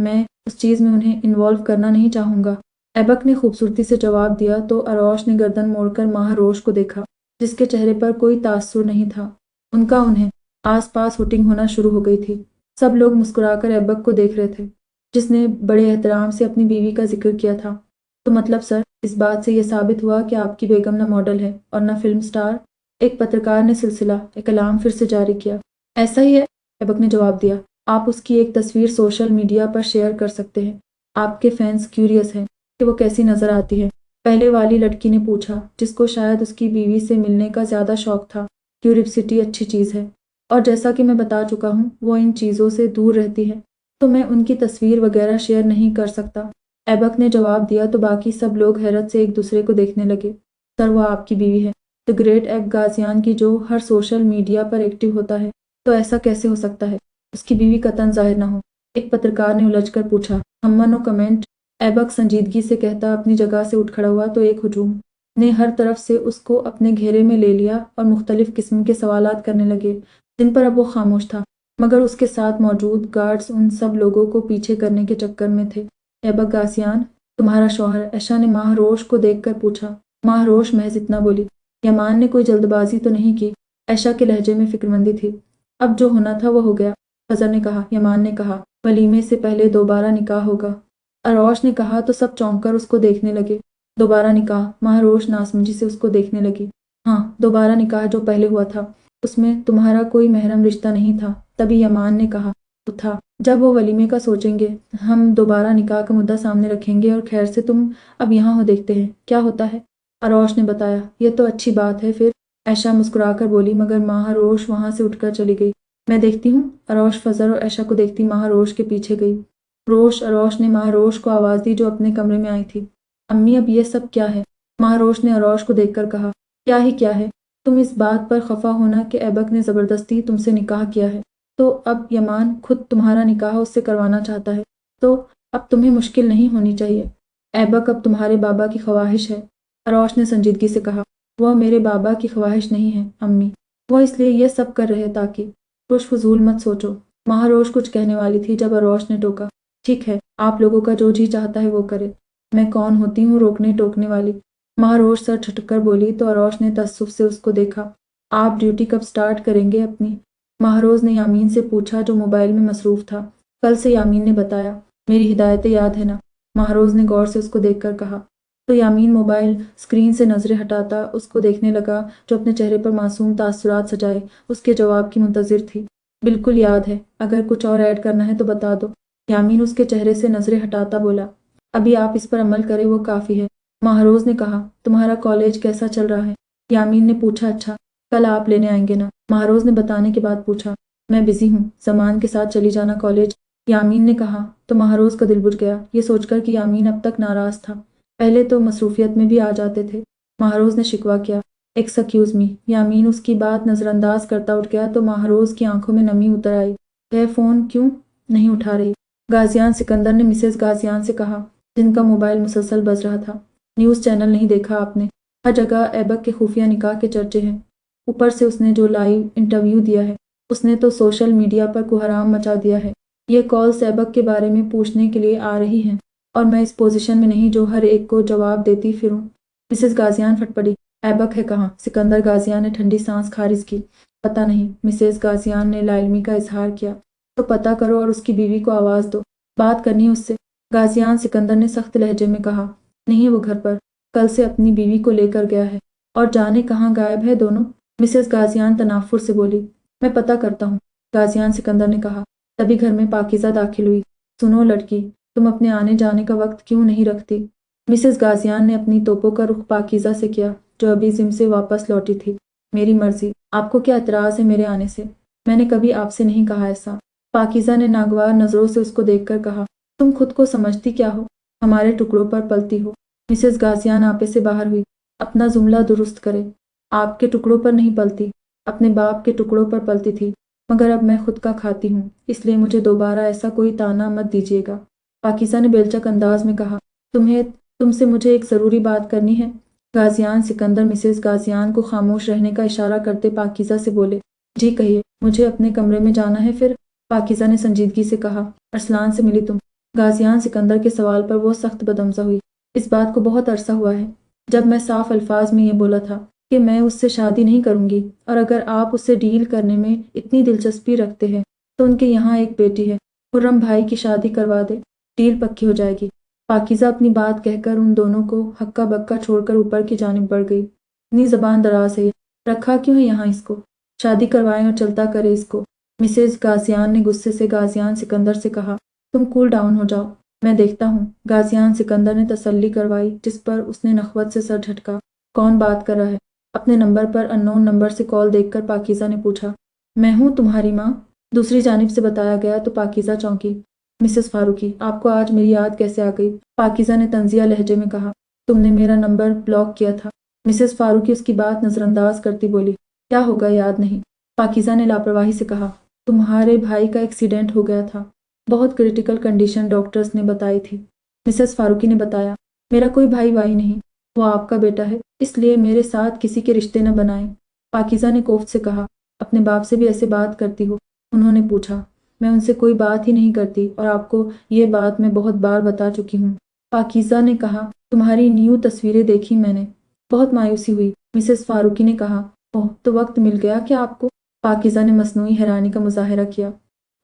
میں اس چیز میں انہیں انوالو کرنا نہیں چاہوں گا۔ ایبک نے خوبصورتی سے جواب دیا تو اروش نے گردن موڑ کر مہاروش کو دیکھا جس کے چہرے پر کوئی تاثر نہیں تھا۔ ان کا انہیں آس پاس ہوٹنگ ہونا شروع ہو گئی تھی۔ سب لوگ مسکرا کر ایبک کو دیکھ رہے تھے جس نے بڑے احترام سے اپنی بیوی کا ذکر کیا تھا۔ تو مطلب سر، اس بات سے یہ ثابت ہوا کہ آپ کی بیگم نہ ماڈل ہے اور نہ فلم سٹار؟ ایک پترکار نے سلسلہ کلام پھر سے جاری کیا۔ ایسا ہی ہے، ایبک نے جواب دیا۔ آپ اس کی ایک تصویر سوشل میڈیا پر شیئر کر سکتے ہیں۔ آپ کے فینس کیوریس ہیں کہ وہ کیسی نظر آتی ہے؟ پہلے والی لڑکی نے پوچھا، جس کو شاید اس کی بیوی سے ملنے کا زیادہ شوق تھا۔ کیوریوسٹی اچھی چیز ہے، اور جیسا کہ میں بتا چکا ہوں وہ ان چیزوں سے دور رہتی ہے، تو میں ان کی تصویر وغیرہ شیئر نہیں کر سکتا۔ ایبک نے جواب دیا تو باقی سب لوگ حیرت سے ایک دوسرے کو دیکھنے لگے۔ سر، وہ آپ کی بیوی ہے، دی گریٹ ایگ غازیان کی، جو ہر سوشل میڈیا پر ایکٹیو ہوتا ہے۔ تو ایسا کیسے ہو سکتا ہے؟ اس کی بیوی قطعاً ظاہر نہ ہو، ایک پترکار نے الجھ کر پوچھا۔ نو کمنٹ، ایبک سنجیدگی سے کہتا اپنی جگہ سے اٹھ کھڑا ہوا تو ایک ہجوم نے ہر طرف سے اس کو اپنے گھیرے میں لے لیا اور مختلف قسم کے سوالات کرنے لگے جن پر اب وہ خاموش تھا، مگر اس کے ساتھ موجود گارڈز ان سب لوگوں کو پیچھے کرنے کے چکر میں تھے۔ ایبک غازیان، تمہارا شوہر؟ عائشہ نے مہاروش کو دیکھ کر پوچھا۔ مہاروش محض اتنا بولی۔ یامان نے کوئی جلد بازی تو نہیں کی؟ عائشہ کے لہجے میں فکرمندی تھی۔ اب جو ہونا تھا وہ ہو گیا، فضل نے کہا۔ یامان نے کہا، ولیمے سے پہلے دوبارہ نکاح ہوگا۔ اروش نے کہا تو سب چونک کر اس کو دیکھنے لگے۔ دوبارہ نکاح؟ مہاروش ناسمجھی سے اس کو دیکھنے لگی۔ ہاں، دوبارہ نکاح جو پہلے ہوا تھا اس میں تمہارا کوئی محرم رشتہ نہیں تھا۔ تبھی یامان نے کہا، تو تھا۔ جب وہ ولیمے کا سوچیں گے ہم دوبارہ نکاح کا مدعا سامنے رکھیں گے، اور خیر سے تم اب یہاں ہو، دیکھتے ہیں کیا ہوتا ہے۔ اروش نے بتایا، یہ تو اچھی بات ہے پھر۔ عائشہ مسکرا کر بولی، مگر مہاروش وہاں سے اٹھ کر چلی گئی۔ میں دیکھتی ہوں۔ اروش فضل اور عائشہ کو دیکھتی مہاروش کے پیچھے گئی۔ اروش نے مہاروش کو آواز دی جو اپنے کمرے میں آئی تھی۔ امی، اب یہ سب کیا ہے؟ مہاروش نے اروش کو دیکھ کر کہا، کیا ہی کیا ہے؟ تم اس بات پر خفا ہونا کہ ایبک نے زبردستی تم سے نکاح کیا ہے، تو اب یامان خود تمہارا نکاح اس سے کروانا چاہتا ہے، تو اب تمہیں مشکل نہیں ہونی چاہیے۔ ایبک اب تمہارے بابا کی خواہش ہے۔ اروش نے سنجیدگی سے کہا، وہ میرے بابا کی خواہش نہیں ہے امی، وہ اس لیے یہ سب کر رہے تاکہ کچھ فضول مت سوچو۔ مہاروش کچھ کہنے والی تھی جب اروش نے ٹوکا، ٹھیک ہے، آپ لوگوں کا جو جی چاہتا ہے وہ کرے، میں کون ہوتی ہوں روکنے ٹوکنے والی؟ مہاروش سر جھٹک کر بولی تو اروش نے تأسف سے اس کو دیکھا۔ آپ ڈیوٹی کب سٹارٹ کریں گے اپنی؟ مہاروز نے یامین سے پوچھا جو موبائل میں مصروف تھا۔ کل سے، یامین نے بتایا۔ میری ہدایتیں یاد ہے نا؟ مہاروز نے غور سے اس کو دیکھ کر کہا۔ تو یامین موبائل اسکرین سے نظریں ہٹاتا اس کو دیکھنے لگا جو اپنے چہرے پر معصوم تاثرات سجائے اس کے جواب کی منتظر تھی۔ بالکل یاد ہے، اگر کچھ اور ایڈ کرنا ہے تو بتا دو۔ یامین اس کے چہرے سے نظریں ہٹاتا بولا، ابھی آپ اس پر عمل کریں وہ کافی ہے۔ مہاروز نے کہا، تمہارا کالج کیسا چل رہا ہے؟ یامین نے پوچھا، اچھا، کل آپ لینے آئیں گے نا؟ مہاروز نے بتانے کے بعد پوچھا، میں بزی ہوں، زمان کے ساتھ چلی جانا کالج، یامین نے کہا۔ تو مہاروز کا دل بجھ گیا یہ سوچ کر کہ یامین اب تک ناراض تھا، پہلے تو مصروفیت میں بھی آ جاتے تھے۔ مہاروز نے شکوہ کیا، ایکسکیوز می۔ یامین اس کی بات نظر انداز کرتا اٹھ گیا تو مہاروز کی آنکھوں میں نمی اتر آئی۔ وہ فون کیوں نہیں اٹھا رہی؟ غازیان سکندر نے مسز غازیان سے کہا جن کا موبائل مسلسل بز رہا تھا۔ نیوز چینل نہیں دیکھا آپ نے؟ ہر جگہ ایبک کے خفیہ نکاح کے چرچے ہیں، اوپر سے اس نے جو لائیو انٹرویو دیا ہے اس نے تو سوشل میڈیا پر کوہرام مچا دیا ہے۔ یہ کالز ایبک کے بارے میں پوچھنے کے لیے آ رہی ہیں اور میں اس پوزیشن میں نہیں جو ہر ایک کو جواب دیتی پھروں۔ مسز غازیان پھٹ پڑی، ایبک ہے کہاں؟ سکندر غازیان نے ٹھنڈی سانس خارج کی، پتہ نہیں۔ مسز غازیان نے لا علمی کا اظہار کیا، تو پتہ کرو اور اس کی بیوی کو آواز دو، بات کرنی اس سے۔ غازیان سکندر نے سخت لہجے میں کہا، نہیں، وہ گھر پر کل سے اپنی بیوی کو لے کر گیا ہے اور جانے کہاں غائب ہے دونوں۔ مسز غازیان تنافر سے بولی، میں پتہ کرتا ہوں، غازیان سکندر نے کہا۔ تبھی گھر میں پاکیزہ داخل ہوئی۔ سنو لڑکی، تم اپنے آنے جانے کا وقت کیوں نہیں رکھتی؟ مسز غازیان نے اپنی توپوں کا رخ پاکیزہ سے کیا جو ابھی جم سے واپس لوٹی تھی۔ میری مرضی، آپ کو کیا اعتراض ہے میرے آنے سے؟ میں نے کبھی آپ سے نہیں کہا ایسا۔ پاکیزہ نے ناگوار نظروں سے اس کو دیکھ کر کہا، تم خود کو سمجھتی کیا ہو؟ ہمارے ٹکڑوں پر پلتی ہو۔ مسز غازیان آپے سے باہر ہوئی، اپنا جملہ درست کرے۔ آپ کے ٹکڑوں پر نہیں پلتی، اپنے باپ کے ٹکڑوں پر پلتی تھی، مگر اب میں خود کا کھاتی ہوں، اس لیے مجھے دوبارہ ایسا کوئی طعنہ مت دیجیے گا۔ پاکیزہ نے بیلچک انداز میں کہا، تم سے مجھے ایک ضروری بات کرنی ہے۔ غازیان سکندر مسز غازیان کو خاموش رہنے کا اشارہ کرتے پاکیزہ سے بولے، جی کہیے، مجھے اپنے کمرے میں جانا ہے پھر۔ پاکیزہ نے سنجیدگی سے کہا، ارسلان سے ملی تم؟ غازیان سکندر کے سوال پر وہ سخت بدمزہ ہوئی۔ اس بات کو بہت عرصہ ہوا ہے جب میں صاف الفاظ میں یہ بولا تھا کہ میں اس سے شادی نہیں کروں گی، اور اگر آپ اس سے ڈیل کرنے میں اتنی دلچسپی رکھتے ہیں تو ان کے یہاں ایک بیٹی ہے، خرم بھائی کی شادی کروا دے، ڈیل پکی ہو جائے گی۔ پاکیزہ اپنی بات کہہ کر ان دونوں کو ہکا بکا چھوڑ کر اوپر کی جانب بڑھ گئی۔ اتنی زبان دراز ہے، رکھا کیوں ہے یہاں اس کو؟ شادی کروائیں اور چلتا کرے اس کو۔ مسز غازیان نے غصے سے غازیان سکندر سے کہا، تم کول ڈاؤن ہو جاؤ، میں دیکھتا ہوں۔ غازیان سکندر نے تسلی کروائی، جس پر اس نے نخوت سے سر جھٹکا۔ کون بات کر رہا ہے؟ اپنے نمبر پر ان نون نمبر سے کال دیکھ کر پاکیزہ نے پوچھا۔ میں ہوں، تمہاری ماں، دوسری جانب سے بتایا گیا تو پاکیزہ چونکی۔ مسز فاروقی، آپ کو آج میری یاد کیسے آ گئی؟ پاکیزہ نے طنزیہ لہجے میں کہا۔ تم نے میرا نمبر بلاک کیا تھا۔ مسز فاروقی اس کی بات نظر انداز کرتی بولی۔ کیا ہوگا، یاد نہیں؟ پاکیزہ نے لاپرواہی سے کہا۔ تمہارے بھائی کا ایکسیڈنٹ ہو گیا تھا، بہت کریٹیکل کنڈیشن ڈاکٹرز نے بتائی تھی۔ مسز فاروقی نے بتایا۔ میرا کوئی بھائی نہیں، وہ آپ کا بیٹا ہے، اس لیے میرے ساتھ کسی کے رشتے نہ بنائیں۔ پاکیزہ نے کوفت سے کہا۔ اپنے باپ سے بھی ایسے بات کرتی ہو؟ انہوں نے پوچھا۔ میں ان سے کوئی بات ہی نہیں کرتی، اور آپ کو یہ بات میں بہت بار بتا چکی ہوں۔ پاکیزہ نے کہا۔ تمہاری نیو تصویریں دیکھی میں نے، بہت مایوسی ہوئی۔ مسز فاروقی نے کہا۔ اوہ، تو وقت مل گیا کیا آپ کو؟ پاکیزہ نے مصنوعی حیرانی کا مظاہرہ کیا۔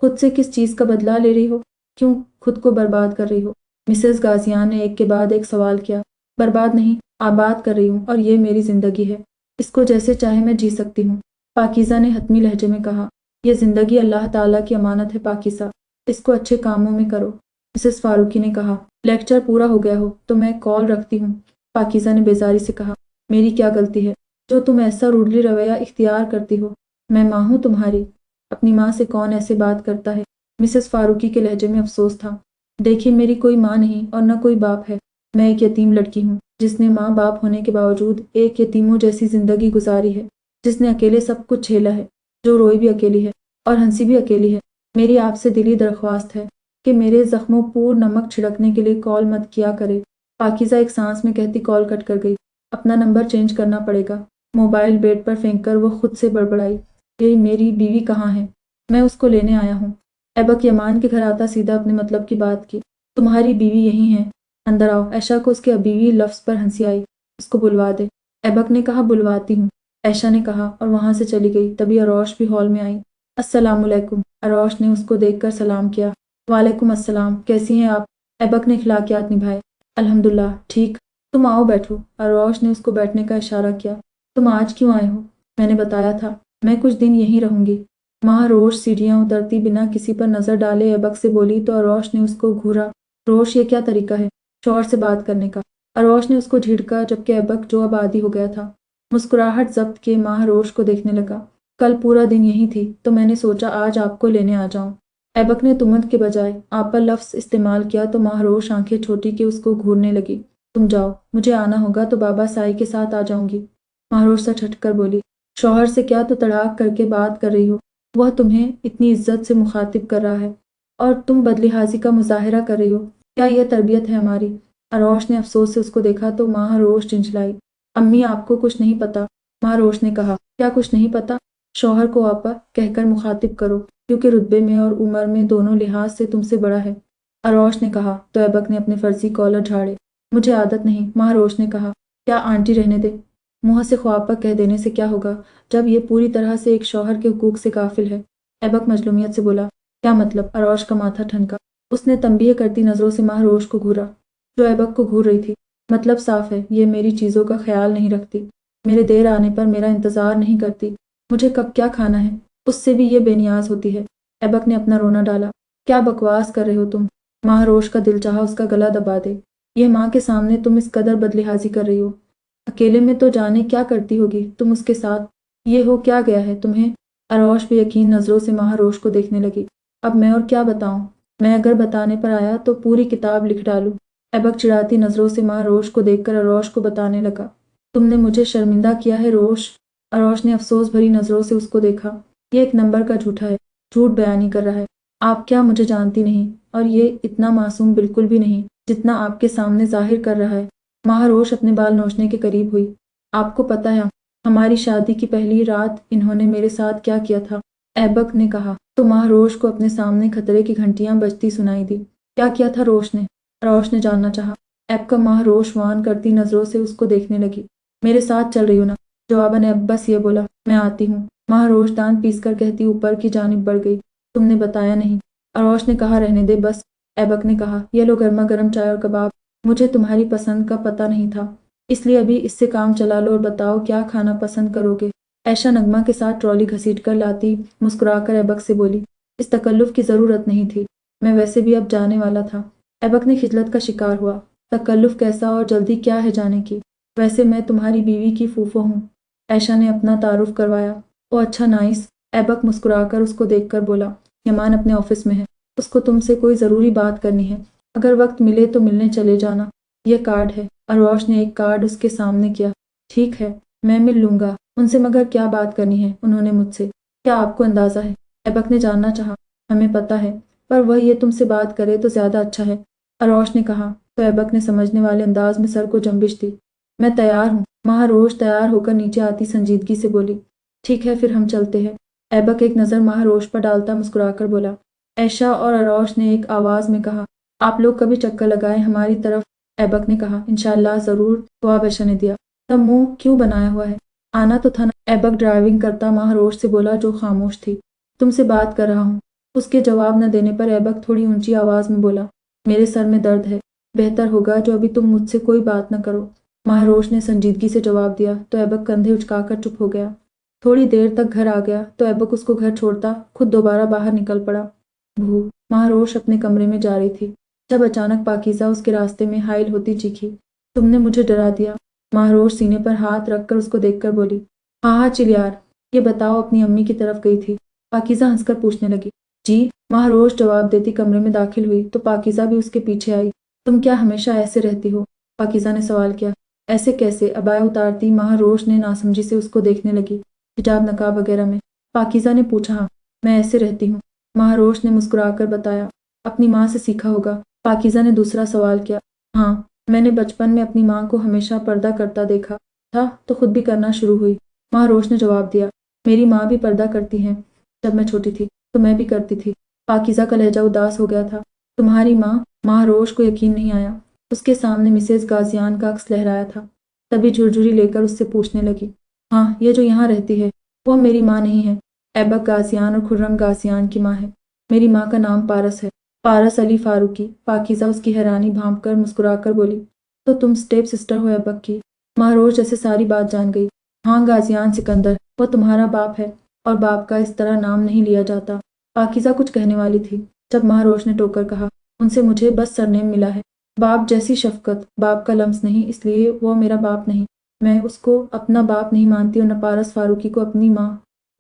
خود سے کس چیز کا بدلہ لے رہی ہو؟ کیوں خود کو برباد کر رہی ہو؟ مسز غازیان نے ایک کے بعد ایک سوال کیا۔ برباد نہیں، آباد کر رہی ہوں، اور یہ میری زندگی ہے، اس کو جیسے چاہے میں جی سکتی ہوں۔ پاکیزہ نے حتمی لہجے میں کہا۔ یہ زندگی اللہ تعالیٰ کی امانت ہے پاکیزہ، اس کو اچھے کاموں میں کرو۔ مسز فاروقی نے کہا۔ لیکچر پورا ہو گیا ہو تو میں کال رکھتی ہوں، پاکیزہ نے بیزاری سے کہا۔ میری کیا غلطی ہے جو تم ایسا روڈلی رویہ اختیار کرتی ہو؟ میں ماں ہوں تمہاری، اپنی ماں سے کون ایسے بات کرتا ہے؟ مسز فاروقی کے لہجے میں افسوس تھا۔ دیکھیے، میری کوئی ماں نہیں اور نہ کوئی باپ ہے، میں ایک یتیم لڑکی ہوں جس نے ماں باپ ہونے کے باوجود ایک یتیموں جیسی زندگی گزاری ہے، جس نے اکیلے سب کچھ جھیلا ہے، جو روئی بھی اکیلی ہے اور ہنسی بھی اکیلی ہے۔ میری آپ سے دلی درخواست ہے کہ میرے زخموں پور نمک چھڑکنے کے لیے کال مت کیا کرے۔ پاکیزہ ایک سانس میں کہتی کال کٹ کر گئی۔ اپنا نمبر چینج کرنا پڑے گا۔ موبائل بیڈ پر پھینک کر وہ خود سے بڑبڑائی۔ یہ میری بیوی کہاں ہے؟ میں اس کو لینے آیا ہوں۔ ایبک یمان کے گھر آتا سیدھا اپنے مطلب کی بات کی۔ تمہاری بیوی یہی ہے، اندر آؤ۔ عائشہ کو اس کے بیوی لفظ پر ہنسی آئی۔ اس کو بلوا دے، ایبک نے کہا۔ بلواتی ہوں، عائشہ نے کہا، اور وہاں سے چلی گئی۔ تبھی اروش بھی ہال میں آئی۔ السلام علیکم، اروش نے اس کو دیکھ کر سلام کیا۔ وعلیکم السلام، کیسی ہیں آپ؟ ایبک نے اخلاقیات نبھائے۔ الحمدللہ ٹھیک، تم آؤ بیٹھو۔ اروش نے اس کو بیٹھنے کا اشارہ کیا۔ تم آج کیوں آئے ہو؟ میں نے بتایا تھا میں کچھ دن یہیں رہوں گی۔ ماں روش سیڑھیاں اترتی بنا کسی پر نظر ڈالے ایبک سے بولی تو اروش نے اس کو گھورا۔ روش، یہ کیا طریقہ ہے شوہر سے بات کرنے کا؟ اروش نے اس کو جھڑکا، جبکہ ایبک جو اب عادی ہو گیا تھا مسکراہٹ ضبط کے ماں روش کو دیکھنے لگا۔ کل پورا دن یہی تھی تو میں نے سوچا آج آپ کو لینے آ جاؤں۔ ایبک نے تمت کے بجائے آپ پر لفظ استعمال کیا تو ماں روش آنکھیں چھوٹی کے اس کو گھورنے لگی۔ تم جاؤ، مجھے آنا ہوگا تو بابا سائی کے ساتھ آ جاؤں گی۔ ماں روش سر جھٹ کر بولی۔ شوہر سے کیا تو تڑاک کر کے بات کر رہی ہو؟ وہ تمہیں اتنی عزت سے مخاطب کر رہا ہے اور تم بدلحاظی کا مظاہرہ کر رہی ہو، کیا یہ تربیت ہے ہماری؟ اروش نے افسوس سے اس کو دیکھا تو ماں روش چنچلائی۔ امی، آپ کو کچھ نہیں پتا، ماں روش نے کہا۔ کیا کچھ نہیں پتا؟ شوہر کو آپا کہہ کر مخاطب کرو، کیونکہ رتبے میں اور عمر میں دونوں لحاظ سے تم سے بڑا ہے، اروش نے کہا تو ایبک نے اپنے فرضی کالر جھاڑے۔ مجھے عادت نہیں، ماں روش نے کہا۔ کیا آنٹی رہنے دے، منہ سے خواپا کہہ دینے سے کیا ہوگا جب یہ پوری طرح سے ایک شوہر کے حقوق سے غافل ہے؟ ایبک مظلومیت سے بولا۔ کیا مطلب؟ اروش کا ماتھا ٹھنکا۔ اس نے تنبیہ کرتی نظروں سے ماں روش کو گھورا جو ایبک کو گھور رہی تھی۔ مطلب صاف ہے، یہ میری چیزوں کا خیال نہیں رکھتی، میرے دیر آنے پر میرا انتظار نہیں کرتی، مجھے کب کیا کھانا ہے اس سے بھی یہ بے نیاز ہوتی ہے۔ ایبک نے اپنا رونا ڈالا۔ کیا بکواس کر رہے ہو تم؟ ماں روش کا دل چاہا اس کا گلا دبا دے۔ یہ ماں کے سامنے تم اس قدر بدلحاظی کر رہی ہو، اکیلے میں تو جانے کیا کرتی ہوگی تم اس کے ساتھ، یہ ہو کیا گیا ہے تمہیں؟ اروش بے یقین نظروں سے ماں روش کو دیکھنے لگی۔ اب میں اور کیا بتاؤں؟ میں اگر بتانے پر آیا تو پوری کتاب لکھ ڈالوں۔ ایبک چڑھاتی نظروں سے ماں روش کو دیکھ کر اروش کو بتانے لگا۔ تم نے مجھے شرمندہ کیا ہے روش۔ اروش نے افسوس بھری نظروں سے اس کو دیکھا۔ یہ ایک نمبر کا جھوٹا ہے، جھوٹ بیانی کر رہا ہے۔ آپ کیا مجھے جانتی نہیں، اور یہ اتنا معصوم بالکل بھی نہیں جتنا آپ کے سامنے ظاہر کر رہا ہے۔ ماں روش اپنے بال نوچنے کے قریب ہوئی۔ آپ کو پتہ ہے ہماری شادی کی پہلی رات انہوں نے میرے ساتھ کیا کیا تھا؟ ایبک نے کہا تو ماں روش کو اپنے سامنے خطرے کی گھنٹیاں بجتی سنائی دی۔ کیا کیا تھا روش نے؟ روش نے جاننا چاہا۔ ایب کا ماہ روش وان کرتی نظروں سے اس کو دیکھنے لگی۔ میرے ساتھ چل رہی ہو نا؟ جواباً ایب بس یہ بولا، میں آتی ہوں۔ ماہ روش دانت پیس کر کہتی اوپر کی جانب بڑھ گئی۔ تم نے بتایا نہیں؟ اروش نے کہا رہنے دے بس۔ ایبک نے کہا، یہ لو گرما گرم چائے اور کباب۔ مجھے تمہاری پسند کا پتہ نہیں تھا، اس لیے ابھی اس سے کام چلا لو اور بتاؤ کیا کھانا پسند کرو گے؟ عائشہ نغمہ کے ساتھ ٹرالی گھسیٹ کر لاتی مسکرا کر ایبک سے بولی، اس تکلف کی ضرورت نہیں تھی، میں ویسے بھی اب جانے والا تھا۔ ایبک نے خجلت کا شکار ہوا۔ تکلف کیسا اور جلدی کیا ہے جانے کی؟ ویسے میں تمہاری بیوی کی پھوپھو ہوں۔ عائشہ نے اپنا تعارف کروایا۔ او اچھا نائس۔ ایبک مسکرا کر اس کو دیکھ کر بولا، یمان اپنے آفس میں ہے، اس کو تم سے کوئی ضروری بات کرنی ہے، اگر وقت ملے تو ملنے چلے جانا۔ یہ کارڈ ہے۔ اروش نے ایک کارڈ اس کے سامنے کیا۔ ٹھیک ہے، میں مل لوں گا ان سے، مگر کیا بات کرنی ہے انہوں نے مجھ سے؟ کیا آپ کو اندازہ ہے؟ ایبک نے جاننا چاہا۔ ہمیں پتہ ہے، پر وہ یہ تم سے بات کرے تو زیادہ اچھا ہے، اروش نے کہا تو ایبک نے سمجھنے والے انداز میں سر کو جنبش دی۔ میں تیار ہوں۔ ماہ روش تیار ہو کر نیچے آتی سنجیدگی سے بولی، ٹھیک ہے پھر ہم چلتے ہیں۔ ایبک ایک نظر ماہ روش پر ڈالتا مسکرا کر بولا۔ عائشہ اور اروش نے ایک آواز میں کہا، آپ لوگ کبھی چکر لگائیں ہماری طرف؟ ایبک نے کہا، انشاءاللہ ضرور۔ جواب عائشہ نے دیا۔ تب منہ کیوں بنایا ہوا ہے؟ آنا تو تھا نا؟ ایبک ڈرائیونگ کرتا ماہ روش سے بولا جو خاموش تھی۔ تم سے بات کر رہا ہوں۔ اس کے جواب نہ دینے پر ایبک تھوڑی اونچی آواز میں بولا، میرے سر میں درد ہے، بہتر ہوگا جو ابھی تم مجھ سے کوئی بات نہ کرو۔ ماہ روش نے سنجیدگی سے جواب دیا تو ایبک کندھے اچکا کر چپ ہو گیا۔ تھوڑی دیر تک گھر آ گیا تو ایبک اس کو گھر چھوڑتا خود دوبارہ باہر نکل پڑا۔ بھو، ماہ روش اپنے کمرے میں جا رہی تھی جب اچانک پاکیزہ اس کے راستے میں حائل ہوتی چیخی، تم نے مجھے ڈرا دیا۔ ماہ روش سینے پر ہاتھ رکھ کر اس کو دیکھ کر بولی، ہاں ہاں چلیار، یہ بتاؤ اپنی امی کی طرف گئی تھی؟ پاکیزہ ہنس کر پوچھنے لگی۔ جی، ماہ روش جواب دیتی کمرے میں داخل ہوئی تو پاکیزہ بھی اس کے پیچھے آئی۔ تم کیا ہمیشہ ایسے رہتی ہو؟ پاکیزہ نے سوال کیا۔ ایسے کیسے؟ عبایا اتارتی ماہ روش نے ناسمجھی سے اس کو دیکھنے لگی۔ حجاب نقاب وغیرہ میں؟ پاکیزہ نے پوچھا۔ ہاں، میں ایسے رہتی ہوں، ماہ روش نے مسکرا کر بتایا۔ اپنی ماں سے سیکھا ہوگا؟ پاکیزہ نے دوسرا سوال کیا۔ ہاں، میں نے بچپن میں اپنی ماں کو ہمیشہ پردہ کرتا دیکھا تھا تو خود بھی کرنا شروع ہوئی، ماہ روش نے جواب دیا۔ میری ماں بھی پردہ کرتی ہیں، جب میں چھوٹی تھی تو میں بھی کرتی تھی۔ پاکیزہ کا لہجہ اداس ہو گیا تھا۔ تمہاری ماں؟ ماہ روش کو یقین نہیں آیا۔ اس کے سامنے مسز غازیان کا عکس لہرایا تھا، تبھی جھرجھری لے کر اس سے پوچھنے لگی، ہاں یہ جو یہاں رہتی ہے وہ میری ماں نہیں ہے؟ ایبک غازیان اور خرم غازیان کی ماں ہے۔ میری ماں کا نام پارس ہے، پارس علی فاروقی۔ پاکیزہ اس کی حیرانی بھانپ کر مسکرا کر بولی، تو تم اسٹیپ سسٹر ہو ایبک کی؟ ماہ روش جیسے ساری بات جان گئی۔ ہاں غازیان سکندر، وہ تمہارا باپ ہے، اور باپ کا اس طرح نام نہیں لیا جاتا۔ پاکیزہ کچھ کہنے والی تھی جب ماہ روش نے ٹوک کر کہا، ان سے مجھے بس سرنیم ملا ہے، باپ جیسی شفقت، باپ کا لمس نہیں، اس لیے وہ میرا باپ نہیں۔ میں اس کو اپنا باپ نہیں مانتی اور نہ پارس فاروقی کو اپنی ماں۔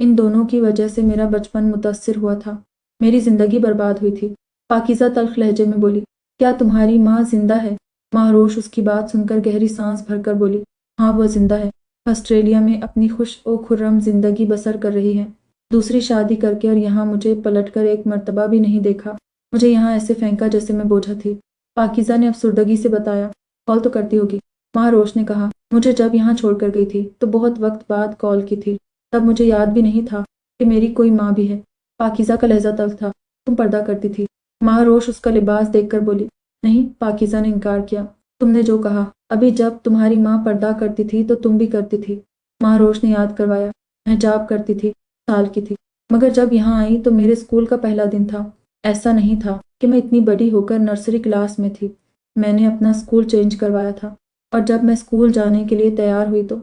ان دونوں کی وجہ سے میرا بچپن متاثر ہوا تھا، میری زندگی برباد ہوئی تھی۔ پاکیزہ تلخ لہجے میں بولی، کیا تمہاری ماں زندہ ہے؟ ماہ روش اس کی بات سن کر گہری سانس بھر کر بولی، ہاں وہ زندہ ہے، آسٹریلیا میں اپنی خوش و خرم زندگی بسر کر رہی ہے، دوسری شادی کر کے، اور یہاں مجھے پلٹ کر ایک مرتبہ بھی نہیں دیکھا، مجھے یہاں ایسے پھینکا جیسے میں بوجھا تھی۔ پاکیزہ نے افسردگی سے بتایا، کال تو کرتی ہوگی؟ ماہ روش نے کہا، مجھے جب یہاں چھوڑ کر گئی تھی تو بہت وقت بعد کال کی تھی، تب مجھے یاد بھی نہیں تھا کہ میری کوئی ماں بھی ہے۔ پاکیزہ کا لہجہ تلخ تھا، تم پردہ کرتی تھی؟ ماہ روش اس کا لباس دیکھ کر بولی، نہیں۔ پاکیزہ نے انکار کیا، تم نے جو کہا ابھی، جب تمہاری ماں پردہ کرتی تھی تو تم بھی کرتی تھی۔ ماہ روش نے یاد کروایا، حجاب کرتی تھی، سال کی تھی، مگر جب یہاں آئی تو میرے اسکول کا پہلا دن تھا، ایسا نہیں تھا کہ میں اتنی بڑی ہو کر نرسری کلاس میں تھی، میں نے اپنا اسکول چینج کروایا تھا، اور جب میں اسکول جانے کے لیے تیار ہوئی تو…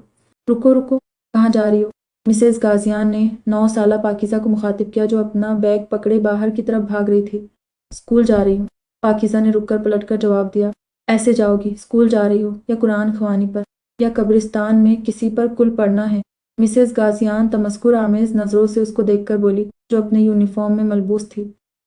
رکو رکو، کہاں جا رہی ہو؟ مسز غازیان نے 9 سالہ پاکیزہ کو مخاطب کیا جو اپنا بیگ پکڑے باہر کی طرف بھاگ رہی تھی۔ اسکول جا رہی ہوں، پاکیزہ نے رک کر پلٹ کر جواب دیا۔ ایسے جاؤ گی؟ اسکول جا رہی ہو یا قرآن خوانی پر یا قبرستان میں کسی پر کل پڑھنا ہے؟ مسز غازیان تمسخر آمیز نظروں سے اس کو دیکھ کر بولی جو اپنے یونیفارم میں ملبوس تھی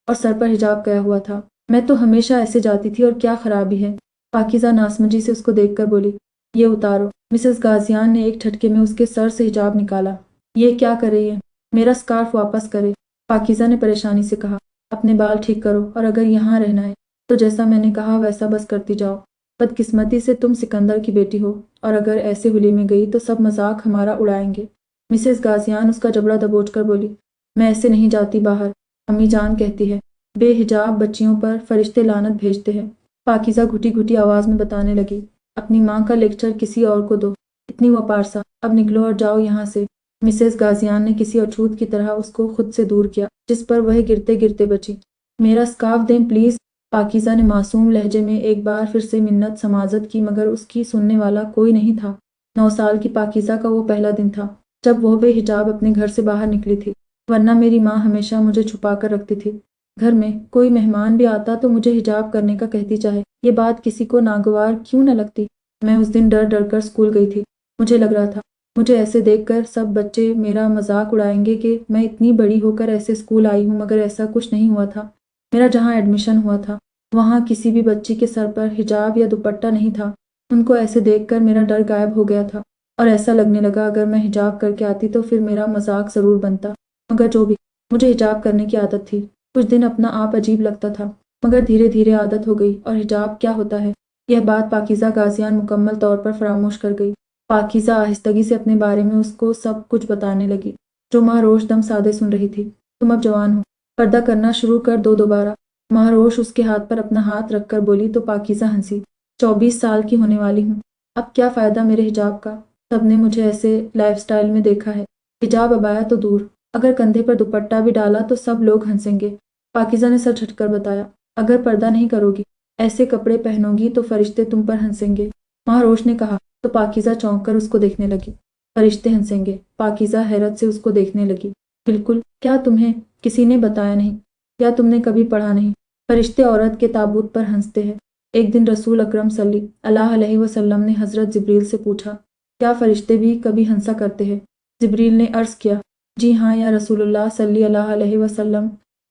اور سر پر حجاب کیا ہوا تھا، میں تو ہمیشہ ایسے جاتی تھی اور کیا خرابی ہے؟ پاکیزہ ناسمجھی سے اس کو دیکھ کر بولی، یہ اتارو۔ مسز غازیان نے ایک جھٹکے میں اس کے سر سے حجاب نکالا۔ یہ کیا کر رہی ہے؟ میرا اسکارف واپس کرے، پاکیزہ نے پریشانی سے کہا۔ اپنے بال ٹھیک کرو، اور اگر یہاں رہنا ہے تو جیسا میں نے کہا ویسا بس کرتی جاؤ۔ بدقسمتی سے تم سکندر کی بیٹی ہو، اور اگر ایسے ہولی میں گئی تو سب مذاق ہمارا اڑائیں گے۔ مسز غازیان اس کا جبڑا دبوچ کر بولی، میں ایسے نہیں جاتی باہر، امی جان کہتی ہے۔ بے حجاب بچیوں پر فرشتے لعنت بھیجتے ہیں۔ پاکیزہ گھٹی گھٹی آواز میں بتانے لگی، اپنی ماں کا لیکچر کسی اور کو دو، اتنی وہ پارسا، اب نکلو اور جاؤ یہاں سے۔ مسز غازیان نے کسی اچھوت کی طرح اس کو خود سے دور کیا، جس پر وہ گرتے گرتے بچی۔ میرا اسکارف دیں پلیز، پاکیزہ نے معصوم لہجے میں ایک بار پھر سے منت سماجت کی، مگر اس کی سننے والا کوئی نہیں تھا۔ 9 سال کی پاکیزہ کا وہ پہلا دن تھا جب وہ بے حجاب اپنے گھر سے باہر نکلی تھی، ورنہ میری ماں ہمیشہ مجھے چھپا کر رکھتی تھی۔ گھر میں کوئی مہمان بھی آتا تو مجھے حجاب کرنے کا کہتی، چاہے یہ بات کسی کو ناگوار کیوں نہ لگتی۔ میں اس دن ڈر ڈر کر اسکول گئی تھی۔ مجھے لگ رہا تھا مجھے ایسے دیکھ کر سب بچے میرا مذاق اڑائیں گے کہ میں اتنی بڑی ہو کر ایسے اسکول آئی ہوں، مگر ایسا کچھ نہیں ہوا تھا۔ میرا جہاں ایڈمیشن ہوا تھا وہاں کسی بھی بچی کے سر پر حجاب یا دوپٹہ نہیں تھا۔ ان کو ایسے دیکھ کر میرا ڈر غائب ہو گیا تھا، اور ایسا لگنے لگا اگر میں حجاب کر کے آتی تو پھر میرا مذاق ضرور بنتا۔ مگر جو بھی، مجھے حجاب کرنے کی عادت تھی۔ کچھ دن اپنا آپ عجیب لگتا تھا، مگر دھیرے دھیرے عادت ہو گئی، اور حجاب کیا ہوتا ہے یہ بات پاکیزہ غازیان مکمل طور پر فراموش کر گئی۔ پاکیزہ آہستگی سے اپنے بارے میں اس کو سب کچھ بتانے لگی، جو مہروش دم سادے سن رہی تھی۔ تم اب جوان ہو، پردہ کرنا شروع کر دو دوبارہ۔ مہروش اس کے ہاتھ پر اپنا ہاتھ رکھ کر بولی تو پاکیزہ ہنسی۔ 24 سال کی ہونے والی ہوں، اب کیا فائدہ میرے حجاب کا؟ سب نے مجھے ایسے لائف سٹائل میں دیکھا ہے، حجاب عبایا تو دور، اگر کندھے پر دوپٹہ بھی ڈالا تو سب لوگ ہنسیں گے۔ پاکیزہ نے سر جھٹ کر بتایا، اگر پردہ نہیں کرو گی، ایسے کپڑے پہنو گی تو فرشتے تم پر ہنسیں گے۔ مہروش نے کہا تو پاکیزہ چونک کر اس کو دیکھنے لگی۔ فرشتے ہنسیں گے؟ پاکیزہ حیرت سے اس کو دیکھنے لگی۔ بالکل، کیا تمہیں کسی نے بتایا نہیں، یا تم نے کبھی پڑھا نہیں؟ فرشتے عورت کے تابوت پر ہنستے ہیں۔ ایک دن رسول اکرم صلی اللہ علیہ وسلم نے حضرت جبریل سے پوچھا، کیا فرشتے بھی کبھی ہنسا کرتے ہیں؟ جبریل نے عرض کیا، جی ہاں یا رسول اللہ صلی اللہ علیہ وسلم،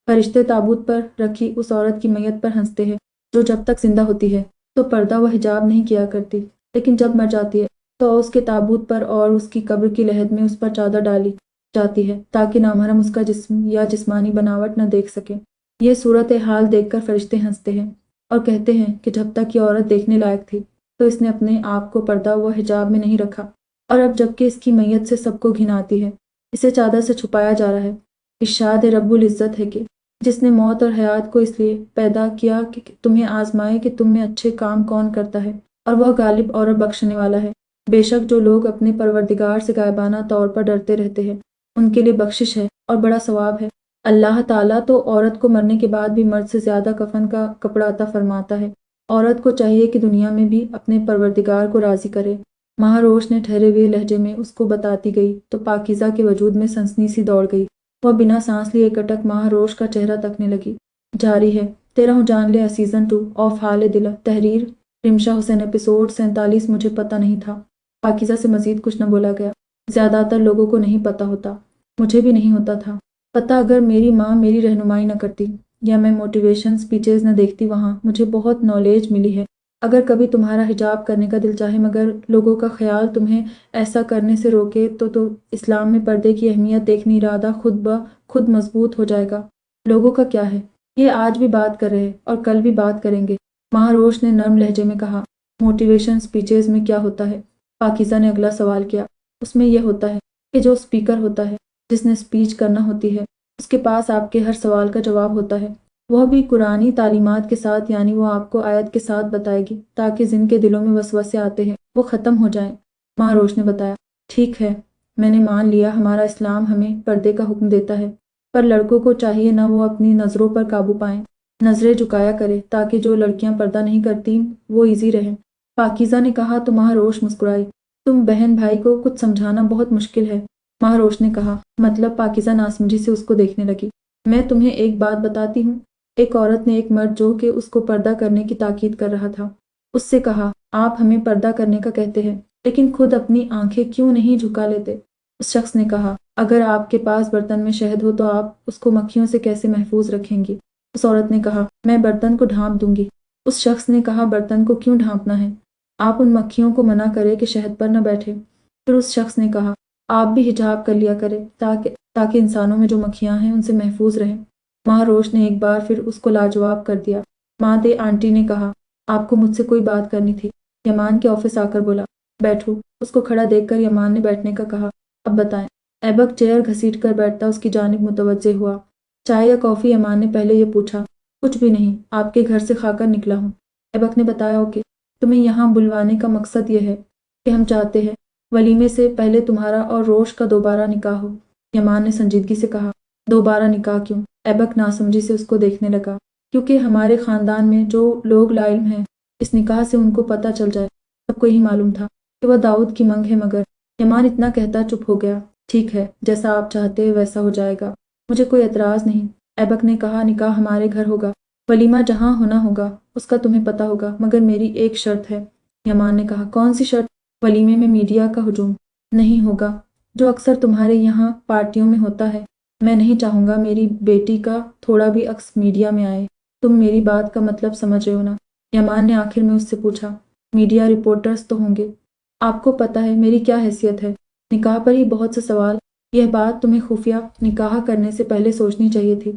فرشتے تابوت پر رکھی اس عورت کی میت پر ہنستے ہیں جو جب تک زندہ ہوتی ہے تو پردہ و حجاب نہیں کیا کرتی، لیکن جب مر جاتی ہے تو اس کے تابوت پر اور اس کی قبر کی لحد میں اس پر چادر ڈالی جاتی ہے تاکہ نامحرم اس کا جسم یا جسمانی بناوٹ نہ دیکھ سکے۔ یہ صورتحال دیکھ کر فرشتے ہنستے ہیں اور کہتے ہیں کہ جب تک یہ عورت دیکھنے لائق تھی تو اس نے اپنے آپ کو پردہ و حجاب میں نہیں رکھا، اور اب جب کہ اس کی میت سے سب کو گھن آتی ہے، اسے چادر سے چھپایا جا رہا ہے۔ ارشاد رب العزت ہے کہ جس نے موت اور حیات کو اس لیے پیدا کیا کہ تمہیں آزمائے کہ تم میں اچھے کام کون کرتا ہے، اور وہ غالب اور بخشنے والا ہے۔ بے شک جو لوگ اپنے پروردگار سے غائبانہ طور پر ڈرتے رہتے ہیں ان کے لیے بخشش ہے اور بڑا ثواب ہے۔ اللہ تعالیٰ تو عورت کو مرنے کے بعد بھی مرد سے زیادہ کفن کا کپڑا عطا فرماتا ہے۔ عورت کو چاہیے کہ دنیا میں بھی اپنے پروردگار کو راضی کرے۔ مہروش نے ٹھہرے ہوئے لہجے میں اس کو بتاتی گئی تو پاکیزہ کے وجود میں سنسنی سی دوڑ گئی۔ وہ بنا سانس لیے کٹک مہروش کا چہرہ تکنے لگی۔ جاری ہے 13 جان لے سیزن 2 آف حال دل، تحریر رمشا حسین، ایپیسوڈ 47۔ مجھے پتہ نہیں تھا۔ پاکیزہ سے مزید کچھ نہ بولا گیا۔ زیادہ تر لوگوں کو نہیں پتہ ہوتا، مجھے بھی نہیں ہوتا تھا پتہ۔ اگر میری ماں میری رہنمائی نہ کرتی یا میں موٹیویشن سپیچز نہ دیکھتی، وہاں مجھے بہت نالج ملی ہے۔ اگر کبھی تمہارا حجاب کرنے کا دل چاہے مگر لوگوں کا خیال تمہیں ایسا کرنے سے روکے تو اسلام میں پردے کی اہمیت دیکھنے ارادہ خود بخود مضبوط ہو جائے گا۔ لوگوں کا کیا ہے، یہ آج بھی بات کر رہے اور کل بھی بات کریں گے۔ مہروش نے نرم لہجے میں کہا، موٹیویشن سپیچز میں کیا ہوتا ہے؟ پاکیزہ نے اگلا سوال کیا۔ اس میں یہ ہوتا ہے کہ جو اسپیکر ہوتا ہے، جس نے سپیچ کرنا ہوتی ہے، اس کے پاس آپ کے ہر سوال کا جواب ہوتا ہے، وہ بھی قرآنی تعلیمات کے ساتھ، یعنی وہ آپ کو آیت کے ساتھ بتائے گی تاکہ جن کے دلوں میں وسوسے آتے ہیں وہ ختم ہو جائیں۔ مہروش نے بتایا، ٹھیک ہے، میں نے مان لیا ہمارا اسلام ہمیں پردے کا حکم دیتا ہے، پر لڑکوں کو چاہیے نہ وہ اپنی نظروں پر قابو پائیں، نظریں جھکایا کرے تاکہ جو لڑکیاں پردہ نہیں کرتی وہ ایزی رہیں۔ پاکیزہ نے کہا تو مہروش مسکرائی۔ تم بہن بھائی کو کچھ سمجھانا بہت مشکل ہے، مہروش نے کہا۔ مطلب؟ پاکیزہ ناسمجھی سے اس کو دیکھنے لگی۔ میں تمہیں ایک بات بتاتی ہوں۔ ایک عورت نے ایک مرد جو کہ اس کو پردہ کرنے کی تاکید کر رہا تھا اس سے کہا، آپ ہمیں پردہ کرنے کا کہتے ہیں لیکن خود اپنی آنکھیں کیوں نہیں جھکا لیتے؟ اس شخص نے کہا، اگر آپ کے پاس برتن میں شہد ہو تو آپ اس کو مکھیوں سے کیسے محفوظ رکھیں گی؟ اس عورت نے کہا، میں برتن کو ڈھانپ دوں گی۔ اس شخص نے کہا، برتن کو کیوں ڈھانپنا ہے؟ آپ ان مکھیوں کو منع کرے کہ شہد پر نہ بیٹھے۔ پھر اس شخص نے کہا، آپ بھی حجاب کر لیا کرے تاکہ انسانوں میں جو مکھیاں ہیں ان سے محفوظ رہیں۔ مہروش نے ایک بار پھر اس کو لاجواب کر دیا۔ ماں دے آنٹی نے کہا، آپ کو مجھ سے کوئی بات کرنی تھی۔ یمان کے آفس آ کر بولا، بیٹھو۔ اس کو کھڑا دیکھ کر یمان نے بیٹھنے کا کہا، اب بتائیں۔ ایبک چیئر گھسیٹ کر بیٹھتا اس کی جانب متوجہ ہوا۔ چائے یا کافی؟ یمان نے پہلے یہ پوچھا۔ کچھ بھی نہیں، آپ کے گھر سے کھا کر نکلا ہوں۔ ایبک نے بتایا کہ تمہیں یہاں بلوانے کا مقصد یہ ہے کہ ہم چاہتے ہیں ولیمے سے پہلے تمہارا اور روش کا دوبارہ نکاح ہو۔ یمان نے سنجیدگی سے کہا، دوبارہ نکاح کیوں؟ ایبک ناسمجھی سے اس کو دیکھنے لگا۔ کیونکہ ہمارے خاندان میں جو لوگ لا علم ہیں، اس نکاح سے ان کو پتہ چل جائے۔ سب کو یہی معلوم تھا کہ وہ داؤد کی منگ ہے، مگر یمان اتنا کہتا چپ ہو گیا۔ ٹھیک ہے، جیسا آپ چاہتے ویسا ہو جائے گا، مجھے کوئی اعتراض نہیں۔ ایبک نے کہا، نکاح ہمارے گھر ہوگا، ولیمہ جہاں ہونا ہوگا اس کا تمہیں پتہ ہوگا، مگر میری ایک شرط ہے۔ یمان نے کہا، کون سی شرط؟ ولیمے میں میڈیا کا ہجوم نہیں ہوگا، جو اکثر تمہارے یہاں پارٹیوں میں ہوتا ہے۔ میں نہیں چاہوں گا میری بیٹی کا تھوڑا بھی عکس میڈیا میں آئے۔ تم میری بات کا مطلب سمجھ رہے ہو نا؟ یمان نے آخر میں اس سے پوچھا۔ میڈیا رپورٹرز تو ہوں گے، آپ کو پتہ ہے میری کیا حیثیت ہے؟ نکاح پر ہی بہت سے سوال۔ یہ بات تمہیں خفیہ نکاح کرنے سے پہلے سوچنی چاہیے تھی۔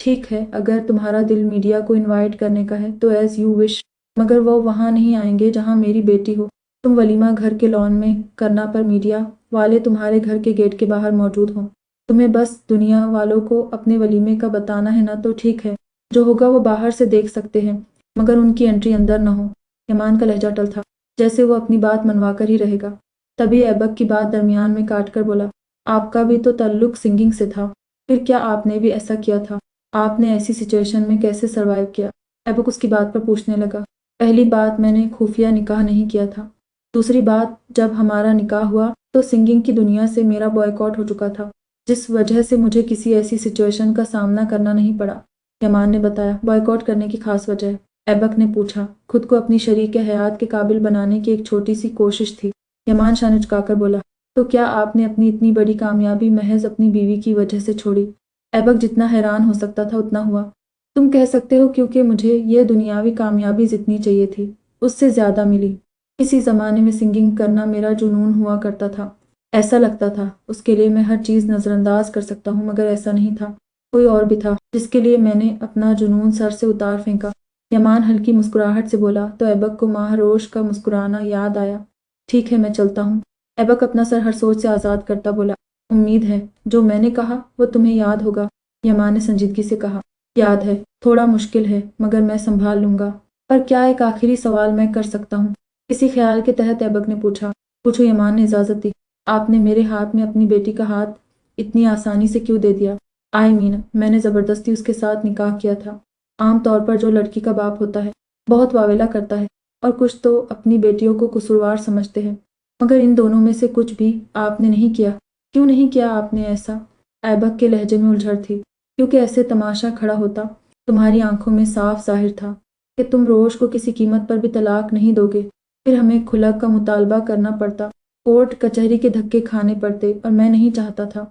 ٹھیک ہے، اگر تمہارا دل میڈیا کو انوائٹ کرنے کا ہے تو ایز یو وش، مگر وہ وہاں نہیں آئیں گے جہاں میری بیٹی ہو۔ تم ولیمہ گھر کے لان میں کرنا پر میڈیا والے تمہارے گھر کے گیٹ کے باہر موجود ہوں۔ تمہیں بس دنیا والوں کو اپنے ولیمے کا بتانا ہے نا، تو ٹھیک ہے، جو ہوگا وہ باہر سے دیکھ سکتے ہیں، مگر ان کی انٹری اندر نہ ہو۔ یمان کا لہجہ ٹل تھا، جیسے وہ اپنی بات منوا کر ہی رہے گا۔ تبھی ایبک کی بات درمیان میں کاٹ کر بولا، آپ کا بھی تو تعلق سنگنگ سے تھا، پھر کیا آپ نے بھی ایسا کیا تھا؟ آپ نے ایسی سچویشن میں کیسے سروائیو کیا؟ ایبک اس کی بات پر پوچھنے لگا۔ پہلی بات، میں نے خفیہ نکاح نہیں کیا تھا۔ دوسری بات، جب ہمارا نکاح ہوا تو سنگنگ کی دنیا سے میرا بوائکاٹ ہو چکا تھا، جس وجہ سے مجھے کسی ایسی سچویشن کا سامنا کرنا نہیں پڑا۔ یمان نے بتایا، بوائکاٹ کرنے کی خاص وجہ ہے؟ ایبک نے پوچھا۔ خود کو اپنی شریک حیات کے قابل بنانے کی ایک چھوٹی سی کوشش تھی۔ یمان شانے جھکا کر بولا، تو کیا آپ نے اپنی اتنی بڑی کامیابی محض اپنی بیوی کی وجہ سے چھوڑی؟ ایبک جتنا حیران ہو سکتا تھا اتنا ہوا۔ تم کہہ سکتے ہو کیونکہ مجھے یہ دنیاوی کامیابی جتنی چاہیے تھی اس سے زیادہ ملی۔ اسی زمانے میں سنگنگ کرنا میرا جنون ہوا کرتا تھا۔ ایسا لگتا تھا اس کے لیے میں ہر چیز نظر انداز کر سکتا ہوں، مگر ایسا نہیں تھا۔ کوئی اور بھی تھا جس کے لیے میں نے اپنا جنون سر سے اتار پھینکا۔ یمان ہلکی مسکراہٹ سے بولا تو ایبک کو ماہ روش کا مسکرانا یاد آیا۔ ٹھیک ہے، میں چلتا ہوں۔ ایبک اپنا سر ہر سوچ سے آزاد کرتا بولا، امید ہے جو میں نے کہا وہ تمہیں یاد ہوگا۔ یمان نے سنجیدگی سے کہا، یاد ہے، تھوڑا مشکل ہے مگر میں سنبھال لوں گا۔ پر کیا ایک آخری سوال میں کر سکتا ہوں؟ کسی خیال کے تحت ایبک نے پوچھا۔ پوچھو، یمان نے اجازت دی۔ آپ نے میرے ہاتھ میں اپنی بیٹی کا ہاتھ اتنی آسانی سے کیوں دے دیا؟ آئی مین، میں نے زبردستی اس کے ساتھ نکاح کیا تھا۔ عام طور پر جو لڑکی کا باپ ہوتا ہے بہت واویلا کرتا ہے، اور کچھ تو اپنی بیٹیوں کو قصوروار سمجھتے ہیں، مگر ان دونوں میں سے کچھ بھی آپ نے نہیں کیا۔ کیوں نہیں کیا آپ نے ایسا؟ ایبک کے لہجے میں الجھن تھی، کیونکہ ایسے تماشا کھڑا ہوتا تمہاری آنکھوں میں صاف ظاہر تھا کہ تم روش کو کسی قیمت پر بھی طلاق نہیں دو گے۔ پھر ہمیں خلع کا مطالبہ کرنا پڑتا، کورٹ کچہری کے دھکے کھانے پڑتے، اور میں نہیں چاہتا تھا،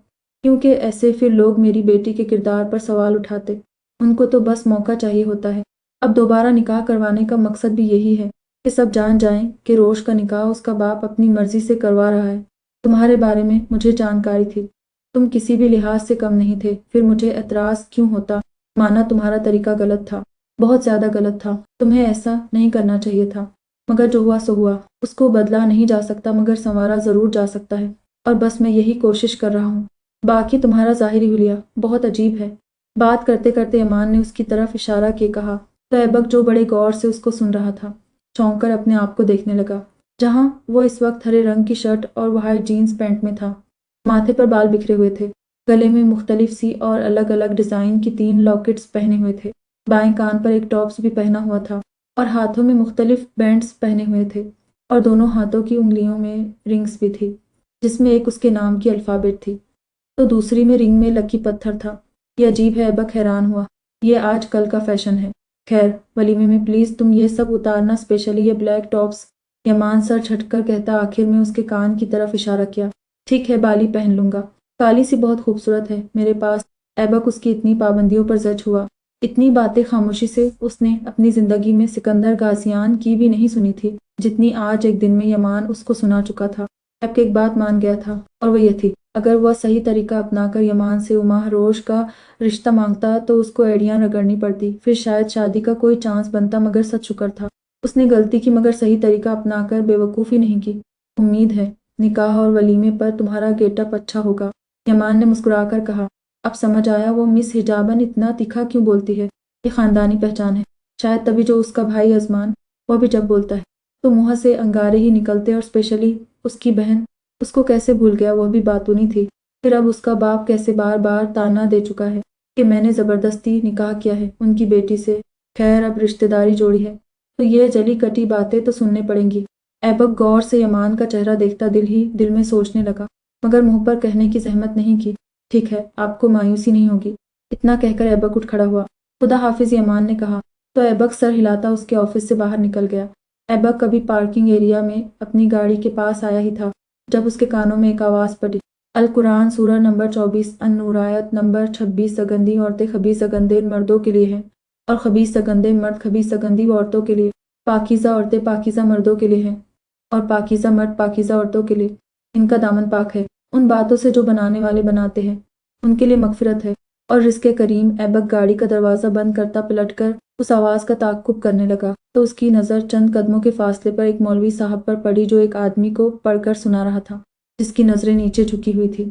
کیونکہ ایسے پھر لوگ میری بیٹی کے کردار پر سوال اٹھاتے۔ ان کو تو بس موقع چاہیے ہوتا ہے۔ اب دوبارہ نکاح کروانے کا مقصد بھی یہی ہے کہ سب جان جائیں کہ روش کا نکاح اس کا باپ اپنی مرضی سے کروا رہا ہے۔ تمہارے بارے میں مجھے جانکاری تھی، تم کسی بھی لحاظ سے کم نہیں تھے، پھر مجھے اعتراض کیوں ہوتا؟ مانا تمہارا طریقہ غلط تھا، بہت زیادہ غلط تھا، تمہیں ایسا نہیں کرنا چاہیے تھا، مگر جو ہوا سو ہوا۔ اس کو بدلا نہیں جا سکتا مگر سنوارا ضرور جا سکتا ہے، اور بس میں یہی کوشش کر رہا ہوں۔ باقی تمہارا ظاہری حلیہ بہت عجیب ہے۔ بات کرتے کرتے ایمان نے اس کی طرف اشارہ کے کہا تو ایبک جو بڑے غور سے اس کو سن رہا تھا، چونک کر اپنے آپ کو دیکھنے لگا، جہاں وہ اس وقت ہرے رنگ کی شرٹ اور وائٹ جینز پینٹ میں تھا۔ ماتھے پر بال بکھرے ہوئے تھے، گلے میں مختلف سی اور الگ الگ ڈیزائن کی 3 لاکٹس پہنے ہوئے تھے، بائیں کان پر ایک ٹاپس بھی پہنا ہوا تھا، اور ہاتھوں میں مختلف بینڈز پہنے ہوئے تھے، اور دونوں ہاتھوں کی انگلیوں میں رنگز بھی تھی، جس میں ایک اس کے نام کی الفابیٹ تھی تو دوسری میں رنگ میں لکی پتھر تھا۔ یہ عجیب ہے، ایبک حیران ہوا، یہ آج کل کا فیشن ہے۔ خیر، ولیمے میں پلیز تم یہ سب اتارنا، اسپیشلی یہ بلیک ٹاپس۔ یمان سر جھٹ کر کہتا آخر میں اس کے کان کی طرف اشارہ کیا۔ ٹھیک ہے، بالی پہن لوں گا، کالی سی بہت خوبصورت ہے میرے پاس۔ ایبک اس کی اتنی پابندیوں پر زچ ہوا، اتنی باتیں خاموشی سے اس نے اپنی زندگی میں سکندر غازیان کی بھی نہیں سنی تھی جتنی آج ایک دن میں یمان اس کو سنا چکا تھا۔ ایبک ایک بات مان گیا تھا، اور وہ یہ تھی، اگر وہ صحیح طریقہ اپنا کر یمان سے ماہ روش کا رشتہ مانگتا تو اس کو ایڑیاں رگڑنی پڑتی، پھر شاید شادی کا کوئی چانس بنتا، مگر سچ شکر تھا اس نے غلطی کی، مگر صحیح طریقہ اپنا کر بے وقوفی نہیں کی۔ امید ہے نکاح اور ولیمے پر تمہارا گیٹ اپ اچھا ہوگا، یمان نے مسکرا کر کہا۔ اب سمجھ آیا وہ مس حجابن اتنا تیکھا کیوں بولتی ہے۔ یہ خاندانی پہچان ہے۔ شاید تبھی جو اس کا بھائی عثمان، وہ بھی جب بولتا ہے تو منہ سے انگارے ہی نکلتے، اور اسپیشلی اس کی بہن، اس کو کیسے بھول گیا، وہ بھی باتونی تھی۔ پھر اب اس کا باپ کیسے بار بار تانا دے چکا ہے کہ میں نے زبردستی نکاح کیا ہے ان کی بیٹی سے، خیر اب رشتہ داری جوڑی ہے تو یہ جلی کٹی باتیں تو سننے پڑیں گی۔ ایبک غور سے یمان کا چہرہ دیکھتا دل ہی دل میں سوچنے لگا، مگر منہ پر کہنے کی زحمت نہیں کی۔ ٹھیک ہے، آپ کو مایوسی نہیں ہوگی۔ اتنا کہہ کر ایبک اٹھ کھڑا ہوا۔ خدا حافظ، یمان نے کہا تو ایبک سر ہلاتا اس کے آفس سے باہر نکل گیا۔ ایبک کبھی پارکنگ ایریا میں اپنی گاڑی کے پاس آیا ہی تھا جب اس کے کانوں میں ایک آواز پڑی، القرآن سورہ نمبر 24 النور آیت نمبر 26، گندی عورتیں خبیث گندے مردوں کے لیے ہیں اور خبیث گندے مرد خبیث گندی عورتوں کے لیے، پاکیزہ عورتیں پاکیزہ مردوں کے لیے ہیں اور پاکیزہ مرد پاکیزہ عورتوں کے لیے، ان کا دامن پاک ہے ان باتوں سے جو بنانے والے بناتے ہیں، ان کے لیے مغفرت ہے اور رزق کریم۔ ایبک گاڑی کا دروازہ بند کرتا پلٹ کر اس آواز کا تعقب کرنے لگا تو اس کی نظر چند قدموں کے فاصلے پر ایک مولوی صاحب پر پڑی جو ایک آدمی کو پڑھ کر سنا رہا تھا، جس کی نظریں نیچے جھکی ہوئی تھی۔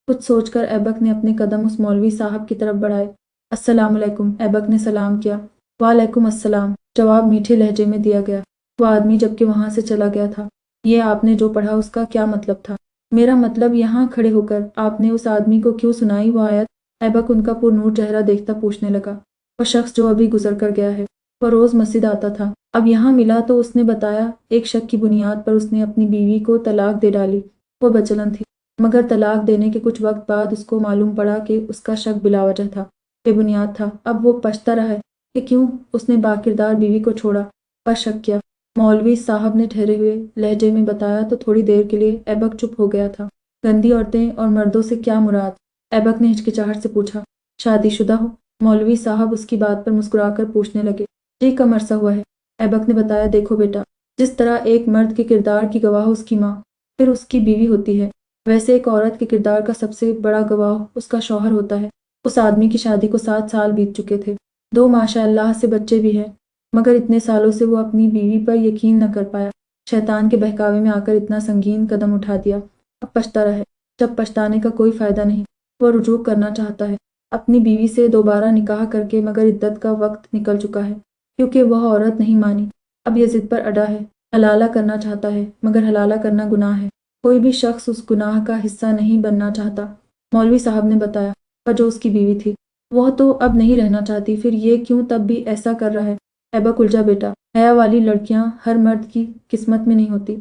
کچھ سوچ کر ایبک نے اپنے قدم اس مولوی صاحب کی طرف بڑھائے۔ السلام علیکم، ایبک نے سلام کیا۔ وعلیکم السلام، جواب میٹھے لہجے میں دیا گیا۔ وہ آدمی جبکہ وہاں سے چلا گیا تھا۔ یہ آپ نے جو پڑھا اس کا کیا مطلب تھا؟ میرا مطلب یہاں کھڑے ہو کر آپ نے اس آدمی کو کیوں سنائی وہ آیت؟ ایبک ان کا پر نور چہرہ دیکھتا پوچھنے لگا۔ وہ شخص جو ابھی گزر کر گیا ہے، وہ روز مسجد آتا تھا، اب یہاں ملا تو اس نے بتایا ایک شک کی بنیاد پر اس نے اپنی بیوی کو طلاق دے ڈالی۔ وہ بچلن تھی، مگر طلاق دینے کے کچھ وقت بعد اس کو معلوم پڑا کہ اس کا شک بلا وجہ تھا، بے بنیاد تھا۔ اب وہ پچھتا رہا ہے کہ کیوں اس نے باکردار بیوی کو چھوڑا، پر شک کیا۔ مولوی صاحب نے ٹھہرے ہوئے لہجے میں بتایا تو تھوڑی دیر کے لیے ایبک چپ ہو گیا تھا۔ گندی عورتیں اور مردوں سے کیا مراد؟ ایبک نے ہچکچاہٹ سے پوچھا۔ شادی شدہ ہو؟ مولوی صاحب اس کی بات پر مسکرا کر پوچھنے لگے۔ جی کم عرصہ ہوا ہے، ایبک نے بتایا۔ دیکھو بیٹا، جس طرح ایک مرد کے کردار کی گواہ اس کی ماں، پھر اس کی بیوی ہوتی ہے، ویسے ایک عورت کے کردار کا سب سے بڑا گواہ اس کا شوہر ہوتا ہے۔ اس آدمی کی شادی کو 7 سال بیت چکے تھے، 2 ماشاء اللہ سے بچے بھی ہیں، مگر اتنے سالوں سے وہ اپنی بیوی پر یقین نہ کر پایا، شیطان کے بہکاوے میں آ کر اتنا سنگین قدم اٹھا دیا۔ اب پچھتا رہے، جب پچھتانے کا کوئی فائدہ نہیں۔ وہ رجوع کرنا چاہتا ہے اپنی بیوی سے دوبارہ نکاح کر کے، مگر عدت کا وقت نکل چکا ہے کیونکہ وہ عورت نہیں مانی۔ اب یہ ضد پر اڑا ہے، حلالہ کرنا چاہتا ہے، مگر حلالہ کرنا گناہ ہے۔ کوئی بھی شخص اس گناہ کا حصہ نہیں بننا چاہتا۔ مولوی صاحب نے بتایا، پر جو اس کی بیوی تھی وہ تو اب نہیں رہنا چاہتی، پھر یہ کیوں تب بھی ایسا کر رہا ہے؟ ایبک الجھا۔ بیٹا، حیا والی لڑکیاں ہر مرد کی قسمت میں نہیں ہوتی،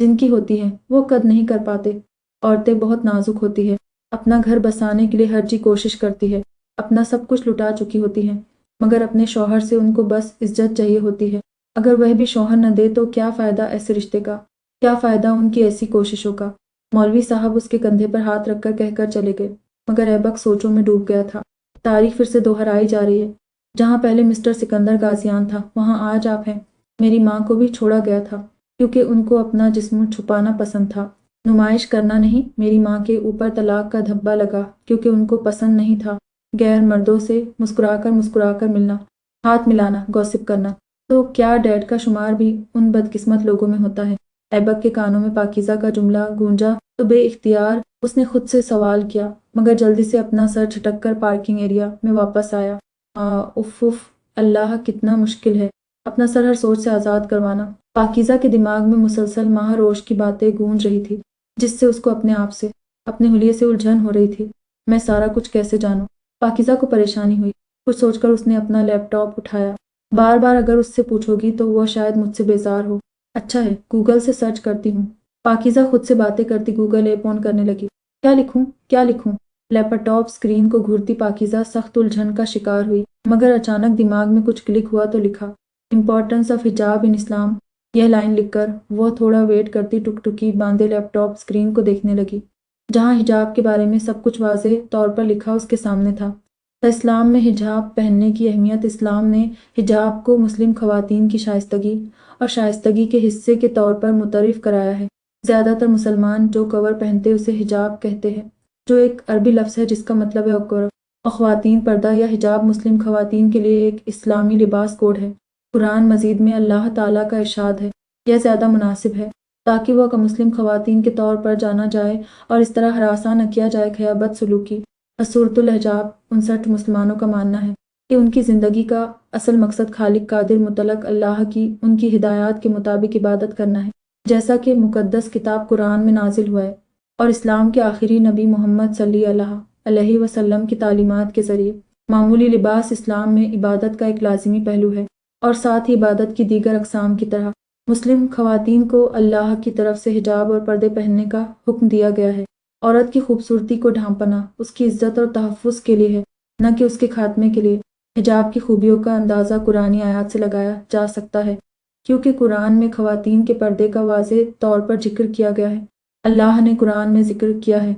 جن کی ہوتی ہیں وہ قد نہیں کر پاتے۔ عورتیں بہت نازک ہوتی ہے، اپنا گھر بسانے کے لیے ہر جی کوشش کرتی ہے، اپنا سب کچھ لٹا چکی ہوتی ہیں، مگر اپنے شوہر سے ان کو بس عزت چاہیے ہوتی ہے۔ اگر وہ بھی شوہر نہ دے تو کیا فائدہ ایسے رشتے کا، کیا فائدہ ان کی ایسی کوششوں کا؟ مولوی صاحب اس کے کندھے پر ہاتھ رکھ کر کہہ کر چلے گئے، مگر ایبک سوچوں میں ڈوب گیا تھا۔ تاریخ پھر سے دہرائی جا رہی ہے، جہاں پہلے مسٹر سکندر غازیان تھا وہاں آج آپ ہیں۔ میری ماں کو بھی چھوڑا گیا تھا کیونکہ ان کو اپنا جسم چھپانا پسند تھا، نمائش کرنا نہیں۔ میری ماں کے اوپر طلاق کا دھبا لگا کیونکہ ان کو پسند نہیں تھا غیر مردوں سے مسکرا کر ملنا، ہاتھ ملانا، گوسپ کرنا۔ تو کیا ڈیڈ کا شمار بھی ان بدقسمت لوگوں میں ہوتا ہے؟ ایبک کے کانوں میں پاکیزہ کا جملہ گونجا تو بے اختیار اس نے خود سے سوال کیا، مگر جلدی سے اپنا سر جھٹک کر پارکنگ ایریا میں واپس آیا۔ اف اف، اللہ کتنا مشکل ہے اپنا سر ہر سوچ سے آزاد کروانا۔ پاکیزہ کے دماغ میں مسلسل ماہ روش کی باتیں گونج رہی تھی، جس سے اس کو اپنے آپ سے، اپنے حلیے سے الجھن ہو رہی تھی۔ میں سارا کچھ کیسے جانوں؟ پاکیزہ کو پریشانی ہوئی۔ کچھ سوچ کر اس نے اپنا لیپ ٹاپ اٹھایا۔ بار بار اگر اس سے پوچھو گی تو وہ شاید مجھ سے بیزار ہو۔ اچھا ہے، گوگل سے سرچ کرتی ہوں۔ پاکیزہ خود سے باتیں کرتی گوگل ایپ آن کرنے لگی۔ کیا لکھوں کیا لکھوں؟ لیپ ٹاپ اسکرین کو گھورتی پاکیزہ سخت الجھن کا شکار ہوئی، مگر اچانک دماغ میں کچھ کلک ہوا تو لکھا، امپورٹنس آف حجاب ان اسلام۔ یہ لائن لکھ کر وہ تھوڑا ویٹ کرتی ٹکٹکی باندھے لیپ ٹاپ اسکرین کو دیکھنے لگی، جہاں حجاب کے بارے میں سب کچھ واضح طور پر لکھا اس کے سامنے تھا۔ اسلام میں حجاب پہننے کی اہمیت۔ اسلام نے حجاب کو مسلم خواتین کی شائستگی اور شائستگی کے حصے کے طور پر متعارف کرایا ہے۔ زیادہ تر مسلمان جو کور پہنتے اسے حجاب کہتے ہیں، جو ایک عربی لفظ ہے جس کا مطلب ہے اوکر، اور خواتین پردہ یا حجاب مسلم خواتین کے لیے ایک اسلامی لباس کوڈ ہے۔ قرآن مجید میں اللہ تعالیٰ کا ارشاد ہے، یہ زیادہ مناسب ہے تاکہ وہ مسلم خواتین کے طور پر جانا جائے اور اس طرح ہراساں نہ کیا جائے کہ بد سلوکی۔ سورۃ الحجاب 59 مسلمانوں کا ماننا ہے کہ ان کی زندگی کا اصل مقصد خالق قادر مطلق اللہ کی ان کی ہدایات کے مطابق عبادت کرنا ہے، جیسا کہ مقدس کتاب قرآن میں نازل ہوا ہے اور اسلام کے آخری نبی محمد صلی اللہ علیہ وسلم کی تعلیمات کے ذریعے۔ معمولی لباس اسلام میں عبادت کا ایک لازمی پہلو ہے، اور ساتھ ہی عبادت کی دیگر اقسام کی طرح مسلم خواتین کو اللہ کی طرف سے حجاب اور پردے پہننے کا حکم دیا گیا ہے۔ عورت کی خوبصورتی کو ڈھانپنا اس کی عزت اور تحفظ کے لیے ہے، نہ کہ اس کے خاتمے کے لیے۔ حجاب کی خوبیوں کا اندازہ قرآنی آیات سے لگایا جا سکتا ہے، کیونکہ قرآن میں خواتین کے پردے کا واضح طور پر ذکر کیا گیا ہے۔ اللہ نے قرآن میں ذکر کیا ہے،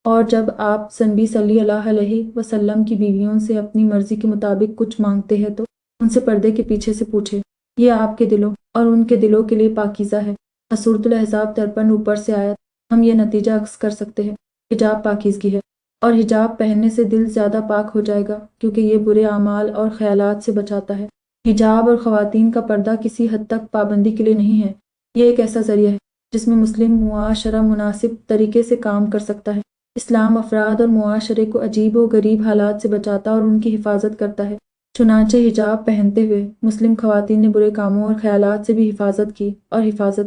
اور جب آپ نبی صلی اللہ علیہ وسلم کی بیویوں سے اپنی مرضی کے مطابق کچھ مانگتے ہیں تو ان سے پردے کے پیچھے سے پوچھے، یہ آپ کے دلوں اور ان کے دلوں کے لیے پاکیزہ ہے۔ سورۃ الاحزاب 53 اوپر سے آیت ہم یہ نتیجہ اخذ کر سکتے ہیں، حجاب پاکیزگی ہے، اور حجاب پہننے سے دل زیادہ پاک ہو جائے گا، کیونکہ یہ برے اعمال اور خیالات سے بچاتا ہے۔ حجاب اور خواتین کا پردہ کسی حد تک پابندی کے لیے نہیں ہے، یہ ایک ایسا ذریعہ ہے جس میں مسلم معاشرہ مناسب طریقے سے کام کر سکتا ہے۔ اسلام افراد اور معاشرے کو عجیب و غریب حالات سے بچاتا اور ان کی حفاظت کرتا ہے۔ چنانچہ حجاب پہنتے ہوئے مسلم خواتین نے برے کاموں اور خیالات سے بھی حفاظت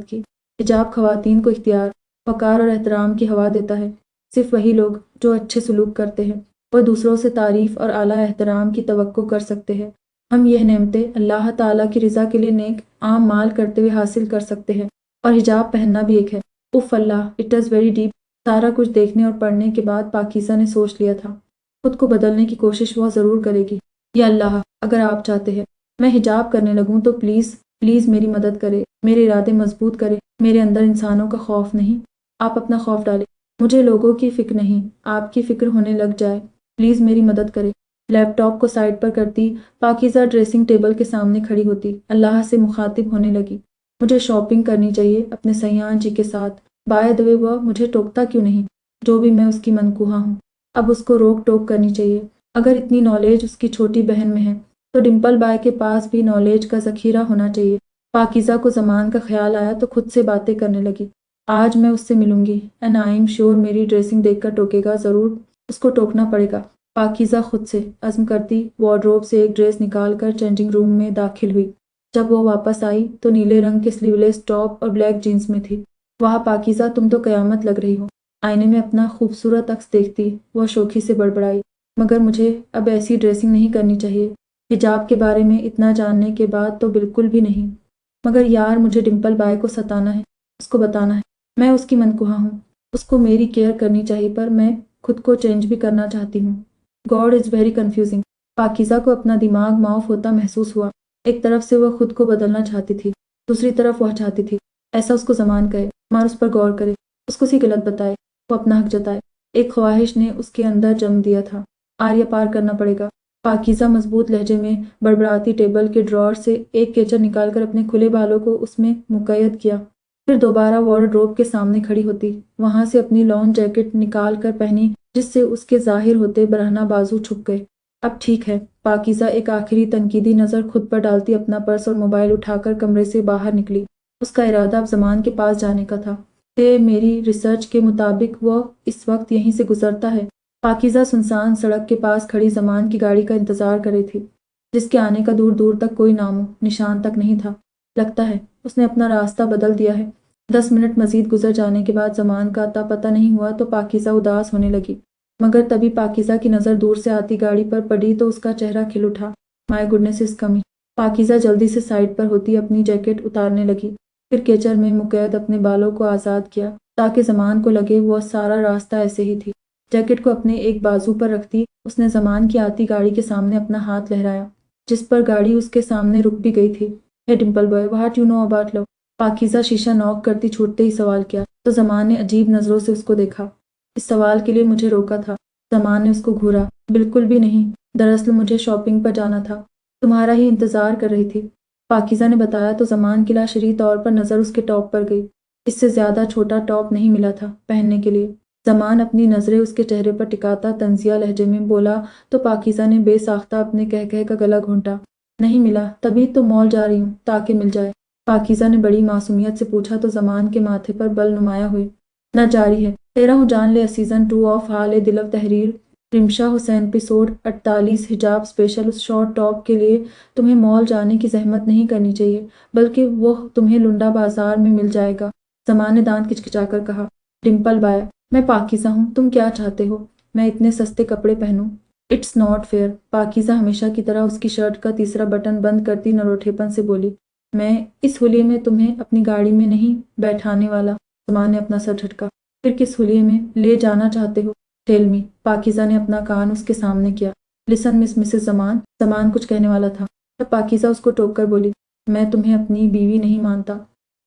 کی۔ حجاب خواتین کو اختیار، وقار اور احترام کی ہوا دیتا ہے۔ صرف وہی لوگ جو اچھے سلوک کرتے ہیں وہ دوسروں سے تعریف اور اعلیٰ احترام کی توقع کر سکتے ہیں۔ ہم یہ نعمتیں اللہ تعالیٰ کی رضا کے لیے نیک اعمال کرتے ہوئے حاصل کر سکتے ہیں، اور حجاب پہننا بھی ایک ہے۔ If Allah, it is very deep. سارا کچھ دیکھنے اور پڑھنے کے بعد پاکیزہ نے سوچ لیا تھا، خود کو بدلنے کی کوشش وہ ضرور کرے گی۔ یا اللہ، اگر آپ چاہتے ہیں میں حجاب کرنے لگوں تو پلیز میری مدد کرے، میرے ارادے مضبوط کرے۔ میرے اندر انسانوں کا خوف نہیں، آپ اپنا خوف ڈالے۔ مجھے لوگوں کی فکر نہیں، آپ کی فکر ہونے لگ جائے۔ پلیز میری مدد کرے۔ لیپ ٹاپ کو سائڈ پر کرتی پاکیزہ ڈریسنگ ٹیبل کے سامنے کھڑی ہوتی اللہ سے مخاطب ہونے لگی۔ مجھے شاپنگ کرنی چاہیے اپنے سیاح جی کے ساتھ۔ بائے دا وے وہ مجھے ٹوکتا کیوں نہیں؟ جو بھی میں اس کی منکوہا ہوں، اب اس کو روک ٹوک کرنی چاہیے۔ اگر اتنی نالج اس کی چھوٹی بہن میں ہے تو ڈمپل بائے کے پاس بھی نالج کا ذخیرہ ہونا چاہیے۔ پاکیزہ کو زمان کا خیال آیا تو خود سے باتیں کرنے لگی۔ آج میں اس سے ملوں گی، اینڈ آئی ایم شیور میری ڈریسنگ دیکھ کر ٹوکے گا ضرور، اس کو ٹوکنا پڑے گا۔ پاکیزہ خود سے عزم کرتی وارڈروب سے ایک ڈریس نکال کر چینجنگ روم میں داخل ہوئی۔ جب وہ واپس آئی تو نیلے رنگ کے سلیو لیس ٹاپ اور بلیک جینس میں تھی۔ واہ پاکیزہ، تم تو قیامت لگ رہی ہو۔ آئینے میں اپنا خوبصورت عکس دیکھتی وہ شوخی سے بڑبڑائی، مگر مجھے اب ایسی ڈریسنگ نہیں کرنی چاہیے۔ حجاب کے بارے میں اتنا جاننے کے بعد تو بالکل بھی نہیں، مگر یار مجھے ڈمپل بائے کو ستانا ہے، اس کو بتانا ہے میں اس کی منکوہا ہوں، اس کو میری کیئر کرنی چاہیے، پر میں خود کو چینج بھی کرنا چاہتی ہوں۔ God is very confusing. پاکیزہ کو اپنا دماغ معاف ہوتا محسوس ہوا۔ ایک طرف سے وہ خود کو بدلنا چاہتی تھی، دوسری طرف وہ چاہتی تھی ایسا اس کو زمان کہے، مار اس پر غور کرے، اس کو سی غلط بتائے، وہ اپنا حق جتائے۔ ایک خواہش نے اس کے اندر جم دیا تھا، آریہ پار کرنا پڑے گا۔ پاکیزہ مضبوط لہجے میں بڑبڑاتی ٹیبل کے ڈراور سے ایک کیچر نکال کر اپنے کھلے بالوں کو اس میں مقید کیا، پھر دوبارہ وارڈروب کے سامنے کھڑی ہوتی، وہاں سے اپنی لان جیکٹ نکال کر پہنی جس سے اس کے ظاہر ہوتے برہنہ بازو چھپ گئے۔ اب ٹھیک ہے، پاکیزہ ایک آخری تنقیدی نظر خود پر ڈالتی اپنا پرس اور موبائل اٹھا کر کمرے سے باہر نکلی۔ اس کا ارادہ اب زمان کے پاس جانے کا تھا۔ میری ریسرچ کے مطابق وہ اس وقت یہیں سے گزرتا ہے۔ پاکیزہ سنسان سڑک کے پاس کھڑی زمان کی گاڑی کا انتظار کر رہی تھی، جس کے آنے کا دور دور تک کوئی نام و نشان تک نہیں تھا۔ لگتا ہے اس نے اپنا راستہ بدل دیا ہے۔ 10 منٹ مزید گزر جانے کے بعد زمان کا اتا پتہ نہیں ہوا تو پاکیزہ اداس ہونے لگی، مگر تبھی پاکیزہ کی نظر دور سے آتی گاڑی پر پڑی تو اس کا چہرہ کھل اٹھا۔ مائی گڈنس از کمنگ۔ پاکیزہ جلدی سے سائڈ پر ہوتی اپنی جیکٹ اتارنے لگی، پھر کیچر میں مقید اپنے بالوں کو آزاد کیا تاکہ زمان کو لگے وہ سارا راستہ ایسے ہی تھی۔ جیکٹ کو اپنے ایک بازو پر رکھتی اس نے زمان کی آتی گاڑی کے سامنے اپنا ہاتھ لہرایا، جس پر گاڑی اس کے سامنے رک بھی گئی تھی۔ ہے dimple boy, what you know about love? پاکیزہ شیشہ نوک کرتی چھوٹتے ہی سوال کیا تو زمان نے عجیب نظروں سے اس کو دیکھا۔ اس سوال کے لیے مجھے روکا تھا؟ زمان نے اس کو گھورا۔ بالکل بھی نہیں، دراصل مجھے شاپنگ پر جانا تھا، تمہارا ہی انتظار کر رہی تھی، پاکیزہ نے بتایا تو زمان کی لاشعوری طور پر نظر اس کے ٹاپ پر گئی۔ اس سے زیادہ چھوٹا ٹاپ نہیں ملا تھا پہننے کے لیے۔ زمان اپنی نظریں اس کے چہرے پر ٹکاتا طنزیہ لہجے میں بولا تو پاکیزہ نے بے ساختہ اپنے کہہ کا گلا گھونٹا۔ نہیں ملا، تبھی تو مال جا رہی ہوں تاکہ مل جائے، پاکیزہ نے بڑی معصومیت سے پوچھا تو زمان کے ماتھے پر بل نمایاں ہوئے۔ نہ جاری ہے، تیرا ہوں جان لے سیزن 2 آف حال دل تحریر رمشا حسین ایپیسوڈ 48 حجاب اسپیشل۔ اس شارٹ ٹاپ کے لیے تمہیں مال جانے کی زحمت نہیں کرنی چاہیے، بلکہ وہ تمہیں لنڈا بازار میں مل جائے گا۔ زمان نے دانت کچکچا کر کہا۔ ڈمپل بائے، میں پاکیزہ ہوں، تم کیا چاہتے ہو میں اتنے سستے کپڑے پہنوں؟ It's not fair. پاکیزہ ہمیشہ کی طرح اس کی شرٹ کا تیسرا بٹن بند کرتی نروٹھے پن سے بولی۔ میں اس حلیے میں تمہیں اپنی گاڑی میں نہیں بیٹھانے والا۔ زمان نے اپنا سر جھٹکا۔ پھر کس حلیے میں لے جانا چاہتے ہو؟ Tell me. پاکیزہ نے اپنا کان اس کے سامنے کیا۔ لسن مسز زمان۔ زمان کچھ کہنے والا تھا، تب پاکیزہ اس کو ٹوک کر بولی، میں تمہیں اپنی بیوی نہیں مانتا۔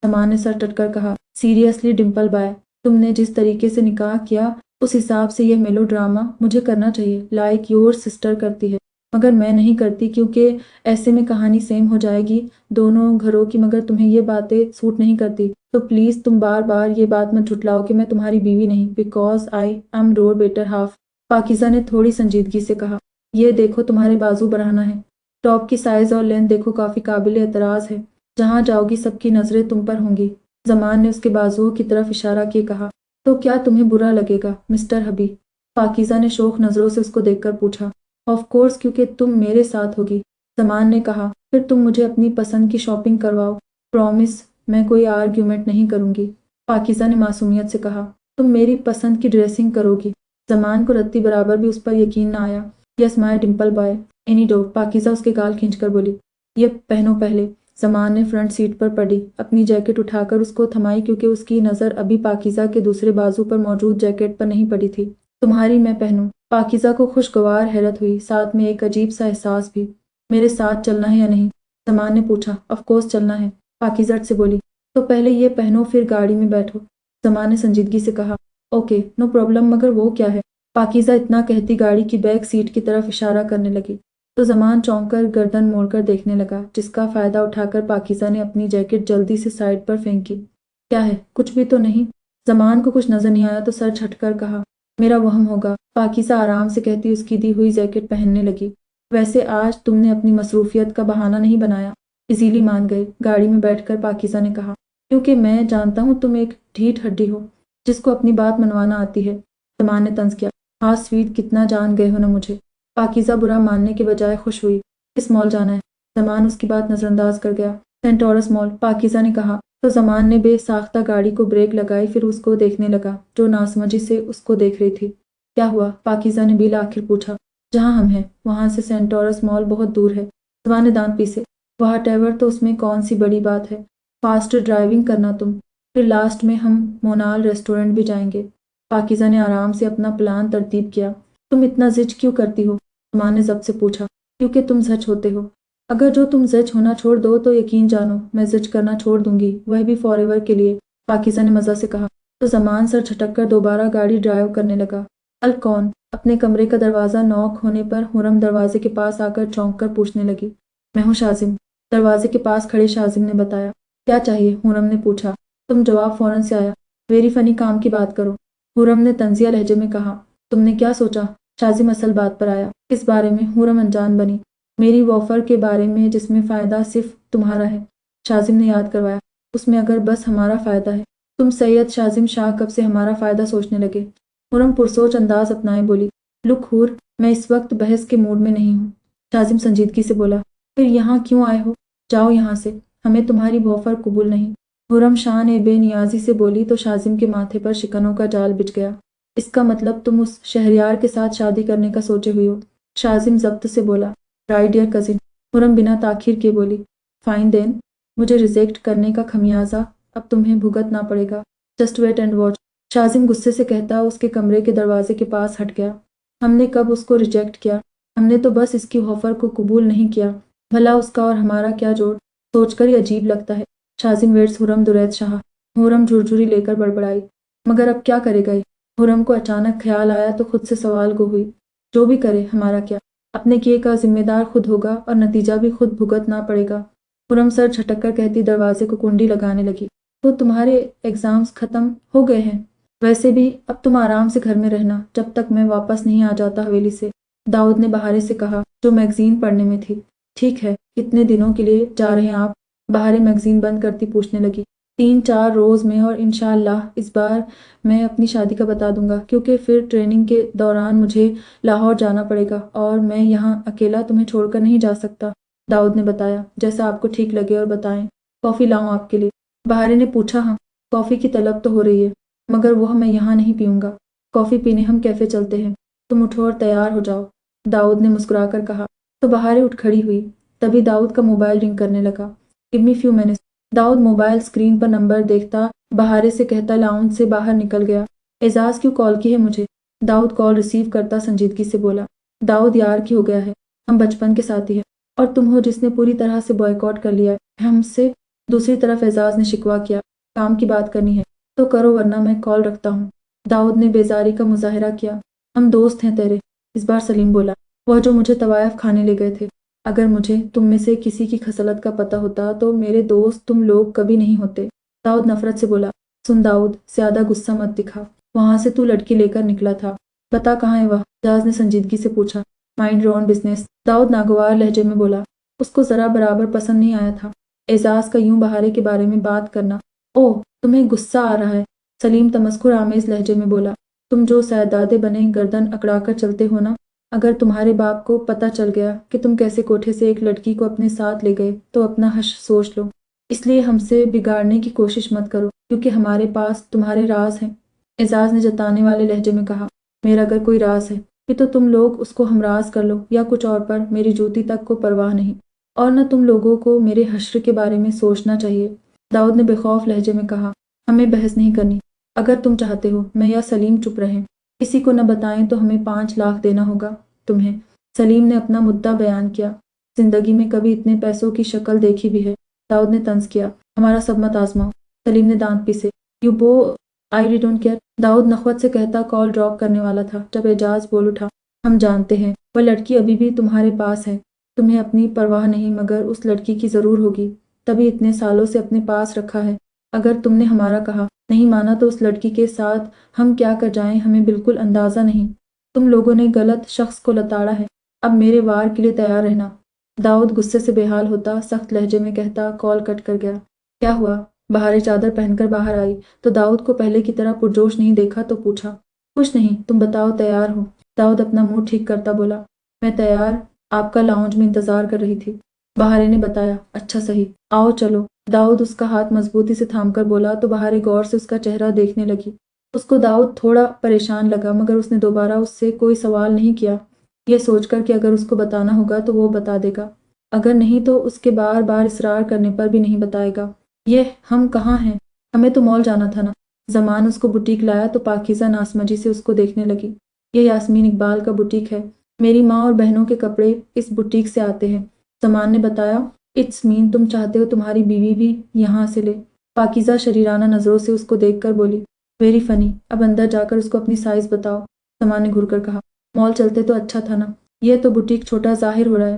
زمان نے سر ٹٹ کر کہا، سیریسلی ڈمپل بائے، تم نے جس طریقے سے نکاح کیا اس حساب سے یہ میلو ڈرامہ مجھے کرنا چاہیے، لائک یور سسٹر کرتی ہے، مگر میں نہیں کرتی کیونکہ ایسے میں کہانی سیم ہو جائے گی دونوں گھروں کی، مگر تمہیں یہ باتیں سوٹ نہیں کرتی تو پلیز تم بار بار یہ بات مت جھٹلاؤ کہ میں تمہاری بیوی نہیں، because I am your better half. پاکیزہ نے تھوڑی سنجیدگی سے کہا، یہ دیکھو تمہارے بازو بڑھانا ہے، ٹاپ کی سائز اور لینتھ دیکھو کافی قابل اعتراض ہے، جہاں جاؤ گی سب کی نظریں تم پر ہوں گی۔ زمان نے اس کے بازوؤں کی طرف اشارہ کیے کہا، تو کیا تمہیں برا لگے گا مسٹر حبیب؟ پاکیزہ نے شوق نظروں سے اس کو دیکھ کر پوچھا۔ آف کورس، کیونکہ تم میرے ساتھ ہوگی۔ زمان نے کہا، پھر تم مجھے اپنی پسند کی شاپنگ کرواؤ، پرومس، میں کوئی آرگیومنٹ نہیں کروں گی۔ پاکیزہ نے معصومیت سے کہا، تم میری پسند کی ڈریسنگ کرو گی؟ زمان کو رتی برابر بھی اس پر یقین نہ آیا۔ یس مائی ڈمپل بائے، اینی ڈاؤٹ؟ پاکیزہ اس کے گال کھینچ کر بولی۔ یہ پہنو پہلے۔ زمان نے فرنٹ سیٹ پر پڑی اپنی جیکٹ اٹھا کر اس کو تھمائی کیونکہ اس کی نظر ابھی پاکیزہ کے دوسرے بازو پر موجود جیکٹ پر نہیں پڑی تھی۔ تمہاری میں پہنوں؟ پاکیزہ کو خوشگوار حیرت ہوئی، ساتھ میں ایک عجیب سا احساس بھی۔ میرے ساتھ چلنا ہے یا نہیں؟ زمان نے پوچھا۔ آف کورس چلنا ہے، پاکیزہ سے بولی۔ تو پہلے یہ پہنو پھر گاڑی میں بیٹھو۔ زمان نے سنجیدگی سے کہا، اوکے نو پرابلم، مگر وہ کیا ہے؟ پاکیزہ اتنا کہتی گاڑی کی بیک سیٹ کی طرف اشارہ کرنے لگی تو زمان چونک کر گردن موڑ کر دیکھنے لگا، جس کا فائدہ اٹھا کر پاکیزہ نے اپنی جیکٹ جلدی سے سائڈ پر پھینکی۔ کیا ہے؟ کچھ بھی تو نہیں؟ زمان کو کچھ نظر نہیں آیا تو سر جھٹ کر کہا، میرا وہم ہوگا۔ پاکیزہ آرام سے کہتی اس کی دی ہوئی جیکٹ پہننے لگی۔ ویسے آج تم نے اپنی مصروفیت کا بہانہ نہیں بنایا، ایزیلی مان گئے، گاڑی میں بیٹھ کر پاکیزہ نے کہا، کیونکہ میں جانتا ہوں تم ایک ڈھیٹ ہڈی ہو جس کو اپنی بات منوانا آتی ہے۔ زمان نے طنز کیا، ہاں سویٹ، کتنا جان گئے ہو نا مجھے۔ پاکیزہ برا ماننے کے بجائے خوش ہوئی۔ کس مال جانا ہے؟ زمان اس کی بات نظر انداز کر گیا۔ سینٹورس مال، پاکیزہ نے کہا تو زمان نے بے ساختہ گاڑی کو بریک لگائی، پھر اس کو دیکھنے لگا جو ناسمجھی سے اس کو دیکھ رہی تھی۔ کیا ہوا؟ پاکیزہ نے بالآخر پوچھا۔ جہاں ہم ہیں وہاں سے سینٹورس مال بہت دور ہے۔ زمان نے دانت پیسے۔ واٹ ایور، تو اس میں کون سی بڑی بات ہے، فاسٹ ڈرائیونگ کرنا تم، پھر لاسٹ میں ہم مونال ریسٹورنٹ بھی جائیں گے۔ پاکیزہ نے آرام سے اپنا پلان ترتیب کیا۔ تم اتنا زج کیوں کرتی ہو؟ زمان نے ضبط سے پوچھا۔ کیونکہ تم زج ہوتے ہو۔ اگر جو تم زج ہونا چھوڑ دو تو یقین جانو میں زج کرنا چھوڑ دوں گی، وہ بھی فار ایور کے لیے، پاکیزہ نے مزہ سے کہا۔ تو زمان سر جھٹک کر دوبارہ گاڑی ڈرائیو کرنے لگا۔ الکون؟ اپنے کمرے کا دروازہ نوک ہونے پر حرم دروازے کے پاس آ کر چونک کر پوچھنے لگی۔ میں ہوں شازم، دروازے کے پاس کھڑے شازم نے بتایا۔ کیا چاہیے؟ حرم نے پوچھا۔ تم جواب فوراً سے آیا۔ ویری فنی، کام کی بات کرو، حرم نے طنزیہ لہجے میں کہا۔ تم نے کیا سوچا؟ شازم اصل بات پر آیا۔ کس بارے میں؟ حرم انجان بنی۔ میری وافر کے بارے میں جس میں فائدہ صرف تمہارا ہے، شازم نے یاد کروایا۔ اس میں اگر بس ہمارا فائدہ ہے، تم سید شازم شاہ کب سے ہمارا فائدہ سوچنے لگے؟ حرم پرسوچ انداز اپنائے بولی، لک حور، میں اس وقت بحث کے موڈ میں نہیں ہوں۔ شازم سنجیدگی سے بولا، پھر یہاں کیوں آئے ہو؟ جاؤ یہاں سے، ہمیں تمہاری وافر قبول نہیں۔ حرم شان بے نیازی سے بولی تو شازم کے ماتھے پر شکنوں کا جال بچھ گیا۔ اس کا مطلب تم اس شہریار کے ساتھ شادی کرنے کا سوچے ہوئی ہو؟ شازم ضبط سے بولا، رائٹ ڈیئر کزن۔ حرم بنا تاخیر کے بولی، فائن دین، مجھے ریجیکٹ کرنے کا خمیازہ اب تمہیں بھگتنا پڑے گا، just wait and watch. Shazim غصے سے کہتا اس کے کمرے کے دروازے کے پاس ہٹ گیا۔ ہم نے کب اس کو ریجیکٹ کیا؟ ہم نے تو بس اس کی آفر کو قبول نہیں کیا، بھلا اس کا اور ہمارا کیا جوڑ؟ سوچ کر ہی عجیب لگتا ہے۔ شازم ویٹس حرم درید شاہ۔ حرم جھرجھری لے کر بڑبڑائی، مگر اب کیا کرے گا یہ؟ حرم کو اچانک خیال آیا تو خود سے سوال گو ہوئی، جو بھی کرے ہمارا کیا، اپنے کیے کا ذمہ دار خود ہوگا اور نتیجہ بھی خود بھگتنا پڑے گا۔ حرم سر جھٹک کر کہتی دروازے کو کنڈی لگانے لگی، تو تمہارے ایگزامز ختم ہو گئے ہیں؟ ویسے بھی اب تم آرام سے گھر میں رہنا جب تک میں واپس نہیں آ جاتا حویلی سے، داؤد نے بہارے سے کہا جو میگزین پڑھنے میں تھی۔ ٹھیک ہے، کتنے دنوں کے لیے جا رہے ہیں آپ؟ بہارے میگزین بند کرتی پوچھنے لگی۔ 3-4 روز میں، اور انشاءاللہ اس بار میں اپنی شادی کا بتا دوں گا، کیونکہ پھر ٹریننگ کے دوران مجھے لاہور جانا پڑے گا اور میں یہاں اکیلا تمہیں چھوڑ کر نہیں جا سکتا۔ داؤد نے بتایا، جیسا آپ کو ٹھیک لگے، اور بتائیں کافی لاؤں آپ کے لیے؟ بہارے نے پوچھا۔ ہاں، کافی کی طلب تو ہو رہی ہے، مگر وہ میں یہاں نہیں پیوں گا، کافی پینے ہم کیفے چلتے ہیں، تم اٹھو اور تیار ہو جاؤ، داؤد نے مسکرا کر کہا۔ تو بہارے اٹھ کھڑی ہوئی، تبھی داؤد کا موبائل رنگ کرنے لگا۔ گیو می فیو منٹس۔ داؤد موبائل اسکرین پر نمبر دیکھتا بہارے سے کہتا لاؤنج سے باہر نکل گیا۔ اعزاز کیوں کال کی ہے مجھے؟ داؤد کال ریسیو کرتا سنجیدگی سے بولا۔ داؤد یار کی ہو گیا ہے، ہم بچپن کے ساتھی ہیں، اور تم ہو جس نے پوری طرح سے بوائکاٹ کر لیا ہے ہم سے۔ دوسری طرف اعزاز نے شکوہ کیا، کام کی بات کرنی ہے تو کرو ورنہ میں کال رکھتا ہوں۔ داؤد نے بیزاری کا مظاہرہ کیا۔ ہم دوست ہیں تیرے، اس بار سلیم بولا، وہ جو مجھے طوائف کھانے لے گئے تھے۔ اگر مجھے تم میں سے کسی کی خصلت کا پتہ ہوتا تو میرے دوست تم لوگ کبھی نہیں ہوتے۔ داؤد نفرت سے بولا۔ سن داؤد، زیادہ غصہ مت دکھا، وہاں سے تو لڑکی لے کر نکلا تھا، بتا کہاں ہے وہ؟ اعزاز نے سنجیدگی سے پوچھا۔ مائنڈ یور اون بزنس، داؤد ناگوار لہجے میں بولا۔ اس کو ذرا برابر پسند نہیں آیا تھا اعزاز کا یوں بہارے کے بارے میں بات کرنا۔ اوہ، تمہیں غصہ آ رہا ہے؟ سلیم تمسخر آمیز لہجے میں بولا۔ تم جو سیدادے بنے گردن اکڑا کر چلتے ہو نا، اگر تمہارے باپ کو پتہ چل گیا کہ تم کیسے کوٹھے سے ایک لڑکی کو اپنے ساتھ لے گئے تو اپنا حشر سوچ لو۔ اس لیے ہم سے بگاڑنے کی کوشش مت کرو، کیونکہ ہمارے پاس تمہارے راز ہیں۔ اعزاز نے جتانے والے لہجے میں کہا۔ میرا اگر کوئی راز ہے کہ تو تم لوگ اس کو ہمراز کر لو یا کچھ اور، پر میری جوتی تک کو پرواہ نہیں، اور نہ تم لوگوں کو میرے حشر کے بارے میں سوچنا چاہیے، داؤد نے بے خوف لہجے میں کہا۔ ہمیں بحث نہیں کرنی، اگر تم چاہتے ہو میں یا سلیم چپ رہیں، کسی کو نہ بتائیں تو ہمیں 5 لاکھ دینا ہوگا تمہیں۔ سلیم نے اپنا مدعا بیان کیا۔ زندگی میں کبھی اتنے پیسوں کی شکل دیکھی بھی ہے؟ داؤد نے طنز کیا۔ ہمارا سب مت آزماؤ، سلیم نے دانت پیسے۔ یو بو آئی ڈونٹ کیئر، داؤد نخوت سے کہتا کال ڈراپ کرنے والا تھا جب اعجاز بول اٹھا۔ ہم جانتے ہیں وہ لڑکی ابھی بھی تمہارے پاس ہے، تمہیں اپنی پرواہ نہیں، مگر اس لڑکی کی ضرور ہوگی، تبھی اتنے سالوں سے اپنے پاس رکھا ہے۔ اگر تم نے ہمارا کہا نہیں مانا تو اس لڑکی کے ساتھ ہم کیا کر جائیں ہمیں بالکل اندازہ نہیں۔ تم لوگوں نے غلط شخص کو لتاڑا ہے، اب میرے وار کے لیے تیار رہنا۔ داؤد غصے سے بے حال ہوتا سخت لہجے میں کہتا کال کٹ کر گیا۔ کیا ہوا؟ بہارے چادر پہن کر باہر آئی تو داؤد کو پہلے کی طرح پرجوش نہیں دیکھا تو پوچھا۔ کچھ نہیں، تم بتاؤ تیار ہو؟ داؤد اپنا منہ ٹھیک کرتا بولا، میں تیار، آپ کا لاؤنج میں انتظار کر رہی تھی۔ بہارے نے بتایا۔ اچھا صحیح، آؤ چلو۔ داؤد اس کا ہاتھ مضبوطی سے تھام کر بولا تو بہارے غور سے اس کا چہرہ دیکھنے لگی۔ اس کو داؤد تھوڑا پریشان لگا، مگر اس نے دوبارہ اس سے کوئی سوال نہیں کیا، یہ سوچ کر کہ اگر اس کو بتانا ہوگا تو وہ بتا دے گا، اگر نہیں تو اس کے بار بار اصرار کرنے پر بھی نہیں بتائے گا۔ یہ ہم کہاں ہیں؟ ہمیں تو مال جانا تھا نا۔ زمان اس کو بوٹیک لایا تو پاکیزہ ناسمجھی سے اس کو دیکھنے لگی۔ یہ یاسمین اقبال کا بوٹیک ہے، میری ماں اور بہنوں کے کپڑے اس بوٹیک سے آتے ہیں، زمان نے بتایا۔ اٹس مین تم چاہتے ہو تمہاری بیوی بھی یہاں سے لے؟ پاکیزہ شریرانہ نظروں سے اس کو دیکھ کر بولی۔ ویری فنی، اب اندر جا کر اس کو اپنی سائز بتاؤ، زمان نے گھر کر کہا۔ مال چلتے تو اچھا تھا نا، یہ تو بوٹیک چھوٹا ظاہر ہو رہا ہے۔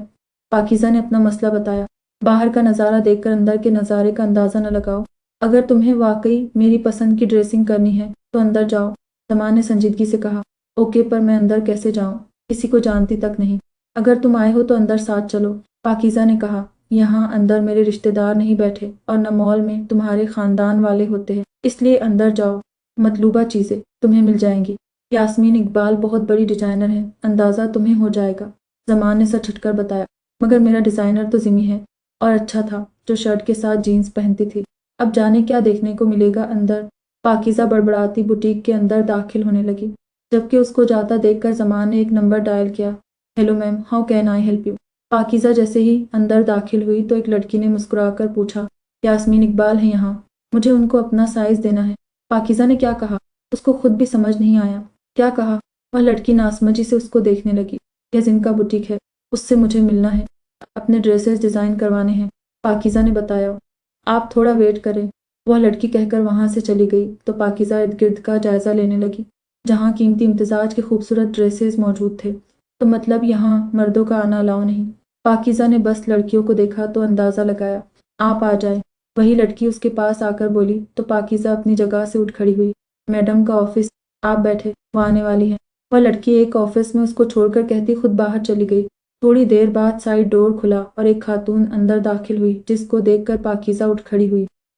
پاکیزہ نے اپنا مسئلہ بتایا۔ باہر کا نظارہ دیکھ کر اندر کے نظارے کا اندازہ نہ لگاؤ، اگر تمہیں واقعی میری پسند کی ڈریسنگ کرنی ہے تو اندر جاؤ، زمان نے سنجیدگی سے کہا۔ اوکے، پر میں اندر کیسے جاؤں؟ کسی کو جانتی تک نہیں۔ اگر تم آئے ہو تو اندر ساتھ چلو، پاکیزہ نے کہا۔ یہاں اندر میرے رشتہ دار نہیں بیٹھے اور نہ مال میں تمہارے خاندان والے ہوتے ہیں، اس لیے اندر جاؤ، مطلوبہ چیزیں تمہیں مل جائیں گی۔ یاسمین اقبال بہت بڑی ڈیزائنر ہے، اندازہ تمہیں ہو جائے گا، زمان نے سر جھٹ کر بتایا۔ مگر میرا ڈیزائنر تو زمی ہے، اور اچھا تھا، جو شرٹ کے ساتھ جینز پہنتی تھی۔ اب جانے کیا دیکھنے کو ملے گا اندر؟ پاکیزہ بڑبڑاتی بوٹیک کے اندر داخل ہونے لگی، جبکہ اس کو جاتا دیکھ کر زمان نے ایک نمبر ڈائل کیا۔ Hello ma'am, how can I help you? پاکیزہ جیسے ہی اندر داخل ہوئی تو ایک لڑکی نے مسکرا کر پوچھا، یاسمین اقبال ہیں یہاں؟ مجھے ان کو اپنا سائز دینا ہے۔ پاکیزہ نے کیا کہا؟ اس کو خود بھی سمجھ نہیں آیا۔ کیا کہا؟ وہ لڑکی ناسمجھی سے اس کو دیکھنے لگی۔ یہ جن کا بوٹیک ہے، اس سے مجھے ملنا ہے، اپنے ڈریسز ڈیزائن کروانے ہیں، پاکیزہ نے بتایا۔ آپ تھوڑا ویٹ کریں، وہ لڑکی کہہ کر وہاں سے چلی گئی تو پاکیزہ ارد گرد کا جائزہ لینے لگی، جہاں قیمتی امتزاج کے خوبصورت ڈریسز موجود تھے، تو مطلب یہاں مردوں کا آنا الاؤ نہیں۔ پاکیزہ نے بس لڑکیوں کو دیکھا تو اندازہ لگایا۔ آپ آ جائیں، وہی لڑکی اس کے پاس آ کر بولی تو پاکیزہ اپنی جگہ سے اٹھ کھڑی ہوئی۔ میڈم کا آفس، آپ بیٹھے، وہ آنے والی ہے۔ وہ لڑکی ایک آفس میں اس کو چھوڑ کر کہتی خود باہر چلی گئی۔ تھوڑی دیر بعد سائڈ ڈور کھلا اور ایک خاتون اندر داخل ہوئی، جس کو دیکھ کر پاکیزہ اٹھ کھڑی ہوئی۔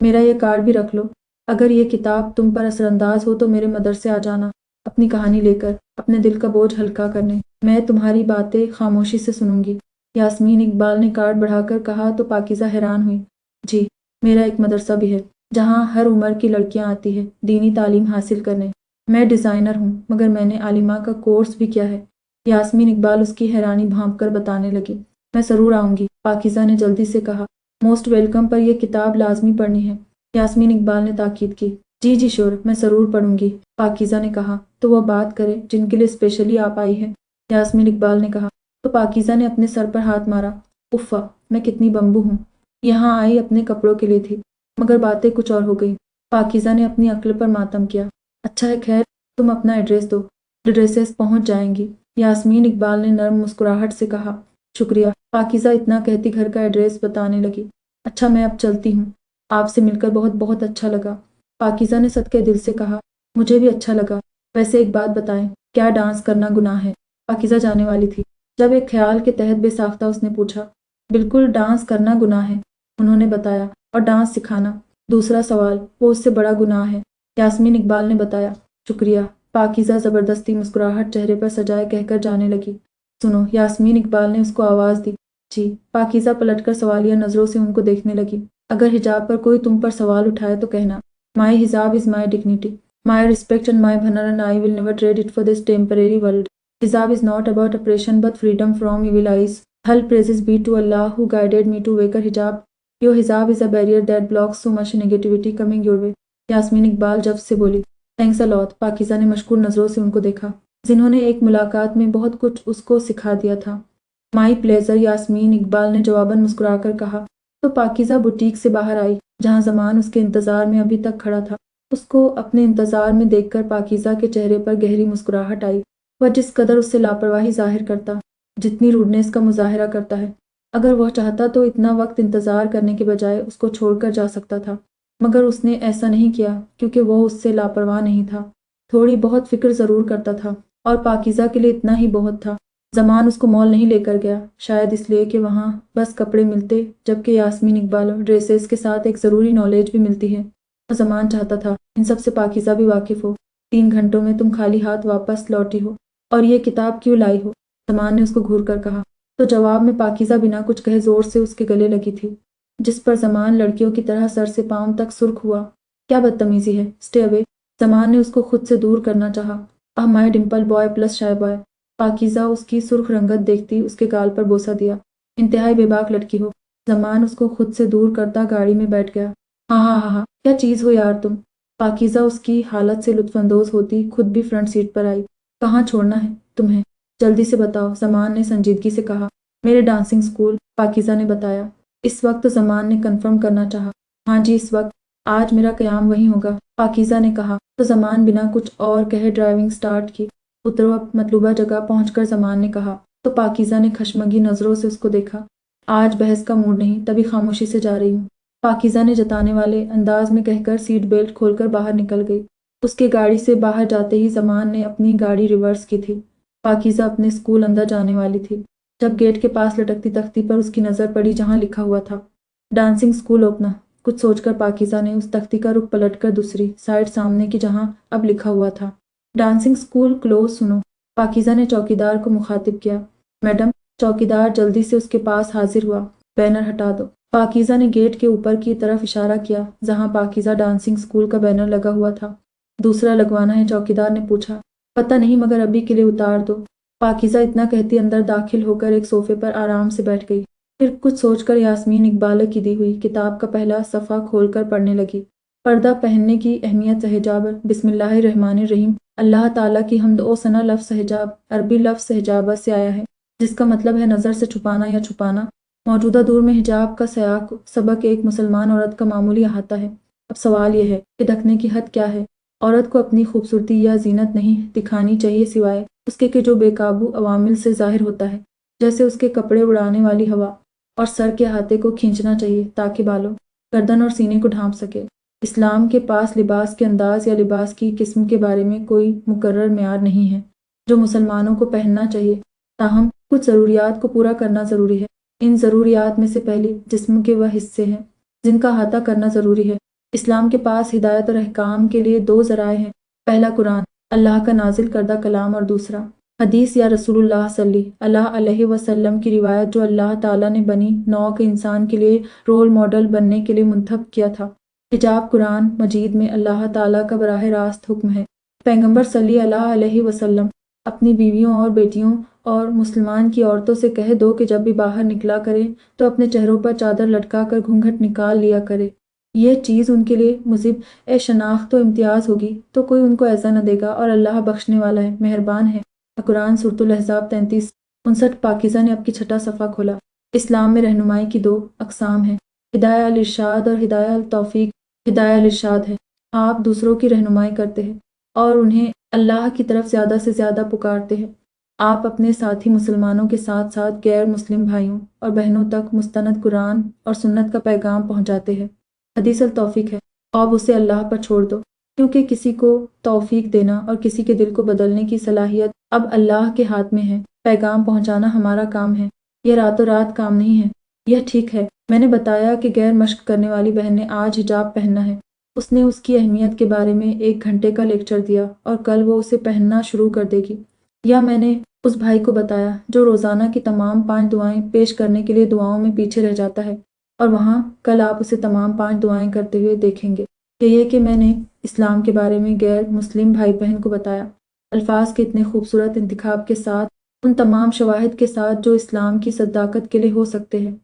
میرا یہ کارڈ بھی رکھ لو، اگر یہ کتاب تم پر اثر انداز ہو تو میرے مدرسے آ جانا اپنی کہانی لے کر، اپنے دل کا بوجھ ہلکا کرنے۔ میں تمہاری باتیں خاموشی سے سنوں گی۔ یاسمین اقبال نے کارڈ بڑھا کر کہا تو پاکیزہ حیران ہوئی۔ جی، میرا ایک مدرسہ بھی ہے جہاں ہر عمر کی لڑکیاں آتی ہیں دینی تعلیم حاصل کرنے۔ میں ڈیزائنر ہوں مگر میں نے عالمہ کا کورس بھی کیا ہے۔ یاسمین اقبال اس کی حیرانی بھانپ کر بتانے لگی۔ میں ضرور آؤں گی، پاکیزہ نے جلدی سے کہا۔ موسٹ ویلکم پر یہ کتاب لازمی پڑھنی ہے، یاسمین اقبال نے تاکید کی۔ جی جی شور، میں ضرور پڑھوں گی، پاکیزہ نے کہا۔ تو وہ بات کرے جن کے لیے اسپیشلی آپ آئی ہے، یاسمین اقبال نے کہا۔ تو پاکیزہ نے اپنے سر پر ہاتھ مارا۔ افا، میں کتنی بمبو ہوں، یہاں آئی اپنے کپڑوں کے لیے تھی مگر باتیں کچھ اور ہو گئی۔ پاکیزہ نے اپنی عقل پر ماتم کیا۔ اچھا ہے، خیر تم اپنا ایڈریس دو، ڈریسز پہنچ جائیں گی، یاسمین اقبال نے نرم مسکراہٹ سے کہا۔ شکریہ، پاکیزہ اتنا کہتی گھر کا ایڈریس بتانے لگی۔ اچھا میں اب چلتی ہوں، آپ سے مل کر بہت بہت اچھا لگا، پاکیزہ نے صدقے دل سے کہا۔ مجھے بھی اچھا لگا، ویسے ایک بات بتائیں، کیا ڈانس کرنا گناہ ہے؟ پاکیزہ جانے والی تھی جب ایک خیال کے تحت بے ساختہ اس نے پوچھا۔ بالکل، ڈانس کرنا گناہ ہے، انہوں نے بتایا، اور ڈانس سکھانا دوسرا سوال، وہ اس سے بڑا گناہ ہے، یاسمین اقبال نے بتایا۔ شکریہ، پاکیزہ زبردستی مسکراہٹ چہرے پر سجائے کہہ کر جانے لگی۔ سنو، یاسمین اقبال نے اس کو آواز دی۔ جی، پاکیزہ پلٹ کر سوالیہ نظروں سے ان کو دیکھنے لگی۔ اگر حجاب پر کوئی تم پر سوال اٹھائے تو کہنا، مائی حجاب is my dignity, my respect and my honour and I will never trade it for this temporary world. حجاب is not about oppression but freedom from evil eyes. All praises be to Allah who guided me to wear hijab. Your hijab is a barrier that blocks so much negativity coming your way. Yasmin Iqbal جب سے بولی۔ Thanks a lot، پاکیزہ نے مشکور نظروں سے ان کو دیکھا، جنہوں نے ایک ملاقات میں بہت کچھ اس کو سکھا دیا تھا۔ مائی پلیزر، یاسمین اقبال نے جواباً مسکرا کر کہا۔ تو پاکیزہ بوٹیک سے باہر آئی جہاں زمان اس کے انتظار میں ابھی تک کھڑا تھا۔ اس کو اپنے انتظار میں دیکھ کر پاکیزہ کے چہرے پر گہری مسکراہٹ آئی۔ وہ جس قدر اس سے لاپرواہی ظاہر کرتا، جتنی روڈنیس کا مظاہرہ کرتا ہے، اگر وہ چاہتا تو اتنا وقت انتظار کرنے کے بجائے اس کو چھوڑ کر جا سکتا تھا، مگر اس نے ایسا نہیں کیا کیونکہ وہ اس سے لاپرواہ نہیں تھا، تھوڑی بہت فکر ضرور کرتا تھا، اور پاکیزہ کے لیے اتنا ہی بہت تھا۔ زمان اس کو مال نہیں لے کر گیا، شاید اس لیے کہ وہاں بس کپڑے ملتے، جبکہ یاسمین اقبال ڈریسز کے ساتھ ایک ضروری نالج بھی ملتی ہے، اور زمان چاہتا تھا ان سب سے پاکیزہ بھی واقف ہو۔ 3 گھنٹوں میں تم خالی ہاتھ واپس لوٹی ہو، اور یہ کتاب کیوں لائی ہو؟ زمان نے اس کو گھور کر کہا۔ تو جواب میں پاکیزہ بنا کچھ کہے زور سے اس کے گلے لگی تھی، جس پر زمان لڑکیوں کی طرح سر سے پاؤں تک سرخ ہوا۔ کیا بدتمیزی ہے، اسٹے اوے، زمان نے اس کو خود سے دور کرنا چاہا۔ My dimple boy plus shy boy, Pakeeza اس کی سرخ رنگت دیکھتی اس کے گال پر بوسہ دیا۔ انتہائی بے باک لڑکی ہو، زمان اس کو خود سے دور کرتا گاڑی میں بیٹھ گیا۔ ہاں ہاں ہاں ہاں، کیا چیز ہو یار تم، پاکیزہ اس کی حالت سے لطف اندوز ہوتی خود بھی فرنٹ سیٹ پر آئی۔ کہاں چھوڑنا ہے تمہیں، جلدی سے بتاؤ، زمان نے سنجیدگی سے کہا۔ میرے ڈانسنگ اسکول، پاکیزہ نے بتایا۔ اس وقت زمان نے کنفرم کرنا چاہا۔ ہاں جی، اس وقت، آج میرا قیام وہیں ہوگا، پاکیزہ نے کہا۔ تو زمان بنا کچھ اور کہے ڈرائیونگ سٹارٹ کی۔ اترو، اب مطلوبہ جگہ پہنچ کر زمان نے کہا۔ تو پاکیزہ نے خشمگی نظروں سے اس کو دیکھا۔ آج بحث کا موڈ نہیں، تبھی خاموشی سے جا رہی ہوں، پاکیزہ نے جتانے والے انداز میں کہہ کر سیٹ بیلٹ کھول کر باہر نکل گئی۔ اس کے گاڑی سے باہر جاتے ہی زمان نے اپنی گاڑی ریورس کی تھی۔ پاکیزہ اپنے اسکول اندر جانے والی تھی جب گیٹ کے پاس لٹکتی تختی پر اس کی نظر پڑی جہاں لکھا ہوا تھا ڈانسنگ اسکول اوپنا۔ کچھ سوچ کر پاکیزہ نے اس تختی کا رخ پلٹ کر دوسری سائڈ سامنے کی جہاں اب لکھا ہوا تھا ڈانسنگ اسکول کلوز سنو۔ پاکیزہ نے چوکیدار کو مخاطب کیا۔ میڈم، چوکیدار جلدی سے اس کے پاس حاضر ہوا۔ بینر ہٹا دو۔ پاکیزہ نے گیٹ کے اوپر کی طرف اشارہ کیا جہاں پاکیزہ ڈانسنگ اسکول کا بینر لگا ہوا تھا۔ دوسرا لگوانا ہے؟ چوکیدار نے پوچھا۔ پتہ نہیں مگر ابھی کے لیے اتار دو۔ پاکیزہ اتنا کہتی اندر داخل ہو کر ایک صوفے پر آرام سے بیٹھ گئی۔ پھر کچھ سوچ کر یاسمین اقبال کی دی ہوئی کتاب کا پہلا صفحہ کھول کر پڑھنے لگی۔ پردہ پہننے کی اہمیت حجاب۔ بسم اللہ الرحمن الرحیم۔ اللہ تعالیٰ کی حمد و ثنا۔ لفظ حجاب عربی لفظ حجابہ سے آیا ہے جس کا مطلب ہے نظر سے چھپانا یا چھپانا۔ موجودہ دور میں حجاب کا سیاق سبق ایک مسلمان عورت کا معمولی احاطہ ہے۔ اب سوال یہ ہے کہ ڈھکنے کی حد کیا ہے؟ عورت کو اپنی خوبصورتی یا زینت نہیں دکھانی چاہیے سوائے اس کے کہ جو بے قابو عوامل سے ظاہر ہوتا ہے، جیسے اس کے کپڑے اڑانے والی ہوا، اور سر کے احاطے کو کھینچنا چاہیے تاکہ بالوں، گردن اور سینے کو ڈھانپ سکے۔ اسلام کے پاس لباس کے انداز یا لباس کی قسم کے بارے میں کوئی مقرر معیار نہیں ہے جو مسلمانوں کو پہننا چاہیے، تاہم کچھ ضروریات کو پورا کرنا ضروری ہے۔ ان ضروریات میں سے پہلی جسم کے وہ حصے ہیں جن کا احاطہ کرنا ضروری ہے، اسلام کے پاس ہدایت اور احکام کے لیے دو ذرائع ہیں، پہلا قرآن، اللہ کا نازل کردہ کلام، اور دوسرا حدیث یا رسول اللہ صلی اللہ علیہ وسلم کی روایت جو اللہ تعالیٰ نے بنی نوع کے انسان کے لیے رول ماڈل بننے کے لیے منتخب کیا تھا۔ حجاب قرآن مجید میں اللہ تعالیٰ کا براہ راست حکم ہے۔ پیغمبر صلی اللہ علیہ وسلم اپنی بیویوں اور بیٹیوں اور مسلمان کی عورتوں سے کہہ دو کہ جب بھی باہر نکلا کرے تو اپنے چہروں پر چادر لٹکا کر گھونگھٹ نکال لیا کرے۔ یہ چیز ان کے لیے مذہب شناخت و امتیاز ہوگی تو کوئی ان کو ایسا نہ دے گا، اور اللہ بخشنے والا ہے، مہربان ہے۔ قرآن سورۃ الاحزاب 33-59۔ پاکیزہ نے اب کی چھٹا صفحہ کھولا۔ اسلام میں رہنمائی کی دو اقسام ہیں، ہدایہ الارشاد اور ہدایہ التوفیق۔ ہدایہ الارشاد ہے، آپ دوسروں کی رہنمائی کرتے ہیں اور انہیں اللہ کی طرف زیادہ سے زیادہ پکارتے ہیں۔ آپ اپنے ساتھی مسلمانوں کے ساتھ ساتھ غیر مسلم بھائیوں اور بہنوں تک مستند قرآن اور سنت کا پیغام پہنچاتے ہیں۔ حدیث التوفیق ہے، اب اسے اللہ پر چھوڑ دو، کیونکہ کسی کو توفیق دینا اور کسی کے دل کو بدلنے کی صلاحیت اب اللہ کے ہاتھ میں ہے۔ پیغام پہنچانا ہمارا کام ہے، یہ راتوں رات کام نہیں ہے۔ یہ ٹھیک ہے، میں نے بتایا کہ غیر مشق کرنے والی بہن نے آج حجاب پہننا ہے۔ اس نے اس کی اہمیت کے بارے میں 1 گھنٹے کا لیکچر دیا اور کل وہ اسے پہننا شروع کر دے گی۔ یا میں نے اس بھائی کو بتایا جو روزانہ کی تمام 5 دعائیں پیش کرنے کے لیے دعاؤں میں پیچھے رہ جاتا ہے، اور وہاں کل آپ اسے تمام 5 دعائیں کرتے ہوئے دیکھیں گے۔ یہ کہ میں نے اسلام کے بارے میں غیر مسلم بھائی بہن کو بتایا، الفاظ کے اتنے خوبصورت انتخاب کے ساتھ، ان تمام شواہد کے ساتھ جو اسلام کی صداقت کے لیے ہو سکتے ہیں،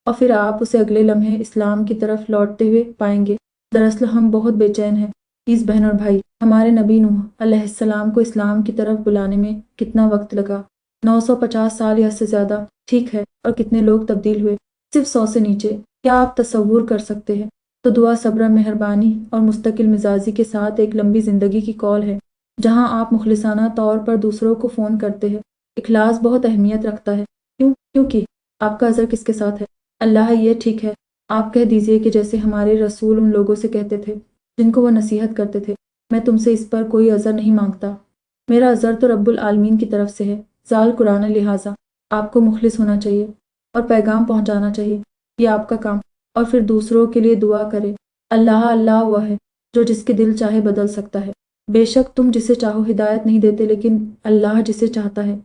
اور پھر آپ اسے اگلے لمحے اسلام کی طرف لوٹتے ہوئے پائیں گے۔ دراصل ہم بہت بے چین ہیں اس بہن اور بھائی، ہمارے نبی نوح علیہ السلام کو اسلام کی طرف بلانے میں کتنا وقت لگا؟ 950 سال یا سے زیادہ، ٹھیک ہے، اور کتنے لوگ تبدیل ہوئے؟ صرف 100 سے نیچے۔ کیا آپ تصور کر سکتے ہیں؟ تو دعا صبر، مہربانی اور مستقل مزاجی کے ساتھ ایک لمبی زندگی کی کال ہے، جہاں آپ مخلصانہ طور پر دوسروں کو فون کرتے ہیں۔ اخلاص بہت اہمیت رکھتا ہے، کیونکہ آپ کا عذر کس کے ساتھ ہے؟ اللہ۔ یہ ٹھیک ہے، آپ کہہ دیجئے کہ جیسے ہمارے رسول ان لوگوں سے کہتے تھے جن کو وہ نصیحت کرتے تھے، میں تم سے اس پر کوئی عذر نہیں مانگتا، میرا عذر تو رب العالمین کی طرف سے ہے۔ ذال قرآن، لہٰذا آپ کو مخلص ہونا چاہیے اور پیغام پہنچانا چاہیے، یہ آپ کا کام، اور پھر دوسروں کے لیے دعا کرے۔ اللہ وہ ہے جو جس کے دل چاہے بدل سکتا ہے۔ بے شک تم جسے چاہو ہدایت نہیں دیتے، لیکن اللہ جسے چاہتا ہے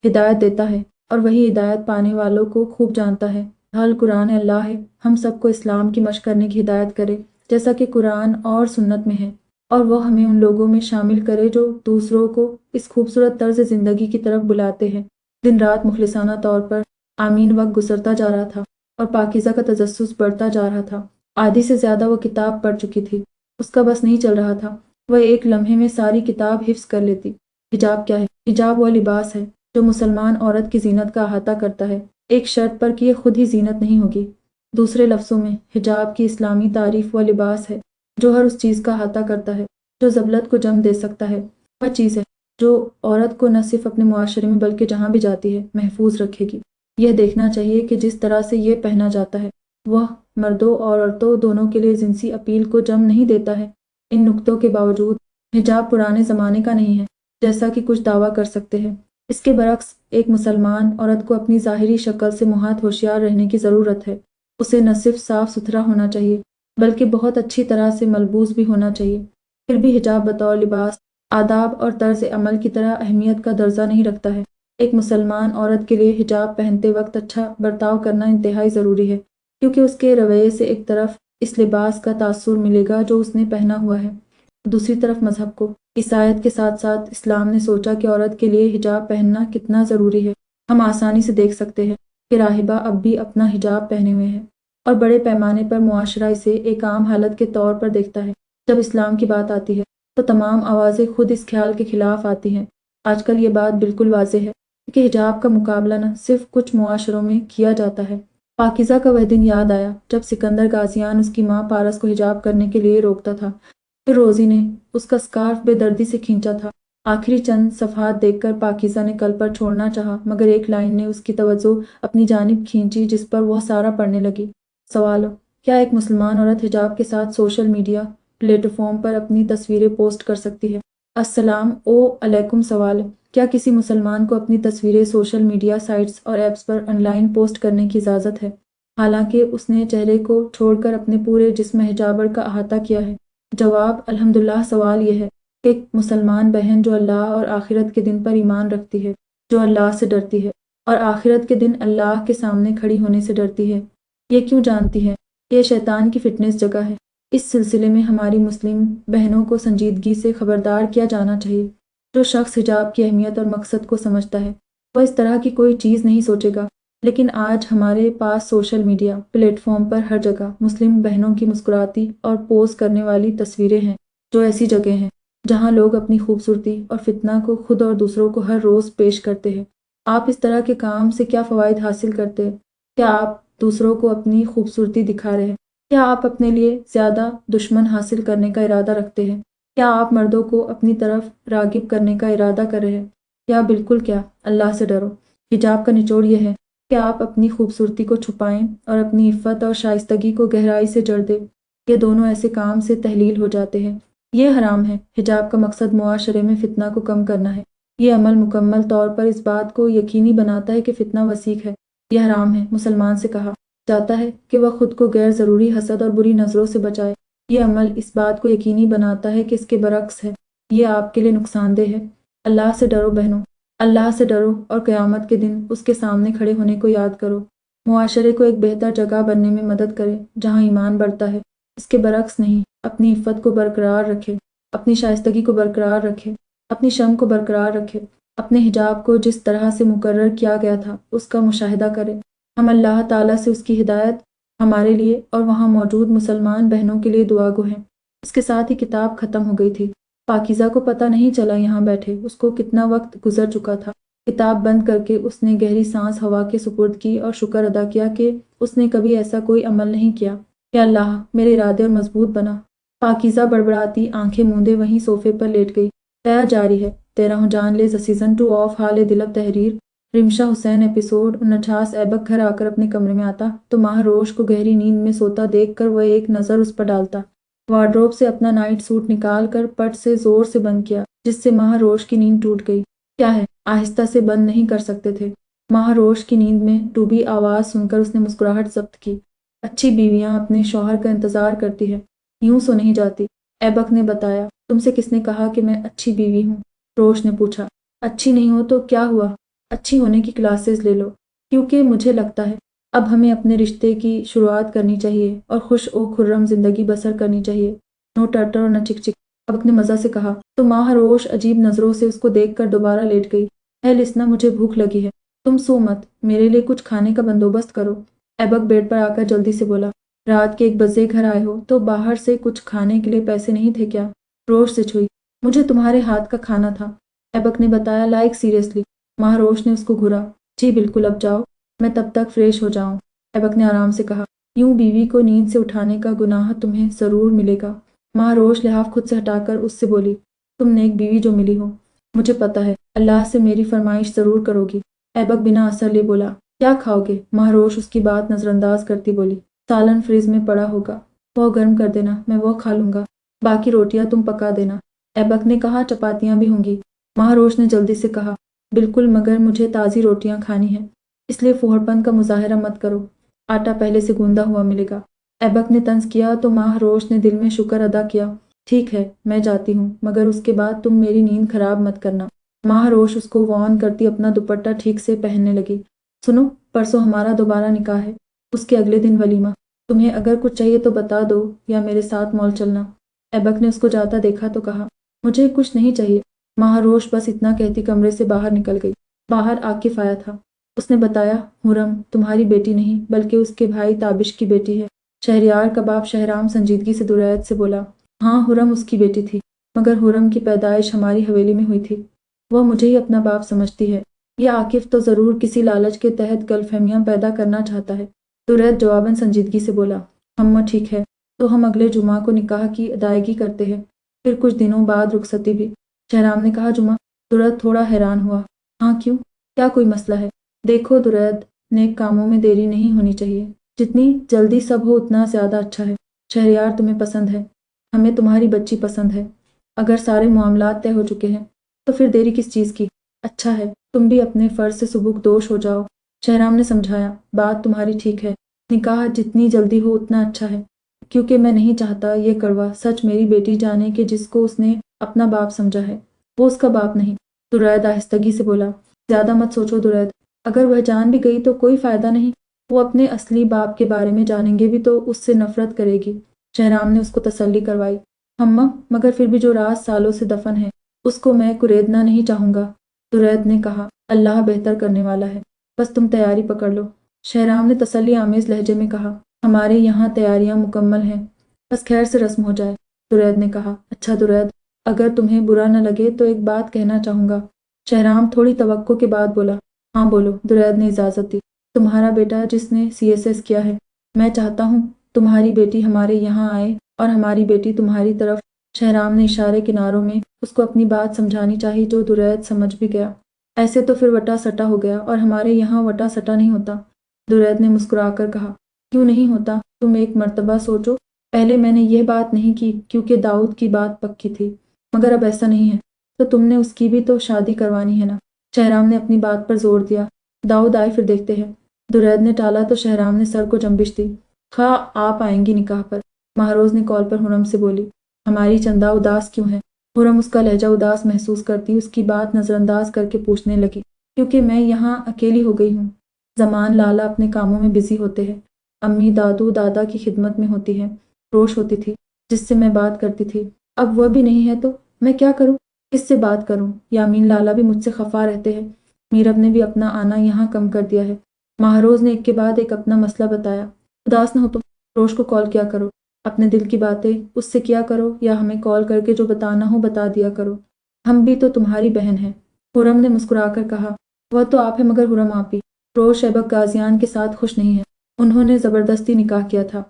ہدایت دیتا ہے، اور وہی ہدایت پانے والوں کو خوب جانتا ہے۔ حال قرآن اللہ ہے، ہم سب کو اسلام کی مشق کرنے کی ہدایت کرے جیسا کہ قرآن اور سنت میں ہے، اور وہ ہمیں ان لوگوں میں شامل کرے جو دوسروں کو اس خوبصورت طرز زندگی کی طرف بلاتے ہیں۔ دن رات مخلصانہ طور پر آمین وقت گزرتا جا رہا تھا اور پاکیزہ کا تجسس بڑھتا جا رہا تھا۔ آدھی سے زیادہ وہ کتاب پڑھ چکی تھی، اس کا بس نہیں چل رہا تھا، وہ ایک لمحے میں ساری کتاب حفظ کر لیتی۔ حجاب کیا ہے؟ حجاب وہ لباس ہے جو مسلمان عورت کی زینت کا احاطہ کرتا ہے، ایک شرط پر کہ یہ خود ہی زینت نہیں ہوگی۔ دوسرے لفظوں میں، حجاب کی اسلامی تعریف وہ لباس ہے جو ہر اس چیز کا احاطہ کرتا ہے جو ذبلت کو جم دے سکتا ہے، وہ چیز ہے جو عورت کو نہ صرف اپنے معاشرے میں بلکہ جہاں بھی جاتی ہے محفوظ رکھے گی۔ یہ دیکھنا چاہیے کہ جس طرح سے یہ پہنا جاتا ہے وہ مردوں اور عورتوں دونوں کے لیے جنسی اپیل کو جم نہیں دیتا ہے۔ ان نکتوں کے باوجود حجاب پرانے زمانے کا نہیں ہے جیسا کہ کچھ دعویٰ کر سکتے ہیں۔ اس کے برعکس ایک مسلمان عورت کو اپنی ظاہری شکل سے محض ہوشیار رہنے کی ضرورت ہے۔ اسے نہ صرف صاف ستھرا ہونا چاہیے بلکہ بہت اچھی طرح سے ملبوس بھی ہونا چاہیے۔ پھر بھی حجاب بطور لباس، آداب اور طرز عمل کی طرح اہمیت کا درجہ نہیں رکھتا ہے۔ ایک مسلمان عورت کے لیے حجاب پہنتے وقت اچھا برتاؤ کرنا انتہائی ضروری ہے، کیونکہ اس کے رویے سے ایک طرف اس لباس کا تاثر ملے گا جو اس نے پہنا ہوا ہے، دوسری طرف مذہب کو۔ اس آیت کے ساتھ ساتھ اسلام نے سوچا کہ عورت کے لیے حجاب پہننا کتنا ضروری ہے۔ ہم آسانی سے دیکھ سکتے ہیں کہ راہبہ اب بھی اپنا حجاب پہنے ہوئے ہیں، اور بڑے پیمانے پر معاشرہ اسے ایک عام حالت کے طور پر دیکھتا ہے۔ جب اسلام کی بات آتی ہے تو تمام آوازیں خود اس خیال کے خلاف آتی ہیں۔ آج کل یہ بات بالکل واضح ہے کہ حجاب کا مقابلہ نہ صرف کچھ معاشروں میں کیا جاتا ہے۔ پاکیزہ کا وہ دن یاد آیا جب سکندر غازیان اس کی ماں پارس کو حجاب کرنے کے لیے روکتا تھا، پھر روزی نے اس کا اسکارف بے دردی سے کھینچا تھا۔ آخری چند صفحات دیکھ کر پاکیزہ نے کل پر چھوڑنا چاہا، مگر ایک لائن نے اس کی توجہ اپنی جانب کھینچی جس پر وہ سارا پڑھنے لگی۔ سوال: کیا ایک مسلمان عورت حجاب کے ساتھ سوشل میڈیا پلیٹ فارم پر اپنی تصویریں پوسٹ کر سکتی ہے؟ السلام علیکم۔ سوال: کیا کسی مسلمان کو اپنی تصویریں سوشل میڈیا سائٹس اور apps per on line post کرنے کی اجازت ہے؟ حالانکہ اس نے چہرے کو چھوڑ کر اپنے پورے جسم حجابر کا احاطہ کیا ہے۔ جواب: الحمدللہ، سوال یہ ہے کہ ایک مسلمان بہن جو اللہ اور آخرت کے دن پر ایمان رکھتی ہے، جو اللہ سے ڈرتی ہے اور آخرت کے دن اللہ کے سامنے کھڑی ہونے سے ڈرتی ہے، یہ کیوں جانتی ہے کہ یہ شیطان کی فٹنس جگہ ہے۔ اس سلسلے میں ہماری مسلم بہنوں کو سنجیدگی سے خبردار کیا جانا چاہیے۔ جو شخص حجاب کی اہمیت اور مقصد کو سمجھتا ہے وہ اس طرح کی کوئی چیز نہیں سوچے گا، لیکن آج ہمارے پاس سوشل میڈیا پلیٹ فارم پر ہر جگہ مسلم بہنوں کی مسکراتی اور پوز کرنے والی تصویریں ہیں، جو ایسی جگہ ہیں جہاں لوگ اپنی خوبصورتی اور فتنہ کو خود اور دوسروں کو ہر روز پیش کرتے ہیں۔ آپ اس طرح کے کام سے کیا فوائد حاصل کرتے ہیں؟ کیا آپ دوسروں کو اپنی خوبصورتی دکھا رہے ہیں؟ کیا آپ اپنے لیے زیادہ دشمن حاصل کرنے کا ارادہ رکھتے ہیں؟ کیا آپ مردوں کو اپنی طرف راغب کرنے کا ارادہ کر رہے ہیں؟ یا بالکل کیا؟ اللہ سے ڈرو۔ حجاب کا نچوڑ یہ ہے کہ آپ اپنی خوبصورتی کو چھپائیں اور اپنی عفت اور شائستگی کو گہرائی سے جڑ دیں۔ یہ دونوں ایسے کام سے تحلیل ہو جاتے ہیں۔ یہ حرام ہے۔ حجاب کا مقصد معاشرے میں فتنہ کو کم کرنا ہے۔ یہ عمل مکمل طور پر اس بات کو یقینی بناتا ہے کہ فتنہ وسیع ہے۔ یہ حرام ہے۔ مسلمان سے کہا جاتا ہے کہ وہ خود کو غیر ضروری حسد اور بری نظروں سے بچائے۔ یہ عمل اس بات کو یقینی بناتا ہے کہ اس کے برعکس ہے، یہ آپ کے لیے نقصان دہ ہے۔ اللہ سے ڈرو بہنوں، اللہ سے ڈرو اور قیامت کے دن اس کے سامنے کھڑے ہونے کو یاد کرو۔ معاشرے کو ایک بہتر جگہ بننے میں مدد کرے جہاں ایمان بڑھتا ہے، اس کے برعکس نہیں۔ اپنی عفت کو برقرار رکھے، اپنی شائستگی کو برقرار رکھے، اپنی شرم کو برقرار رکھے، اپنے حجاب کو جس طرح سے مقرر کیا گیا تھا اس کا مشاہدہ کرے۔ ہم اللہ تعالیٰ سے اس کی ہدایت ہمارے لیے اور وہاں موجود مسلمان بہنوں کے لیے دعا گو ہیں۔ اس کے ساتھ ہی کتاب ختم ہو گئی تھی۔ پاکیزہ کو پتہ نہیں چلا یہاں بیٹھے اس کو کتنا وقت گزر چکا تھا۔ کتاب بند کر کے اس نے گہری سانس ہوا کے سپرد کی اور شکر ادا کیا کہ اس نے کبھی ایسا کوئی عمل نہیں کیا۔ یا اللہ، میرے ارادے اور مضبوط بنا۔ پاکیزہ بڑبڑاتی آنکھیں موندے وہیں صوفے پر لیٹ گئی۔ قیہ جاری ہے۔ تیرا ہوں جان لیز سیزن 2 آف حال دلب تحریر رمشا حسین ایپیسوڈ 49۔ ایبک گھر آ کر اپنے کمرے میں آتا تو ماہ روش کو گہری نیند میں سوتا دیکھ کر وہ ایک نظر اس پر ڈالتا۔ وارڈروب سے اپنا نائٹ سوٹ نکال کر پٹ سے زور سے بند کیا، جس سے ماہ روش کی نیند ٹوٹ گئی۔ کیا ہے؟ آہستہ سے بند نہیں کر سکتے تھے۔ ماہ روش کی نیند میں ڈوبی آواز سن کر اس نے مسکراہٹ ضبط کی۔ اچھی بیویاں اپنے شوہر کا انتظار کرتی ہے، یوں سو نہیں جاتی۔ ایبک نے بتایا۔ تم سے کس نے کہا کہ میں اچھی بیوی ہوں؟ روش نے پوچھا۔ اچھی نہیں ہو تو کیا ہوا؟ اچھی ہونے کی کلاسز لے لو، کیونکہ مجھے لگتا ہے اب ہمیں اپنے رشتے کی شروعات کرنی چاہیے اور خوش و خرم زندگی بسر کرنی چاہیے۔ نو ٹرٹر اور نہ چک چک، ایبک نے مزہ سے کہا تو ماہ روش عجیب نظروں سے اس کو دیکھ کر دوبارہ لیٹ گئی۔ اے لسنا، مجھے بھوک لگی ہے، تم سو مت، میرے لیے کچھ کھانے کا بندوبست کرو۔ ایبک بیڈ پر آ کر جلدی سے بولا۔ رات کے 1 بجے گھر آئے ہو تو باہر سے کچھ کھانے کے لیے پیسے نہیں تھے کیا؟ روش سے چھوئی۔ مجھے تمہارے ہاتھ کا کھانا تھا، ایبک نے بتایا لائک سیریسلی۔ ماہ روش نے اس کو گھورا۔ جی بالکل، اب جاؤ، میں تب تک فریش ہو جاؤں، ایبک نے آرام سے کہا۔ یوں بیوی کو نیند سے اٹھانے کا گناہ تمہیں ضرور ملے گا۔ ماہ روش لحاف خود سے ہٹا کر اس سے بولی۔ تم نیک بیوی جو ملی ہو، مجھے پتہ ہے اللہ سے میری فرمائش ضرور کرو گی۔ ایبک بنا اثر لے بولا۔ کیا کھاؤ گے؟ ماہ روش اس کی بات نظر انداز کرتی بولی۔ سالن فریز میں پڑا ہوگا، وہ گرم کر دینا، میں وہ کھا لوں گا، باقی روٹیاں تم پکا دینا۔ ایبک نے کہا چپاتیاں بھی ہوں گی۔ ماہ روش نے جلدی سے کہا بالکل، مگر مجھے تازی روٹیاں کھانی ہیں، اس لیے فوہڑ پن کا مظاہرہ مت کرو، آٹا پہلے سے گوندا ہوا ملے گا۔ ایبک نے طنز کیا تو ماہ روش نے دل میں شکر ادا کیا۔ ٹھیک ہے، میں جاتی ہوں، مگر اس کے بعد تم میری نیند خراب مت کرنا۔ ماہ روش اس کو وارن کرتی اپنا دوپٹہ ٹھیک سے پہننے لگی۔ سنو، پرسوں ہمارا دوبارہ نکاح ہے، اس کے اگلے دن ولیمہ، تمہیں اگر کچھ چاہیے تو بتا دو یا میرے ساتھ مال چلنا۔ ایبک نے اس کو جاتا دیکھا تو کہا مجھے کچھ نہیں چاہیے۔ ماہ روش بس اتنا کہتی کمرے سے باہر نکل گئی۔ باہر عاقف آیا تھا۔ اس نے بتایا حرم تمہاری بیٹی نہیں بلکہ اس کے بھائی تابش کی بیٹی ہے۔ شہریار کباب شہرام سنجیدگی سے درایت سے بولا۔ ہاں، حرم اس کی بیٹی تھی، مگر حرم کی پیدائش ہماری حویلی میں ہوئی تھی، وہ مجھے ہی اپنا باپ سمجھتی ہے۔ یہ عاقف تو ضرور کسی لالچ کے تحت غلط فہمیاں پیدا کرنا چاہتا ہے۔ درایت جواباً سنجیدگی سے بولا۔ ہم ٹھیک ہے تو ہم اگلے جمعہ کو نکاح کی ادائیگی کرتے ہیں، پھر کچھ دنوں بعد رخصتی بھی۔ شہرام نے کہا جمعہ؟ درایت تھوڑا حیران ہوا۔ ہاں کیوں؟ کیا کوئی مسئلہ ہے؟ دیکھو درایت، نیک کاموں میں دیری نہیں ہونی چاہیے، جتنی جلدی سب ہو اتنا زیادہ اچھا ہے۔ شہریار تمہیں پسند ہے، ہمیں تمہاری بچی پسند ہے، اگر سارے معاملات طے ہو چکے ہیں تو پھر دیری کس چیز کی؟ اچھا ہے تم بھی اپنے فرض سے سبک دوش ہو جاؤ۔ شہرام نے سمجھایا بات تمہاری ٹھیک ہے، نکاح جتنی جلدی ہو اتنا اچھا ہے، کیونکہ میں نہیں چاہتا یہ کڑوا سچ میری بیٹی جانے کہ جس کو اس نے اپنا باپ سمجھا ہے وہ اس کا باپ نہیں۔ درید آہستگی سے بولا، زیادہ مت سوچو درید، اگر وہ جان بھی گئی تو کوئی فائدہ نہیں، وہ اپنے اصلی باپ کے بارے میں جانیں گے بھی تو اس سے نفرت کرے گی۔ شہرام نے اس کو تسلی کروائی، اماں مگر پھر بھی جو راز سالوں سے دفن ہے اس کو میں کریدنا نہیں چاہوں گا۔ درید نے کہا، اللہ بہتر کرنے والا ہے، بس تم تیاری پکڑ لو۔ شہرام نے تسلی آمیز لہجے میں کہا، ہمارے یہاں تیاریاں مکمل ہیں، بس خیر سے رسم ہو جائے۔ درید نے کہا، اچھا درید، اگر تمہیں برا نہ لگے تو ایک بات کہنا چاہوں گا۔ شہرام تھوڑی توقع کے بعد بولا، ہاں بولو۔ درید نے اجازت دی، تمہارا بیٹا جس نے CSS کیا ہے، میں چاہتا ہوں تمہاری بیٹی ہمارے یہاں آئے اور ہماری بیٹی تمہاری طرف۔ شہرام نے اشارے کناروں میں اس کو اپنی بات سمجھانی چاہی جو درید سمجھ بھی گیا۔ ایسے تو پھر وٹا سٹا ہو گیا، اور ہمارے یہاں وٹا سٹا نہیں ہوتا۔ درید نے مسکرا کر کہا، کیوں نہیں ہوتا؟ تم ایک مرتبہ سوچو، پہلے میں نے یہ بات نہیں کی کیونکہ داؤد کی بات پکی تھی، مگر اب ایسا نہیں ہے تو تم نے اس کی بھی تو شادی کروانی ہے نا۔ شہرام نے اپنی بات پر زور دیا، داؤد آئے پھر دیکھتے ہیں۔ درید نے ٹالا تو شہرام نے سر کو جنبش دی، خواہ آپ آئیں گی نکاح پر؟ مہروز نے کال پر حرم سے بولی، ہماری چندہ اداس کیوں ہے؟ حرم اس کا لہجہ اداس محسوس کرتی اس کی بات نظر انداز کر کے پوچھنے لگی، کیونکہ میں یہاں اکیلی ہو گئی ہوں۔ زمان لالا اپنے کاموں میں بزی ہوتے ہیں، امی دادو دادا کی خدمت میں ہوتی ہے، روش ہوتی تھی جس سے میں بات کرتی تھی، اب وہ بھی نہیں ہے تو میں کیا کروں؟ کس سے بات کروں؟ یامین لالا بھی مجھ سے خفا رہتے ہیں، میرب نے بھی اپنا آنا یہاں کم کر دیا ہے۔ مہروز نے ایک کے بعد ایک اپنا مسئلہ بتایا، اداس نہ ہو تو روش کو کال کیا کرو، اپنے دل کی باتیں اس سے کیا کرو، یا ہمیں کال کر کے جو بتانا ہو بتا دیا کرو، ہم بھی تو تمہاری بہن ہیں۔ حرم نے مسکرا کر کہا، وہ تو آپ ہے مگر حرم آپ ہی۔ روش ایبک غازیان کے ساتھ خوش نہیں ہے، انہوں نے زبردستی نکاح کیا تھا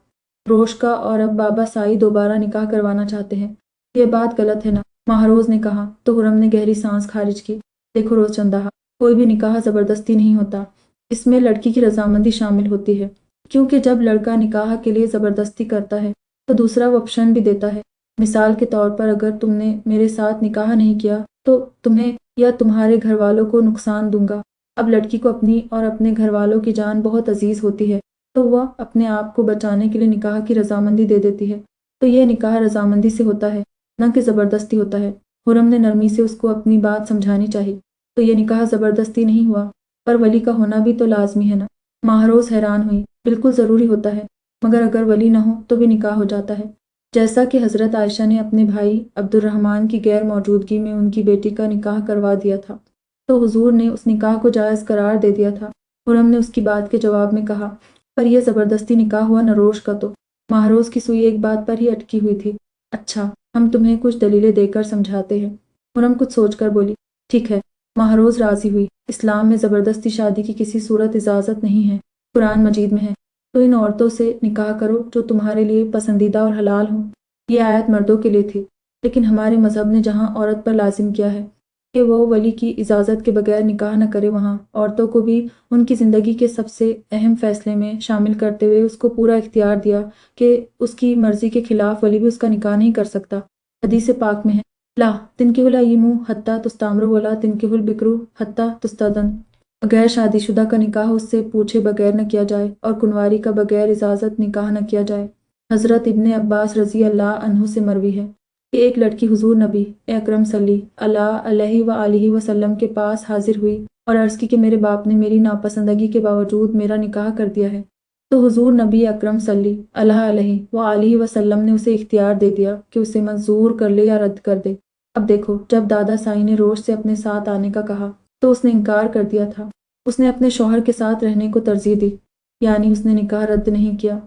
روش کا، اور اب بابا سائی دوبارہ نکاح کروانا چاہتے ہیں، یہ بات غلط ہے نا؟ مہروز نے کہا تو حرم نے گہری سانس خارج کی، دیکھو روز چندہ، کوئی بھی نکاح زبردستی نہیں ہوتا، اس میں لڑکی کی رضامندی شامل ہوتی ہے، کیونکہ جب لڑکا نکاح کے لیے زبردستی کرتا ہے تو دوسرا آپشن بھی دیتا ہے۔ مثال کے طور پر اگر تم نے میرے ساتھ نکاح نہیں کیا تو تمہیں یا تمہارے گھر والوں کو نقصان دوں گا۔ اب لڑکی کو اپنی اور اپنے گھر والوں کی جان بہت عزیز ہوتی ہے تو وہ اپنے آپ کو بچانے کے لیے نکاح کی رضامندی دے دیتی ہے، تو یہ نکاح رضامندی سے ہوتا ہے نہ کہ زبردستی ہوتا ہے۔ حرم نے نرمی سے اس کو اپنی بات سمجھانی چاہی، تو یہ نکاح زبردستی نہیں ہوا، پر ولی کا ہونا بھی تو لازمی ہے نا؟ مہروز حیران ہوئی، بالکل ضروری ہوتا ہے، مگر اگر ولی نہ ہو تو بھی نکاح ہو جاتا ہے، جیسا کہ حضرت عائشہ نے اپنے بھائی عبد الرحمن کی غیر موجودگی میں ان کی بیٹی کا نکاح کروا دیا تھا، تو حضور نے اس نکاح کو جائز قرار دے دیا تھا۔ حرم نے اس کی بات کے جواب میں کہا، پر یہ زبردستی نکاح ہوا نہ روش کا تو۔ مہروز کی سوئی ایک بات پر ہی اٹکی ہوئی تھی، اچھا ہم تمہیں کچھ دلیلیں دے کر سمجھاتے ہیں۔ حرم کچھ سوچ کر بولی، ٹھیک ہے۔ مہروز راضی ہوئی، اسلام میں زبردستی شادی کی کسی صورت اجازت نہیں ہے، قرآن مجید میں ہے، تو ان عورتوں سے نکاح کرو جو تمہارے لیے پسندیدہ اور حلال ہوں۔ یہ آیت مردوں کے لیے تھی، لیکن ہمارے مذہب نے جہاں عورت پر لازم کیا ہے کہ وہ ولی کی اجازت کے بغیر نکاح نہ کرے، وہاں عورتوں کو بھی ان کی زندگی کے سب سے اہم فیصلے میں شامل کرتے ہوئے اس کو پورا اختیار دیا کہ اس کی مرضی کے خلاف ولی بھی اس کا نکاح نہیں کر سکتا۔ حدیث پاک میں ہے، لا تنکحوا الایمو حتی تستامروا ولا تنکحوا البکرو حتی تستأذن، غیر شادی شدہ کا نکاح اس سے پوچھے بغیر نہ کیا جائے، اور کنواری کا بغیر اجازت نکاح نہ کیا جائے۔ حضرت ابن عباس رضی اللہ عنہ سے مروی ہے کہ ایک لڑکی حضور نبی اکرم صلی اللہ علیہ وآلہ وسلم کے پاس حاضر ہوئی اور عرض کی کہ میرے باپ نے میری ناپسندگی کے باوجود میرا نکاح کر دیا ہے، تو حضور نبی اکرم صلی اللہ علیہ وآلہ وسلم نے اسے اختیار دے دیا کہ اسے منظور کر لے یا رد کر دے۔ اب دیکھو، جب دادا سائی نے روش سے اپنے ساتھ آنے کا کہا تو اس نے انکار کر دیا تھا، اس نے اپنے شوہر کے ساتھ رہنے کو ترجیح دی، یعنی اس نے نکاح رد نہیں کیا،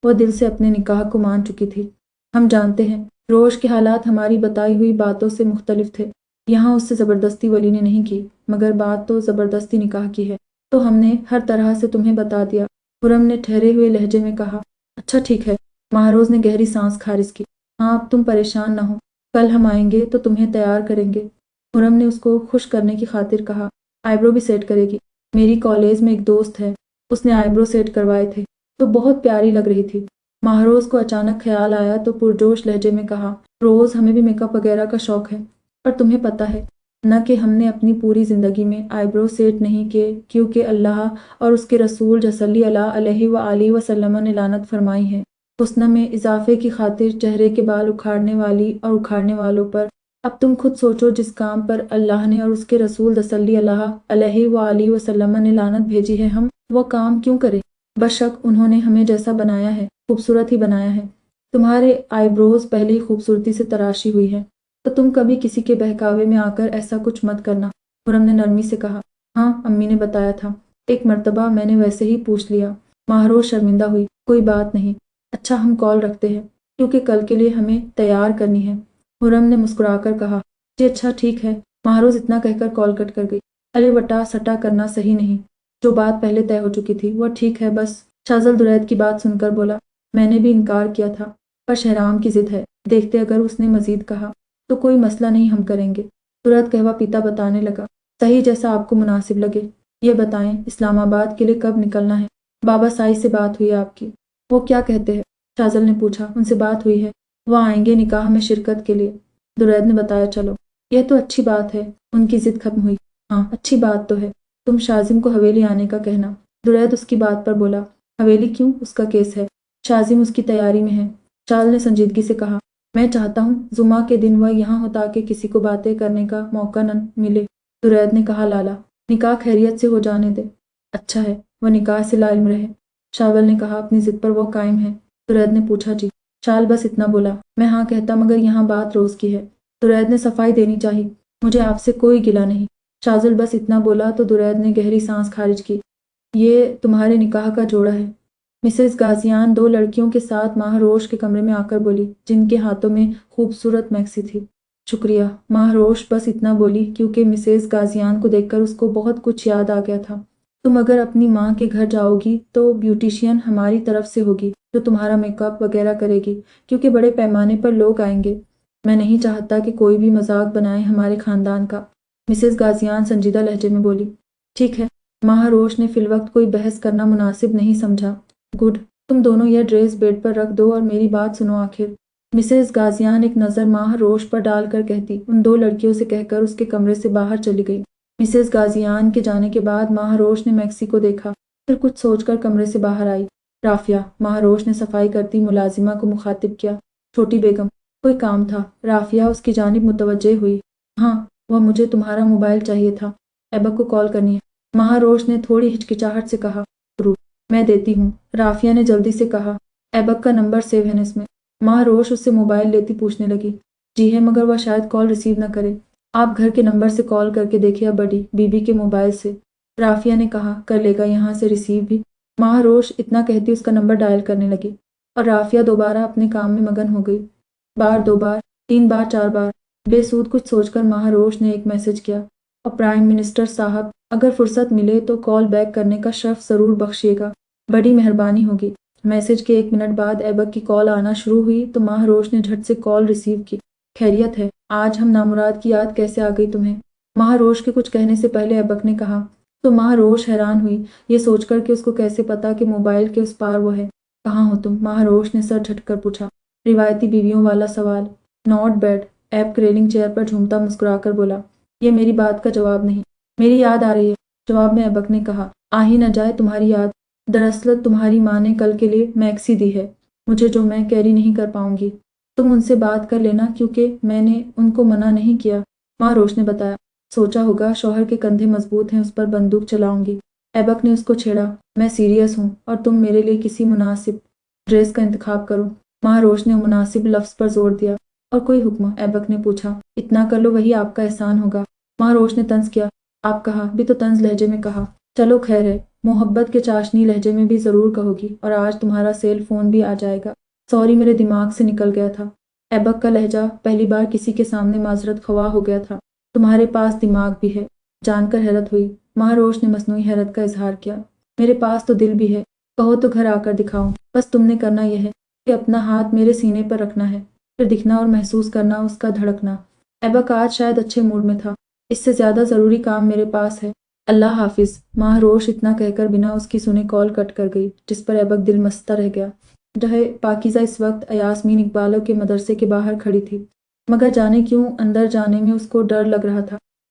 وہ دل سے اپنے نکاح کو مان چکی تھی۔ ہم جانتے ہیں روش کے حالات ہماری بتائی ہوئی باتوں سے مختلف تھے، یہاں اس سے زبردستی ولی نے نہیں کی، مگر بات تو زبردستی نکاح کی ہے، تو ہم نے ہر طرح سے تمہیں بتا دیا۔ حرم نے ٹھہرے ہوئے لہجے میں کہا، اچھا ٹھیک ہے۔ مہروز نے گہری سانس خارج کی، ہاں اب تم پریشان نہ ہو، کل ہم آئیں گے تو تمہیں تیار کریں گے۔ حرم نے اس کو خوش کرنے کی خاطر کہا، آئیبرو بھی سیٹ کرے گی؟ میری کالج میں ایک دوست ہے، اس نے آئیبرو سیٹ کروائے تھے تو بہت پیاری لگ رہی تھی۔ مہروز کو اچانک خیال آیا تو پرجوش لہجے میں کہا، روز ہمیں بھی میک اپ وغیرہ کا شوق ہے، پر تمہیں پتہ ہے نہ کہ ہم نے اپنی پوری زندگی میں آئی برو سیٹ نہیں کیے، کیونکہ اللہ اور اس کے رسول صلی اللہ علیہ وآلہ وسلم نے لعنت فرمائی ہے حسن میں اضافے کی خاطر چہرے کے بال اکھاڑنے والی اور اکھاڑنے والوں پر۔ اب تم خود سوچو، جس کام پر اللہ نے اور اس کے رسول صلی اللہ علیہ وآلہ وسلم نے لعنت بھیجی ہے، ہم وہ کام کیوں کریں؟ بشک انہوں نے ہمیں جیسا بنایا ہے خوبصورت ہی بنایا ہے۔ تمہارے آئی بروز پہلے ہی خوبصورتی سے تراشی ہوئی ہے، تو تم کبھی کسی کے بہکاوے میں آ کر ایسا کچھ مت کرنا۔ خرم نے نرمی سے کہا، ہاں امی نے بتایا تھا، ایک مرتبہ میں نے ویسے ہی پوچھ لیا۔ ماہروز شرمندہ ہوئی، کوئی بات نہیں، اچھا ہم کال رکھتے ہیں، کیونکہ کل کے لیے ہمیں تیار کرنی ہے۔ خرم نے مسکرا کر کہا، جی اچھا ٹھیک ہے۔ ماہروز اتنا کہہ کر کال کٹ کر گئی۔ الے وٹا سٹا کرنا صحیح نہیں، جو بات پہلے طے ہو چکی تھی وہ ٹھیک ہے بس۔ شازل درید کی بات سن کر بولا، میں نے بھی انکار کیا تھا، پر شہرام کی ضد ہے، دیکھتے اگر اس نے مزید کہا تو کوئی مسئلہ نہیں، ہم کریں گے۔ درید قہوہ پیتا بتانے لگا، صحیح جیسا آپ کو مناسب لگے۔ یہ بتائیں اسلام آباد کے لیے کب نکلنا ہے؟ بابا سائی سے بات ہوئی آپ کی؟ وہ کیا کہتے ہیں؟ شازل نے پوچھا۔ ان سے بات ہوئی ہے، وہ آئیں گے نکاح میں شرکت کے لیے، درید نے بتایا۔ چلو یہ تو اچھی بات ہے، ان کی ضد ختم ہوئی۔ ہاں اچھی بات تو ہے، تم شازم کو حویلی آنے کا کہنا۔ درید اس کی بات پر بولا، حویلی کیوں؟ اس کا کیس ہے، شازم اس کی تیاری میں ہے۔ شاز نے سنجیدگی سے کہا، میں چاہتا ہوں جمعہ کے دن وہ یہاں ہو تاکہ کسی کو باتیں کرنے کا موقع نہ ملے۔ درید نے کہا، لالا نکاح خیریت سے ہو جانے دے، اچھا ہے وہ نکاح سے لا علم رہے۔ شاول نے کہا، اپنی ضد پر وہ قائم ہے؟ درید نے پوچھا، جی۔ شال بس اتنا بولا، میں ہاں کہتا مگر یہاں بات روز کی ہے۔ درید نے صفائی دینی چاہی، مجھے آپ سے کوئی گلہ نہیں۔ شازل بس اتنا بولا تو درید نے گہری سانس خارج کی۔ یہ تمہارے نکاح کا جوڑا ہے؟ مسز غازیان دو لڑکیوں کے ساتھ ماہروش کے کمرے میں آ کر بولی، جن کے ہاتھوں میں خوبصورت میکسی تھی۔ شکریہ۔ ماہروش بس اتنا بولی کیونکہ مسز غازیان کو دیکھ کر اس کو بہت کچھ یاد آ گیا تھا۔ تم اگر اپنی ماں کے گھر جاؤ گی تو بیوٹیشین ہماری طرف سے ہوگی جو تمہارا میک اپ وغیرہ کرے گی، کیونکہ بڑے پیمانے پر لوگ آئیں گے۔ میں نہیں چاہتا کہ کوئی بھی مذاق بنائے ہمارے خاندان کا، مسز غازیان سنجیدہ لہجے میں بولی۔ ٹھیک ہے۔ ماہروش نے فی الوقت کوئی بحث کرنا مناسب نہیں سمجھا۔ گڈ، تم دونوں یہ ڈریس بیڈ پر رکھ دو اور میری بات سنو آخر۔ مسز غازیان ایک نظر ماہروش پر ڈال کر کہتی، ان دو لڑکیوں سے کہہ کر اس کے کمرے سے باہر چلی گئی۔ مسز غازیان کے جانے کے بعد ماہروش نے میکسی کو دیکھا، پھر کچھ سوچ کر کمرے سے باہر آئی۔ رافیہ، ماہروش نے صفائی کرتی ملازمہ کو مخاطب کیا۔ چھوٹی بیگم، کوئی کام تھا؟ رافیہ اس کی جانب متوجہ ہوئی۔ ہاں، وہ مجھے تمہارا موبائل چاہیے تھا، ایبک کو کال کرنی ہے۔ ماہروش نے تھوڑی ہچکچاہٹ سے کہا، ضرور میں دیتی ہوں۔ رافیہ نے جلدی سے کہا، ایبک کا نمبر سیو ہے اس میں۔ ماہروش اس سے موبائل لیتی پوچھنے لگی، جی ہے مگر وہ شاید کال ریسیو نہ کرے، آپ گھر کے نمبر سے کال کر کے دیکھیے بڑی بی بی کے موبائل سے۔ رافیہ نے کہا، کر لے گا یہاں سے ریسیو بھی۔ ماہروش اتنا کہتی اس کا نمبر ڈائل کرنے لگی اور رافیہ دوبارہ اپنے کام میں مگن ہو گئی۔ بار دو بار، تین بار، چار بار، بے سود کچھ سوچ کر ماہروش نے ایک میسج کیا، اور پرائم منسٹر صاحب اگر فرصت ملے تو کال بیک کرنے کا شرف ضرور بخشیے گا، بڑی مہربانی ہوگی۔ میسج کے 1 منٹ بعد ایبک کی کال آنا شروع ہوئی تو ماہروش نے جھٹ سے کال ریسیو کی۔ خیریت ہے؟ آج ہم نامراد کی یاد کیسے آ گئی تمہیں؟ ماہروش کے کچھ کہنے سے پہلے ایبک نے کہا تو ماہروش حیران ہوئی یہ سوچ کر کہ اس کو کیسے پتا کہ موبائل کے اس پار وہ ہے۔ کہاں ہو تم؟ ماہروش نے سر جھٹ کر پوچھا۔ روایتی بیویوں والا سوال۔ Not bad. ایبک ریلنگ چیئر پر جھومتا مسکرا کر بولا، یہ میری بات کا جواب نہیں، میری یاد آ رہی ہے۔ جواب میں ایبک نے کہا، آ ہی نہ جائے تمہاری یاد، دراصل تمہاری ماں نے کل کے لیے میکسی دی ہے مجھے جو میں کیری نہیں کر پاؤں گی، تم ان سے بات کر لینا کیونکہ میں نے ان کو منع نہیں کیا۔ ماہروش نے بتایا، سوچا ہوگا شوہر کے کندھے مضبوط ہیں، اس پر بندوق چلاؤں گی۔ ایبک نے اس کو چھیڑا، میں سیریس ہوں اور تم میرے لیے کسی مناسب ڈریس کا انتخاب کرو۔ ماہروش نے مناسب لفظ پر زور دیا۔ اور کوئی حکم؟ ایبک نے پوچھا۔ اتنا کر لو وہی آپ کا احسان ہوگا۔ ماہروش نے طنز کیا۔ آپ کہا بھی تو طنز لہجے میں کہا۔ چلو خیر ہے، محبت کے چاشنی لہجے میں بھی ضرور کہو گی، اور آج تمہارا سیل فون بھی آ جائے گا۔ سوری میرے دماغ سے نکل گیا تھا۔ ایبک کا لہجہ پہلی بار کسی کے سامنے معذرت خواہ ہو گیا تھا۔ تمہارے پاس دماغ بھی ہے؟ جان کر حیرت ہوئی۔ ماہروش نے مصنوعی حیرت کا اظہار کیا۔ میرے پاس تو دل بھی ہے، کہو تو گھر آ کر دکھاؤں، بس تم نے کرنا یہ ہے کہ اپنا ہاتھ میرے سینے پر رکھنا ہے، پھر دکھنا اور محسوس کرنا اس کا دھڑکنا۔ ایبک آج شاید اچھے موڈ میں تھا، اس سے زیادہ ضروری کام میرے پاس ہے، اللہ حافظ۔ ماہروش اتنا کہہ کر بنا اس کی سنے کال کٹ کر گئی، جس پر ایبک دل مستہ رہ گیا۔ جہے پاکیزہ اس وقت یاسمین اقبالوں کے مدرسے کے باہر کھڑی تھی، مگر جانے کیوں اندر جانے میں اس کو ڈر لگ رہا تھا۔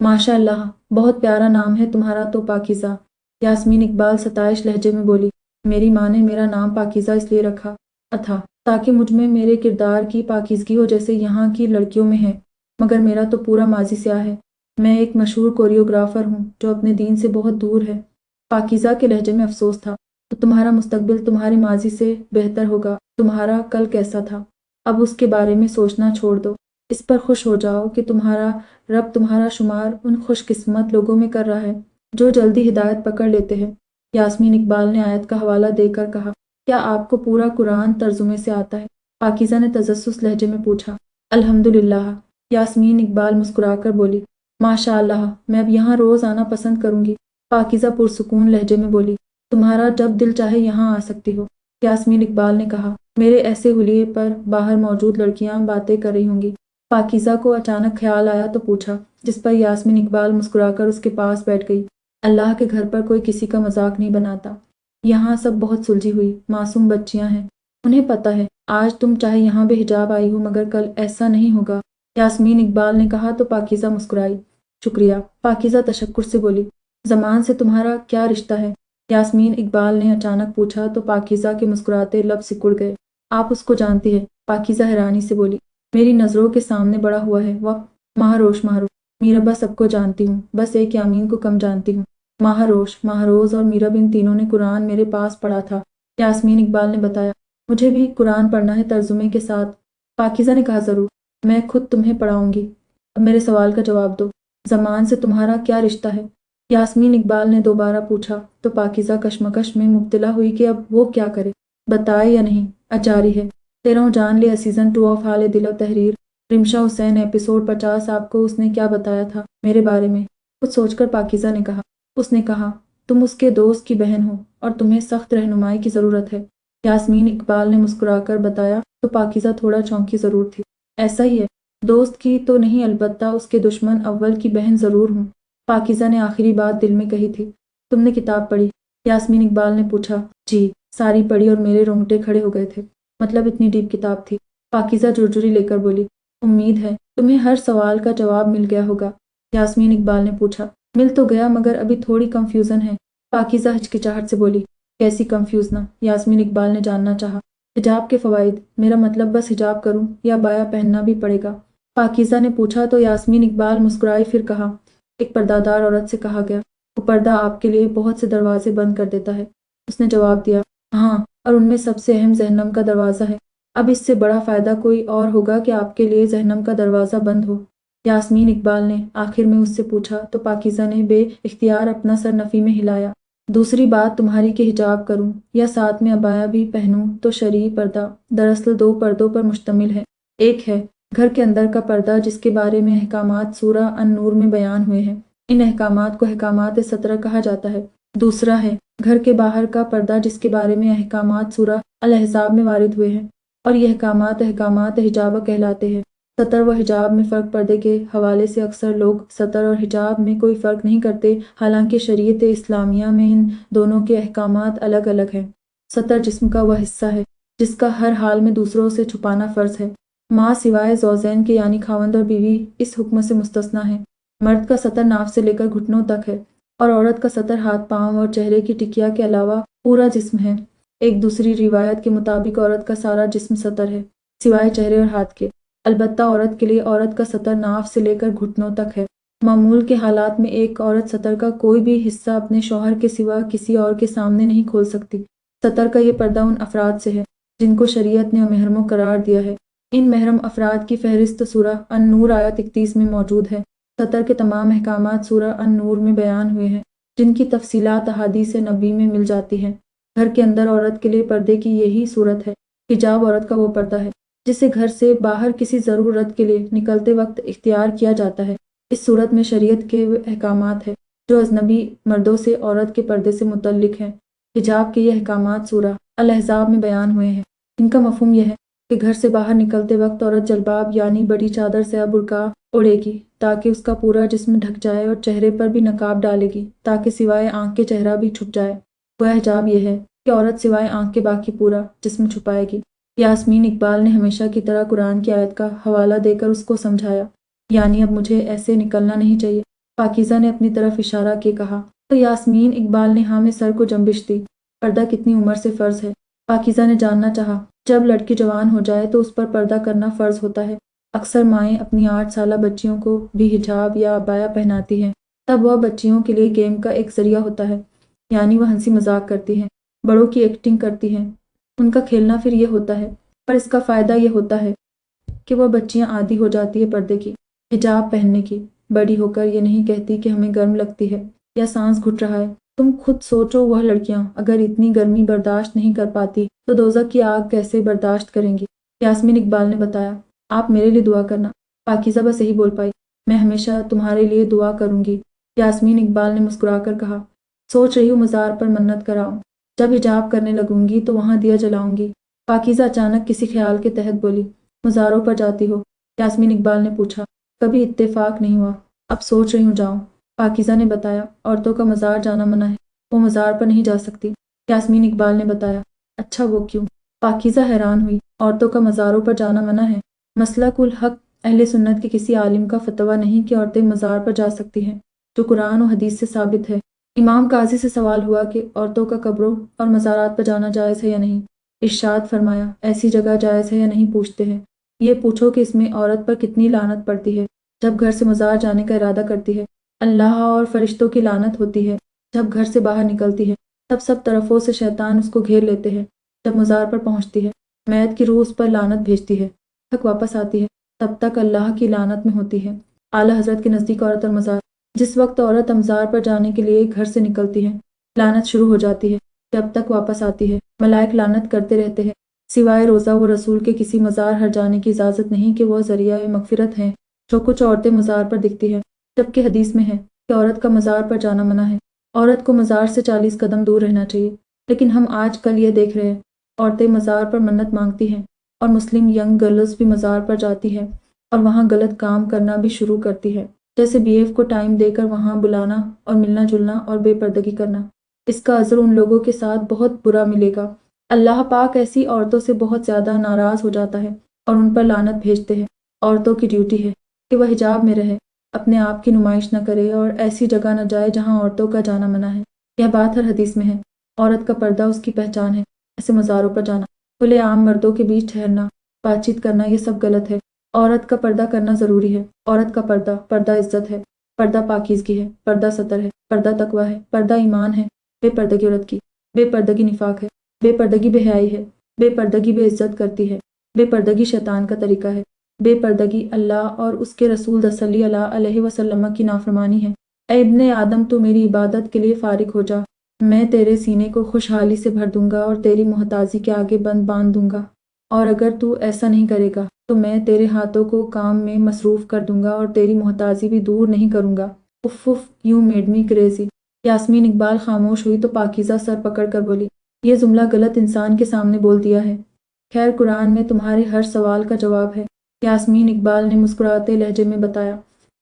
ماشاء اللہ، بہت پیارا نام ہے تمہارا تو، پاکیزہ۔ یاسمین اقبال ستائش لہجے میں بولی، میری ماں نے میرا نام پاکیزہ اس لیے رکھا تھا تاکہ مجھ میں میرے کردار کی پاکیزگی ہو جیسے یہاں کی لڑکیوں میں ہے، مگر میرا تو پورا ماضی سیاہ ہے۔ میں ایک مشہور کوریوگرافر ہوں جو اپنے دین سے بہت دور ہے۔ پاکیزہ کے لہجے میں افسوس تھا۔ تو تمہارا مستقبل تمہارے ماضی سے بہتر ہوگا۔ تمہارا کل کیسا تھا، اب اس کے بارے میں سوچنا چھوڑ دو۔ اس پر خوش ہو جاؤ کہ تمہارا رب تمہارا شمار ان خوش قسمت لوگوں میں کر رہا ہے جو جلدی ہدایت پکڑ لیتے ہیں۔ یاسمین اقبال نے آیت کا حوالہ دے کر کہا، کیا آپ کو پورا قرآن ترجمے سے آتا ہے؟ پاکیزہ نے تجسس لہجے میں پوچھا۔ الحمدللہ، یاسمین اقبال مسکرا کر بولی، ماشاء اللہ، میں اب یہاں روز آنا پسند کروں گی۔ پاکیزہ پرسکون لہجے میں بولی، تمہارا جب دل چاہے یہاں آ سکتی ہو۔ یاسمین اقبال نے کہا، میرے ایسے حلیے پر باہر موجود لڑکیاں باتیں کر رہی ہوں گی۔ پاکیزہ کو اچانک خیال آیا تو پوچھا، جس پر یاسمین اقبال مسکرا کر اس کے پاس بیٹھ گئی۔ اللہ کے گھر پر کوئی کسی کا مذاق نہیں بناتا۔ یہاں سب بہت سلجھی ہوئی معصوم بچیاں ہیں، انہیں پتہ ہے آج تم چاہے یہاں بے حجاب آئی ہو مگر کل ایسا نہیں ہوگا۔ یاسمین اقبال نے کہا تو پاکیزہ مسکرائی۔ شکریہ، پاکیزہ تشکر سے بولی۔ زمان سے تمہارا کیا رشتہ ہے؟ یاسمین اقبال نے اچانک پوچھا تو پاکیزہ کے مسکراتے لب سکڑ گئے۔ آپ اس کو جانتی ہے؟ پاکیزہ حیرانی سے بولی، میری نظروں کے سامنے بڑا ہوا ہے وہ مہاروش میربا سب کو جانتی ہوں، بس ایک یامین کو کم جانتی ہوں۔ مہاروز اور میرب ان تینوں نے قرآن میرے پاس پڑھا تھا، یاسمین اقبال نے بتایا۔ مجھے بھی قرآن پڑھنا ہے ترجمے کے ساتھ۔ پاکیزہ نے کہا، ضرور، میں خود تمہیں پڑھاؤں گی۔ اب میرے سوال کا جواب دو، زمان سے تمہارا کیا رشتہ ہے؟ یاسمین اقبال نے دوبارہ پوچھا تو پاکیزہ کشمکش میں مبتلا ہوئی کہ اب وہ کیا کرے، بتائے یا نہیں۔ جاری ہے، تیرہوں جان لیا سیزن 2 آف حال دل و تحریر، رمشا حسین، ایپیسوڈ 50۔ آپ کو اس نے کیا بتایا تھا میرے بارے میں؟ کچھ سوچ کر پاکیزہ نے کہا، اس نے کہا تم اس کے دوست کی بہن ہو اور تمہیں سخت رہنمائی کی ضرورت ہے۔ یاسمین اقبال نے مسکرا کر بتایا تو پاکیزہ تھوڑا چونکی ضرور تھی۔ ایسا ہی ہے، دوست کی تو نہیں البتہ اس کے دشمن اول کی بہن ضرور ہوں۔ پاکیزہ نے آخری بات دل میں کہی تھی۔ تم نے کتاب پڑھی؟ یاسمین اقبال نے پوچھا۔ جی، ساری پڑھی اور میرے رونگٹے کھڑے ہو گئے تھے، مطلب اتنی ڈیپ کتاب تھی۔ پاکیزہ جرجری لے کر بولی، امید ہے تمہیں ہر سوال کا جواب مل گیا ہوگا۔ یاسمین اقبال نے پوچھا، مل تو گیا مگر ابھی تھوڑی کنفیوژن ہے۔ پاکیزہ ہچکچاہٹ سے بولی، کیسی کنفیوژن؟ یاسمین اقبال نے جاننا چاہا۔ حجاب کے فوائد، میرا مطلب بس حجاب کروں یا بایا پہننا بھی پڑے گا؟ پاکیزہ نے پوچھا تو یاسمین اقبال مسکرائی، پھر کہا، ایک پردہ دار عورت سے کہا گیا وہ پردہ آپ کے لیے بہت سے دروازے بند کر دیتا ہے۔ اس نے جواب دیا، ہاں، اور ان میں سب سے اہم ذہنم کا دروازہ ہے۔ اب اس سے بڑا فائدہ کوئی اور ہوگا کہ آپ کے لیے ذہنم کا دروازہ بند ہو؟ یاسمین اقبال نے آخر میں اس سے پوچھا تو پاکیزہ نے بے اختیار اپنا سر نفی میں ہلایا۔ دوسری بات تمہاری کہ حجاب کروں یا ساتھ میں عبایا بھی پہنوں تو شرعی پردہ دراصل 2 پردوں پر مشتمل ہے۔ ایک ہے گھر کے اندر کا پردہ جس کے بارے میں احکامات سورہ النور میں بیان ہوئے ہیں، ان احکامات کو احکامات سترہ کہا جاتا ہے۔ دوسرا ہے گھر کے باہر کا پردہ جس کے بارے میں احکامات سورہ الاحزاب میں وارد ہوئے ہیں، اور یہ احکامات حجابہ کہلاتے ہیں۔ سطر و حجاب میں فرق پردے کے حوالے سے اکثر لوگ سطر اور حجاب میں کوئی فرق نہیں کرتے، حالانکہ شریعت اسلامیہ میں ان دونوں کے احکامات الگ الگ ہیں۔ سطر جسم کا وہ حصہ ہے جس کا ہر حال میں دوسروں سے چھپانا فرض ہے، ماں سوائے زوجین کے یعنی خاوند اور بیوی اس حکم سے مستثنیٰ ہیں۔ مرد کا سطر ناف سے لے کر گھٹنوں تک ہے اور عورت کا سطر ہاتھ پاؤں اور چہرے کی ٹکیا کے علاوہ پورا جسم ہے۔ ایک دوسری روایت کے مطابق عورت کا سارا جسم سطر ہے سوائے چہرے اور ہاتھ کے، البتہ عورت کے لیے عورت کا سطر ناف سے لے کر گھٹنوں تک ہے۔ معمول کے حالات میں ایک عورت سطر کا کوئی بھی حصہ اپنے شوہر کے سوا کسی اور کے سامنے نہیں کھول سکتی۔ سطر کا یہ پردہ ان افراد سے ہے جن کو شریعت نے محرم قرار دیا ہے۔ ان محرم افراد کی فہرست سورہ النور آیت 31 میں موجود ہے۔ سطر کے تمام احکامات سورہ النور میں بیان ہوئے ہیں جن کی تفصیلات احادیث نبوی میں مل جاتی ہیں۔ گھر کے اندر عورت کے لیے پردے کی یہی صورت ہے۔ حجاب عورت کا وہ پردہ ہے جسے گھر سے باہر کسی ضرورت کے لیے نکلتے وقت اختیار کیا جاتا ہے۔ اس صورت میں شریعت کے وہ احکامات ہیں جو اجنبی مردوں سے عورت کے پردے سے متعلق ہیں۔ حجاب کے یہ احکامات سورہ الاحزاب میں بیان ہوئے ہیں۔ ان کا مفہوم یہ ہے کہ گھر سے باہر نکلتے وقت عورت جلباب یعنی بڑی چادر سے برقع اڑے گی تاکہ اس کا پورا جسم ڈھک جائے، اور چہرے پر بھی نقاب ڈالے گی تاکہ سوائے آنکھ کے چہرہ بھی چھپ جائے۔ وہ حجاب یہ ہے کہ عورت سوائے آنکھ کے باقی پورا جسم چھپائے گی۔ یاسمین اقبال نے ہمیشہ کی طرح قرآن کی آیت کا حوالہ دے کر اس کو سمجھایا، یعنی اب مجھے ایسے نکلنا نہیں چاہیے پاکیزہ نے اپنی طرف اشارہ کے کہا تو یاسمین اقبال نے ہاں میں سر کو جنبش دی۔ پردہ کتنی عمر سے فرض ہے؟ پاکیزہ نے جاننا چاہا۔ جب لڑکی جوان ہو جائے تو اس پر پردہ کرنا فرض ہوتا ہے۔ اکثر مائیں اپنی 8 سالہ بچیوں کو بھی حجاب یا عبایا پہناتی ہیں، تب وہ بچیوں کے لیے گیم کا ایک ذریعہ ہوتا ہے، یعنی وہ ہنسی مذاق کرتی ہیں، بڑوں کی ایکٹنگ کرتی ہیں، ان کا کھیلنا پھر یہ ہوتا ہے۔ پر اس کا فائدہ یہ ہوتا ہے کہ وہ بچیاں عادی ہو جاتی ہے پردے کی، حجاب پہننے کی، بڑی ہو کر یہ نہیں کہتی کہ ہمیں گرم لگتی ہے یا سانس گھٹ رہا ہے۔ تم خود سوچو، وہ لڑکیاں اگر اتنی گرمی برداشت نہیں کر پاتی تو دوزخ کی آگ کیسے برداشت کریں گی؟ یاسمین اقبال نے بتایا۔ آپ میرے لیے دعا کرنا۔ پاکیزہ بس یہی بول پائی۔ میں ہمیشہ تمہارے لیے دعا کروں گی، یاسمین اقبال نے مسکرا کر کہا۔ سوچ رہی ہوں مزار پر منت کراؤں، جب حجاب کرنے لگوں گی تو وہاں دیا جلاؤں گی۔ پاکیزہ اچانک کسی خیال کے تحت بولی۔ مزاروں پر جاتی ہو؟ یاسمین اقبال نے پوچھا۔ کبھی اتفاق نہیں ہوا، اب سوچ رہی ہوں جاؤں۔ پاکیزہ نے بتایا۔ عورتوں کا مزار جانا منع ہے، وہ مزار پر نہیں جا سکتی۔ یاسمین اقبال نے بتایا۔ اچھا وہ کیوں؟ پاکیزہ حیران ہوئی۔ عورتوں کا مزاروں پر جانا منع ہے؟ مسلک الحق اہل سنت کے کسی عالم کا فتویٰ نہیں کہ عورتیں مزار پر جا سکتی ہیں، جو قرآن و حدیث سے ثابت ہے۔ امام قاضی سے سوال ہوا کہ عورتوں کا قبروں اور مزارات پر جانا جائز ہے یا نہیں۔ ارشاد فرمایا، ایسی جگہ جائز ہے یا نہیں پوچھتے ہیں، یہ پوچھو کہ اس میں عورت پر کتنی لعنت پڑتی ہے جب گھر سے مزار جانے کا ارادہ کرتی ہے۔ اللہ اور فرشتوں کی لعنت ہوتی ہے جب گھر سے باہر نکلتی ہے، تب سب طرفوں سے شیطان اس کو گھیر لیتے ہیں۔ جب مزار پر پہنچتی ہے، میت کی روح اس پر لعنت بھیجتی ہے، تک واپس آتی ہے، تب تک اللہ کی لعنت میں ہوتی ہے۔ اعلیٰ حضرت کے نزدیک عورت اور مزار، جس وقت عورت مزار پر جانے کے لیے گھر سے نکلتی ہے، لعنت شروع ہو جاتی ہے، جب تک واپس آتی ہے ملائک لعنت کرتے رہتے ہیں، سوائے روزہ و رسول کے کسی مزار ہر جانے کی اجازت نہیں کہ وہ ذریعہ مغفرت ہیں۔ جو کچھ عورتیں مزار پر دکھتی ہے، جبکہ حدیث میں ہے کہ عورت کا مزار پر جانا منع ہے، عورت کو مزار سے 40 قدم دور رہنا چاہیے، لیکن ہم آج کل یہ دیکھ رہے ہیں عورتیں مزار پر منت مانگتی ہیں، اور مسلم ینگ گرلز بھی مزار پر جاتی ہے اور وہاں غلط کام کرنا بھی شروع کرتی ہے، جیسے بی ایف کو ٹائم دے کر وہاں بلانا اور ملنا جلنا اور بے پردگی کرنا۔ اس کا اثر ان لوگوں کے ساتھ بہت برا ملے گا۔ اللہ پاک ایسی عورتوں سے بہت زیادہ ناراض ہو جاتا ہے اور ان پر لعنت بھیجتے ہیں۔ عورتوں کی ڈیوٹی ہے کہ وہ حجاب میں رہے، اپنے آپ کی نمائش نہ کرے اور ایسی جگہ نہ جائے جہاں عورتوں کا جانا منع ہے۔ یہ بات ہر حدیث میں ہے۔ عورت کا پردہ اس کی پہچان ہے، ایسے مزاروں پر جانا، کھلے عام مردوں کے بیچ ٹھہرنا، بات چیت کرنا، یہ سب غلط ہے۔ عورت کا پردہ کرنا ضروری ہے۔ عورت کا پردہ، پردہ عزت ہے، پردہ پاکیزگی ہے، پردہ ستر ہے، پردہ تقویٰ ہے، پردہ ایمان ہے۔ بے پردگی عورت کی، بے پردگی نفاق ہے، بے پردگی بے حیائی ہے، بے پردگی بے عزت کرتی ہے، بے پردگی شیطان کا طریقہ ہے، بے پردگی اللہ اور اس کے رسول صلی اللہ علیہ وسلم کی نافرمانی ہے۔ اے ابن آدم، تو میری عبادت کے لیے فارغ ہو جا، میں تیرے سینے کو خوشحالی سے بھر دوں گا اور تیری محتاجی کے آگے بند باندھ دوں گا، اور اگر تو ایسا نہیں کرے گا تو میں تیرے ہاتھوں کو کام میں مصروف کر دوں گا اور تیری محتاجی بھی دور نہیں کروں گا۔ اف اف، you made me crazy. Yasmin Iqbal خاموش ہوئی تو پاکیزہ سر پکڑ کر بولی، یہ جملہ غلط انسان کے سامنے بول دیا ہے۔ خیر، قرآن میں تمہارے ہر سوال کا جواب ہے، یاسمین اقبال نے مسکراتے لہجے میں بتایا۔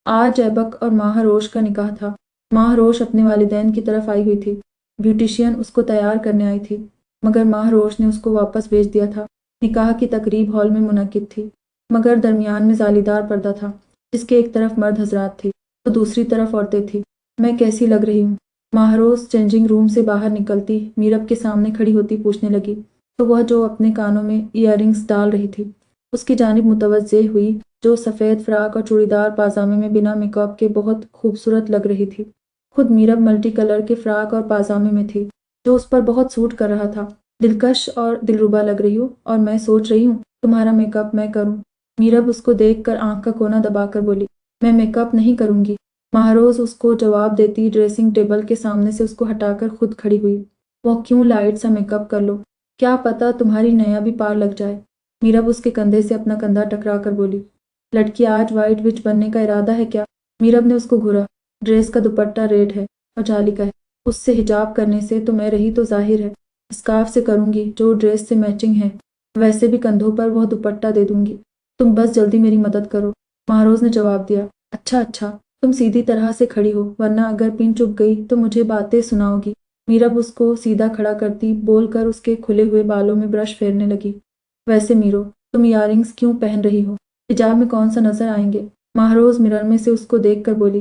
آج ایبک اور ماہ روش کا نکاح تھا۔ ماہ روش اپنے والدین کی طرف آئی ہوئی تھی، بیوٹیشین اس کو تیار کرنے آئی تھی، مگر ماہ روش نے اس کو واپس بھیج دیا تھا۔ نکاح کی تقریب ہال میں منعقد تھی، مگر درمیان میں جالی دار پردہ تھا، جس کے ایک طرف مرد حضرات تھی تو دوسری طرف عورتیں تھیں۔ میں کیسی لگ رہی ہوں؟ ماہ روز چینجنگ روم سے باہر نکلتی میرب کے سامنے کھڑی ہوتی پوچھنے لگی، تو وہ جو اپنے کانوں میں ایئر رنگز ڈال رہی تھی اس کی جانب متوجہ ہوئی، جو سفید فراق اور چوڑی دار پاجامے میں بنا میک اپ کے بہت خوبصورت لگ رہی تھی۔ خود میرب ملٹی کلر کے فراق اور پاجامے میں تھی، جو اس پر بہت سوٹ کر رہا تھا۔ دلکش اور دلربا لگ رہی ہو، اور میں سوچ رہی ہوں تمہارا میک اپ میں کروں۔ میرب اس کو دیکھ کر آنکھ کا کونا دبا کر بولی، میں میک اپ نہیں کروں گی۔ مہروز اس کو جواب دیتی ڈریسنگ ٹیبل کے سامنے سے اس کو ہٹا کر خود کھڑی ہوئی۔ وہ کیوں لائٹ سا میک اپ کر لو، کیا پتہ تمہاری نیا بھی پار لگ جائے۔ میرب اس کے کندھے سے اپنا کندھا ٹکرا کر بولی، لڑکی آج وائٹ وچ بننے کا ارادہ ہے کیا؟ میرب نے اس کو گھورا۔ ڈریس کا دوپٹہ ریڈ ہے اور جالی کا ہے، اس سے حجاب کرنے سے تو میں رہی تو ظاہر ہے، اسکارف سے کروں گی جو ڈریس سے میچنگ ہے، ویسے بھی کندھوں پر وہ دوپٹہ دے دوں گی، تم بس جلدی میری مدد کرو۔ مہروز نے جواب دیا، اچھا اچھا، تم سیدھی طرح سے کھڑی ہو، ورنہ اگر پن چپ گئی تو مجھے باتیں سناؤ گی۔ میرب اس کو سیدھا کھڑا کرتی بول کر اس کے کھلے ہوئے بالوں میں برش پھیرنے لگی۔ ویسے میرو، تم ایئر رنگز کیوں پہن رہی ہو؟ حجاب میں کون سا نظر آئیں گے؟ مہروز مرر میں سے اس کو دیکھ کر بولی،